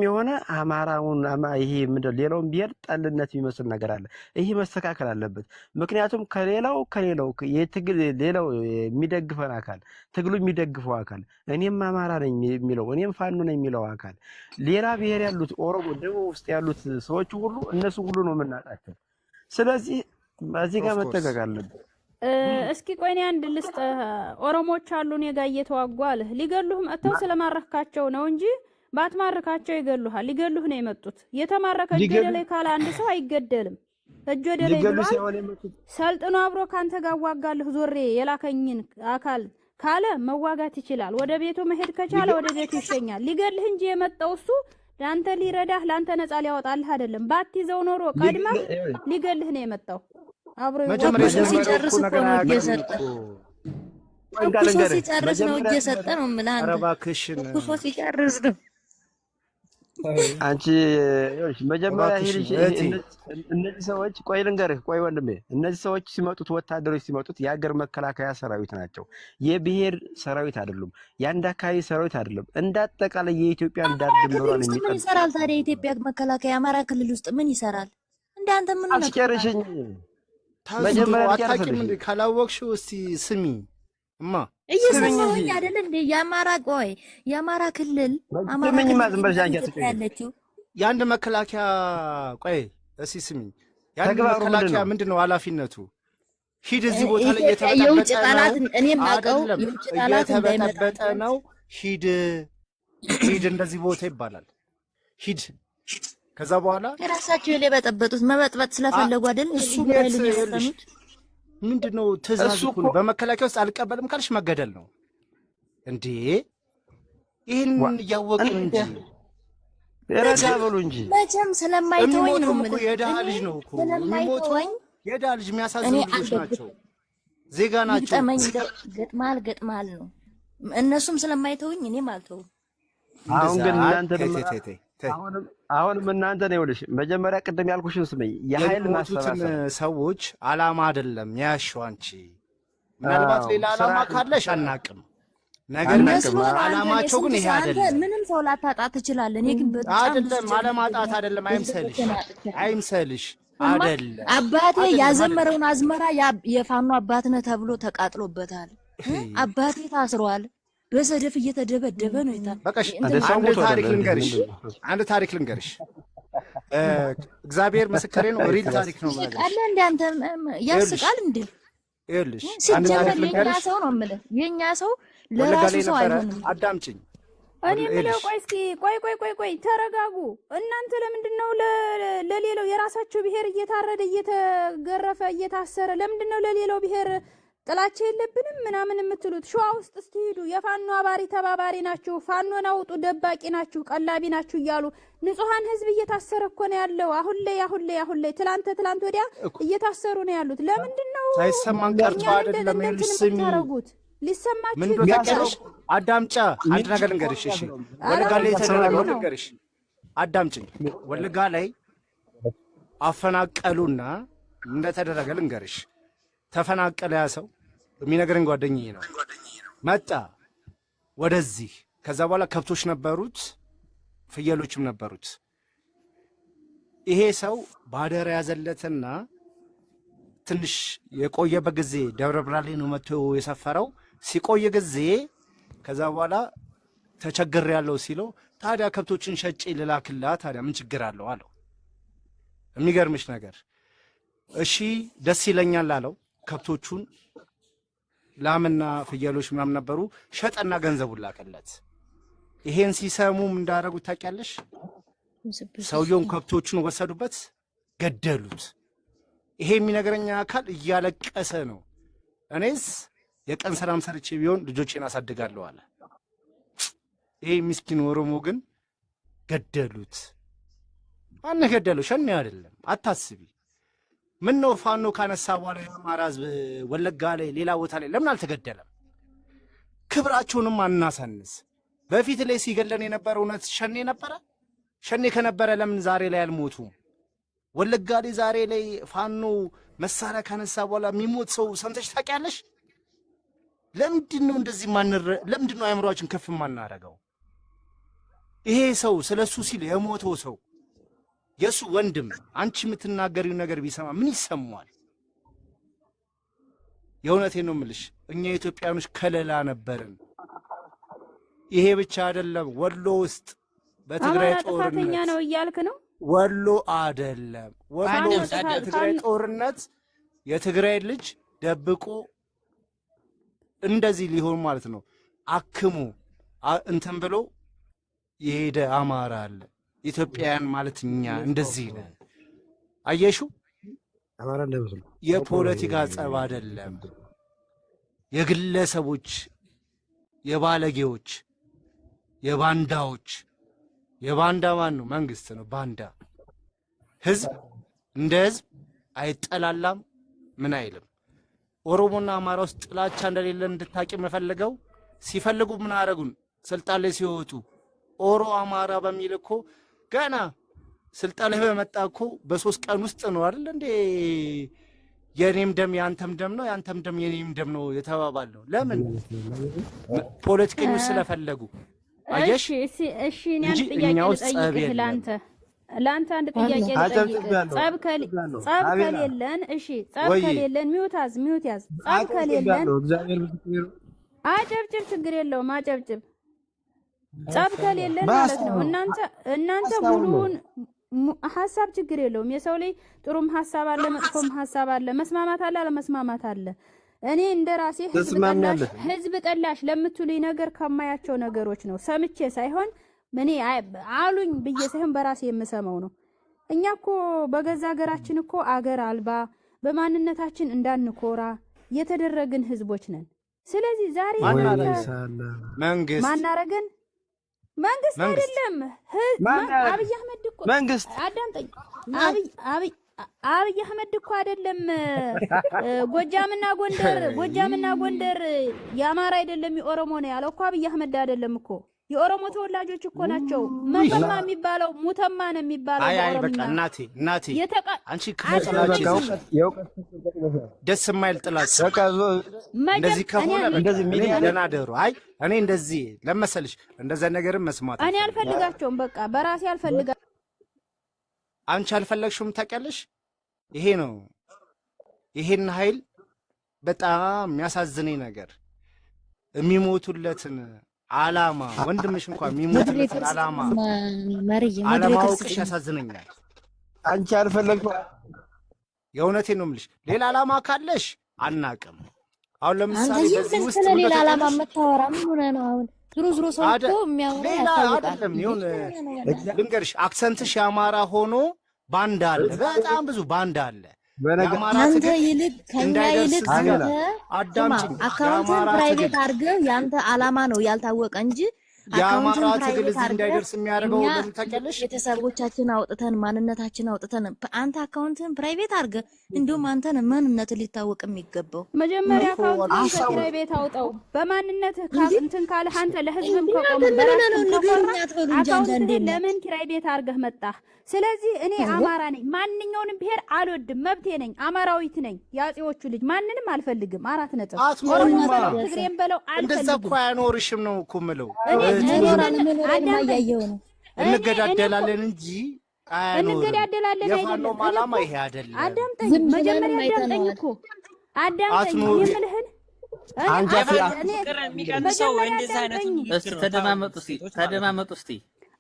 የሆነ አማራውን ይሄ ምንድነው ሌላውን ብሔር ጠልነት የሚመስል ነገር አለ። ይሄ መስተካከል አለበት። ምክንያቱም ከሌላው የትግል ሌላው የሚደግፈን አካል ትግሉ የሚደግፈው አካል እኔም አማራ ነኝ የሚለው እኔም ፋኖ ነኝ የሚለው አካል ሌላ ብሔር ያሉት ኦሮሞ ደቡብ ውስጥ ያሉት ሰዎች ሁሉ እነሱ ሁሉ ነው የምናጣቸው። ስለዚህ እዚህ ጋር መጠቀቅ አለብን። እስኪ ቆይ እኔ አንድ ልስጥ። ኦሮሞዎች አሉ እኔ ጋር እየተዋጉ አለ። ሊገሉህ መጥተው ስለማረካቸው ነው እንጂ ባትማርካቸው ይገሉሃል። ሊገሉህ ነው የመጡት። የተማረከ እጅ ወደ ላይ ካለ አንድ ሰው አይገደልም። እጅ ወደ ላይ ብሏል። ሰልጥኖ አብሮ ካንተ ጋር ዋጋለሁ ዞሬ የላከኝን አካል ካለ መዋጋት ይችላል። ወደ ቤቱ መሄድ ከቻለ ወደ ቤቱ ይሸኛል። ሊገልህ እንጂ የመጣው እሱ ለአንተ ሊረዳህ ለአንተ ነፃ ሊያወጣልህ አይደለም። ባትይዘው ኖሮ ቀድማ ሊገልህ ነው የመጣው። አብሮ ሲጨርስ እኮ ነው እየሰጠ ሲጨርስ ነው እየሰጠ ነው የምልህ። ኧረ እባክሽን ሲጨርስ ነው አንቺ መጀመሪያ እነዚህ ሰዎች ቆይ ልንገርህ፣ ቆይ ወንድሜ፣ እነዚህ ሰዎች ሲመጡት ወታደሮች ሲመጡት የሀገር መከላከያ ሰራዊት ናቸው። የብሔር ሰራዊት አይደሉም። የአንድ አካባቢ ሰራዊት አይደለም። እንዳጠቃላይ የኢትዮጵያ ዳር ድንበሯን ምን ይሰራል ታዲያ? የኢትዮጵያ መከላከያ አማራ ክልል ውስጥ ምን ይሰራል? እንዳንተ ምን ነው አስጨርሽኝ። መጀመሪያ አታውቂም እንዴ? ካላወቅሽው እስቲ ስሚ እማ እየሰማሁኝ አይደል እንዴ? የአማራ ክልል ያለችው የአንድ መከላከያ ቆይ እስቲ ስሚ፣ የአንድ መከላከያ ምንድነው ኃላፊነቱ? ሂድ እዚህ ቦታ ላይ የውጭ ጠላት እኔም አውቀው የውጭ ጠላት የተበጠበጠ ነው። ሂድ እንደዚህ ቦታ ይባላል። ሂድ ከዛ በኋላ የራሳቸው የበጠበጡት መበጥበጥ ስለፈለጉ አይደል እሱ ምንድነው ትእዛዝ እኮ ነው። በመከላከያ ውስጥ አልቀበልም ካልሽ መገደል ነው እንዴ? ይሄን እያወቅን እንጂ ረጋ በሉ እንጂ መቼም ስለማይተወኝ ነው እኮ የድሃ ልጅ ነው እኮ የሚሞተው። የድሃ ልጅ የሚያሳዝኑ ልጆች ናቸው፣ ዜጋ ናቸው። ጠመኝ ገጥማል ነው። እነሱም ስለማይተወኝ እኔም አልተውም። አሁን ግን እናንተ አሁንም እናንተ ነው ይኸውልሽ፣ መጀመሪያ ቅድም ያልኩሽን ስመኝ የኃይል ማሰባሰብ ሰዎች አላማ አይደለም ያሽው አንቺ። ምናልባት ሌላ አላማ ካለሽ አናቅም፣ ነገር ግን አላማቸው ግን ይሄ አይደለም። ምንም ሰው ላታጣ ትችላለህ። እኔ ግን በጣም አይደለም አለማጣት አይደለም። አይምሰልሽ አይደለም። አባቴ ያዘመረውን አዝመራ የፋኖ አባት ነህ ተብሎ ተቃጥሎበታል። አባቴ ታስሯል። በሰደፍ እየተደበደበ ነው ይታል። በቃሽ አንድ ታሪክ ልንገርሽ። እግዚአብሔር ምስክሬ ነው። ሪል ታሪክ ነው ማለት አለ እንደ አንተ ያስቃል እንዴ? ይኸውልሽ አንድ ታሪክ ልንገርሽ። ሰው ነው የምልህ የኛ ሰው ለራሱ ሰው አይሆንም። አዳምጪኝ። እኔ የምለው ቆይ እስኪ ቆይ ተረጋጉ። እናንተ ለምንድነው ለሌላው የራሳችሁ ብሔር እየታረደ እየተገረፈ እየታሰረ ለምንድነው ለሌላው ብሔር ጥላቻ የለብንም ምናምን የምትሉት? ሸዋ ውስጥ ስትሄዱ የፋኖ አባሪ ተባባሪ ናችሁ፣ ፋኖን አውጡ ደባቂ ናችሁ፣ ቀላቢ ናችሁ እያሉ ንጹሃን ህዝብ እየታሰረ እኮ ነው ያለው። አሁን ላይ ትላንት ወዲያ እየታሰሩ ነው ያሉት። ለምንድነው ሳይሰማን ቀርቶ አይደለም የምታረጉት? ሊሰማችሁ ይችላል። አዳምጫ አንድ ነገር ልንገርሽ። እሺ ወለጋ ላይ የተደረገው ልንገርሽ፣ አዳምጪኝ። ወለጋ ላይ አፈናቀሉና እንደተደረገ ልንገርሽ። ተፈናቀለ ያ ሰው የሚነግረኝ ጓደኛዬ ነው። መጣ ወደዚህ። ከዛ በኋላ ከብቶች ነበሩት፣ ፍየሎችም ነበሩት። ይሄ ሰው ባደረ ያዘለትና ትንሽ የቆየበት ጊዜ ደብረ ብርሃን ላይ ነው መጥቶ የሰፈረው። ሲቆይ ጊዜ ከዛ በኋላ ተቸግር ያለው ሲለው ታዲያ ከብቶችን ሸጬ ልላክላ ታዲያ ምን ችግር አለው አለው። የሚገርምሽ ነገር እሺ ደስ ይለኛል አለው። ከብቶቹን ላምና ፍየሎች ምናምን ነበሩ፣ ሸጠና ገንዘቡን ላከለት። ይሄን ሲሰሙም እንዳደረጉት ታውቂያለሽ? ሰውየውን ከብቶቹን ወሰዱበት፣ ገደሉት። ይሄ የሚነግረኝ አካል እያለቀሰ ነው። እኔስ የቀን ስራም ሰርቼ ቢሆን ልጆቼን አሳድጋለሁ አለ። ይሄ ምስኪን ኦሮሞ ግን ገደሉት። ማን ገደለው? ሸኔ አይደለም፣ አታስቢ። ምን ነው ፋኖ ካነሳ በኋላ የአማራ ህዝብ ወለጋ ላይ ሌላ ቦታ ላይ ለምን አልተገደለም? ክብራቸውንም አናሳንስ። በፊት ላይ ሲገለን የነበረ እውነት ሸኔ ነበረ? ሸኔ ከነበረ ለምን ዛሬ ላይ አልሞቱም? ወለጋ ላይ ዛሬ ላይ ፋኖ መሳሪያ ካነሳ በኋላ የሚሞት ሰው ሰምተሽ ታውቂያለሽ? ለምንድን ነው እንደዚህ ለምንድን ነው አእምሯችን ከፍ ማናረገው? ይሄ ሰው ስለሱ ሲል የሞተው ሰው የሱ ወንድም አንቺ የምትናገሪው ነገር ቢሰማ ምን ይሰማዋል? የእውነቴን ነው የምልሽ፣ እኛ ኢትዮጵያኖች ከለላ ነበርን። ይሄ ብቻ አይደለም፣ ወሎ ውስጥ በትግራይ ጥፋተኛ ነው እያልክ ነው? ወሎ አይደለም፣ ወሎ ውስጥ በትግራይ ጦርነት የትግራይ ልጅ ደብቆ እንደዚህ ሊሆን ማለት ነው አክሙ እንትን ብሎ የሄደ አማራ አለ። ኢትዮጵያውያን ማለት እኛ እንደዚህ ነን። አየሹ፣ የፖለቲካ ጸብ አይደለም፣ የግለሰቦች የባለጌዎች የባንዳዎች የባንዳ ማን ነው? መንግስት ነው ባንዳ። ህዝብ እንደ ህዝብ አይጠላላም፣ ምን አይልም። ኦሮሞና አማራ ውስጥ ጥላቻ እንደሌለ እንድታቂ የምፈልገው ሲፈልጉ ምን አረጉን? ስልጣን ላይ ሲወጡ ኦሮ አማራ በሚል እኮ ገና ስልጣን ላይ በመጣ እኮ በ3 ቀን ውስጥ ነው አይደል እንዴ የኔም ደም ያንተም ደም ነው ያንተም ደም የኔም ደም ነው የተባባለው። ለምን? ፖለቲከኞች ስለፈለጉ። አየሽ? እሺ እኔ አንድ ጥያቄ ልጠይቅህ ለአንተ አንድ ጥያቄ ልጠይቅህ። ጸብ ከሌለን እሺ፣ ጸብ ከሌለን ሚውት ያዝ። ጸብ ከሌለን አጨብጭብ፣ ችግር የለውም አጨብጭብ። ጸብ ከሌለን ማለት ነው እናንተ ሙሉውን ሐሳብ ችግር የለውም። የሰው ላይ ጥሩም ሐሳብ አለ፣ መጥፎም ሐሳብ አለ፣ መስማማት አለ፣ አለመስማማት አለ። እኔ እንደራሴ ህዝብ ጠላሽ ለምትሉኝ ነገር ከማያቸው ነገሮች ነው ሰምቼ ሳይሆን እኔ አሉኝ ብዬ ሳይሆን በራሴ የምሰማው ነው። እኛ እኮ በገዛ ሀገራችን እኮ አገር አልባ በማንነታችን እንዳንኮራ የተደረግን ህዝቦች ነን። ስለዚህ ዛሬ ማናረገን መንግስት አይደለም አብይ አህመድ እኮ መንግስት አዳምጠኝ። አብይ አህመድ እኮ አይደለም ጎጃምና ጎንደር የአማራ አይደለም የኦሮሞ ነው ያለው እኮ አብይ አህመድ አይደለም እኮ የኦሮሞ ተወላጆች እኮ ናቸው። መተማ የሚባለው ሙተማ ነው የሚባለው። አይ በቃ እናቴ አንቺ ከመጥላች ደስ የማይል ጥላች እንደዚህ ከሆነ እንደዚህ ደናደሩ። አይ እኔ እንደዚህ ለመሰልሽ እንደዛ ነገርም መስማት እኔ አልፈልጋቸውም። በቃ በራሴ አልፈልጋ። አንቺ አልፈለግሽውም ታውቂያለሽ። ይሄ ነው ይሄን ኃይል በጣም የሚያሳዝነኝ ነገር የሚሞቱለትን አላማ ወንድምሽ እንኳን የሚሞትለትን አላማ አለማወቅሽ ያሳዝነኛል። አንቺ አልፈለግሽው። የእውነቴን ነው የምልሽ። ሌላ አላማ ካለሽ አናቅም። አሁን ለምሳሌ በዚህ ውስጥ ሌላ አላማ መታወራ ምን ሆነ ነው? አሁን ዝሮ ሰው እኮ የሚያወራ አይደለም። ይሁን ልንገርሽ፣ አክሰንትሽ የአማራ ሆኖ ባንዳ አለ፣ በጣም ብዙ ባንዳ አለ። አንተ ይልቅ ከኛ ይልቅ አካውንትን ፕራይቬት አድርገህ ያንተ አላማ ነው ያልታወቀ እንጂ የአማራ ትግል እዚህ እንዳይደርስ የሚያደርገው ለምን ታውቂያለሽ? ቤተሰቦቻችን አውጥተን ማንነታችን አውጥተን አንተ አካውንትን ፕራይቬት አድርገህ እንደውም አንተን ማንነት ሊታወቅ የሚገባው መጀመሪያ አካውንትን ፕራይቬት አውጣው። በማንነትህ እንትን ካለህ አንተ ለህዝብም ከቆም አካውንትን ለምን ፕራይቬት አድርገህ መጣህ? ስለዚህ እኔ አማራ ነኝ፣ ማንኛውንም ብሔር አልወድም፣ መብቴ ነኝ፣ አማራዊት ነኝ፣ የአፄዎቹ ልጅ ማንንም አልፈልግም። 4 ነጥብ። ኦሮሞ በለው ትግሬም በለው አልፈልግም። እንደዛ እኮ አያኖርሽም ነው እኮ የምለው። እንገዳደላለን እንጂ እንገዳደላለን አይደለም። አላማ ይሄ አይደለም። አዳምጠኝ፣ መጀመሪያ አዳምጠኝ እኮ አዳምጠኝ የምልህን ተደማመጡ እስቲ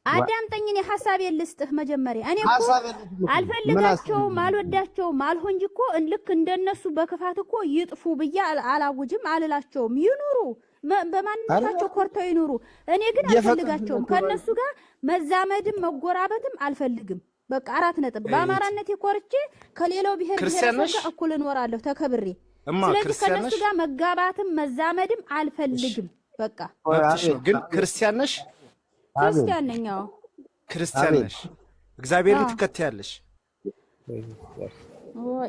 አዳምጠኝ። እኔ ሐሳቤን ልስጥህ መጀመሪያ። እኔ እኮ አልፈልጋቸውም አልወዳቸውም አልሆን እንጂ እኮ ልክ እንደነሱ በክፋት እኮ ይጥፉ ብዬ አላውጅም አልላቸውም። ይኑሩ በማንነታቸው ኮርተው ይኑሩ። እኔ ግን አልፈልጋቸውም። ከነሱ ጋር መዛመድም መጎራበትም አልፈልግም። በቃ 4 ነጥብ። በአማራነት ኮርቼ ከሌላው ብሔር ብሔረሰብ ጋር እኩል እኖራለሁ ተከብሬ። ስለዚህ ከነሱ ጋር መጋባትም መዛመድም አልፈልግም። በቃ ግን ክርስቲያን ነሽ? ክርስቲያን ነኝ። አዎ ክርስቲያን ነሽ። እግዚአብሔርን ትከተያለሽ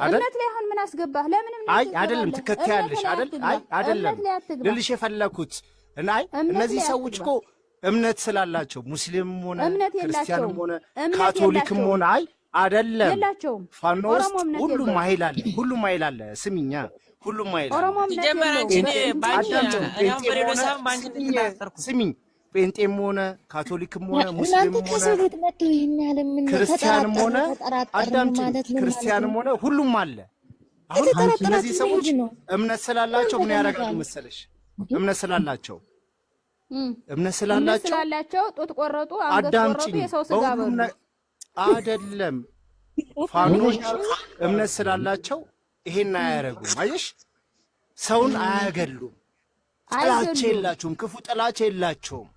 እምነት ላይ አሁን ምን አስገባህ? ለምን እምነት? አይ አይደለም፣ ትከተያለሽ አይደል? አይ አይደለም ልልሽ የፈለኩት እና እነዚህ ሰዎች እኮ እምነት ስላላቸው ሙስሊምም ሆነ ክርስቲያንም ሆነ ካቶሊክም ሆነ አይ አይደለም የላቸውም። ፋኖ ውስጥ ሁሉም ኃይል አለ፣ ሁሉም ኃይል አለ። ስሚኛ ሁሉም ኃይል አለ። ስሚኝ ጴንጤም ሆነ ካቶሊክም ሆነ ሙስሊምም ሆነ ክርስቲያንም ሆነ አዳምጪኝ፣ ክርስቲያንም ሆነ ሁሉም አለ። አሁን እነዚህ ሰዎች እምነት ስላላቸው ምን ያደርጋሉ መሰለሽ? እምነት ስላላቸው ጡት ቆረጡ፣ አንገት ቆረጡ፣ የሰው ስጋ በሉ አይደለም። ፋኖች እምነት ስላላቸው ይሄን አያደርጉም። አየሽ፣ ሰውን አያገሉም። ጥላቻ የላቸውም፣ ክፉ ጥላቻ የላቸውም።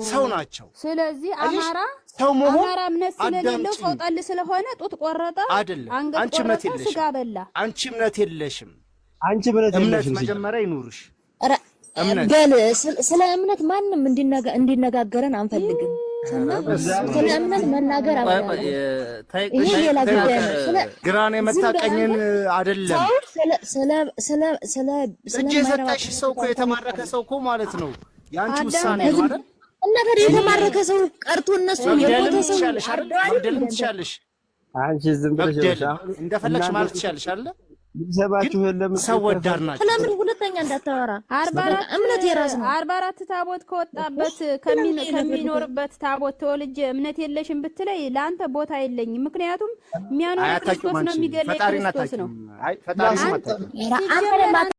ሰው ናቸው። ስለዚህ አማራ እምነት ስለሌለው ሰው ጠል ስለሆነ ጡት ቆረጠ፣ አንገት ቆረጠ፣ ስጋ በላ። አንቺ እምነት የለሽም። አንቺ እምነት መጀመሪያ ይኑርሽ። በል ስለ እምነት ማንም እንዲነጋገረን አንፈልግም። ስለ እምነት መናገር ይሄ ሌላ ጉዳይ ነው። ግራን የመታ ቀኝን አይደለም። እጅ የሰጠሽ ሰው እኮ የተማረከ ሰው እኮ ማለት ነው። የአንቺ ውሳኔ ነው አይደል? እና ታዲያ የተማረከ ሰው ቀርቶ እነሱ የሞተ ሰው መግደልም ትችያለሽ። አንቺ ዝም ብለሽ እንደፈለግሽ ማለት ትችያለሽ አይደል? ሰባችሁ የለም ሰው ወዳድ ናቸው። ለምን ሁለተኛ እንዳታወራ? እምነት የራስ ነው። 44 ታቦት ከወጣበት ከሚኖርበት ታቦት ተወልጄ እምነት የለሽም ብትለይ ለአንተ ቦታ የለኝም። ምክንያቱም የሚያኖር ክርስቶስ ነው፣ የሚገለኝ ክርስቶስ ነው። አይ ፈጣሪ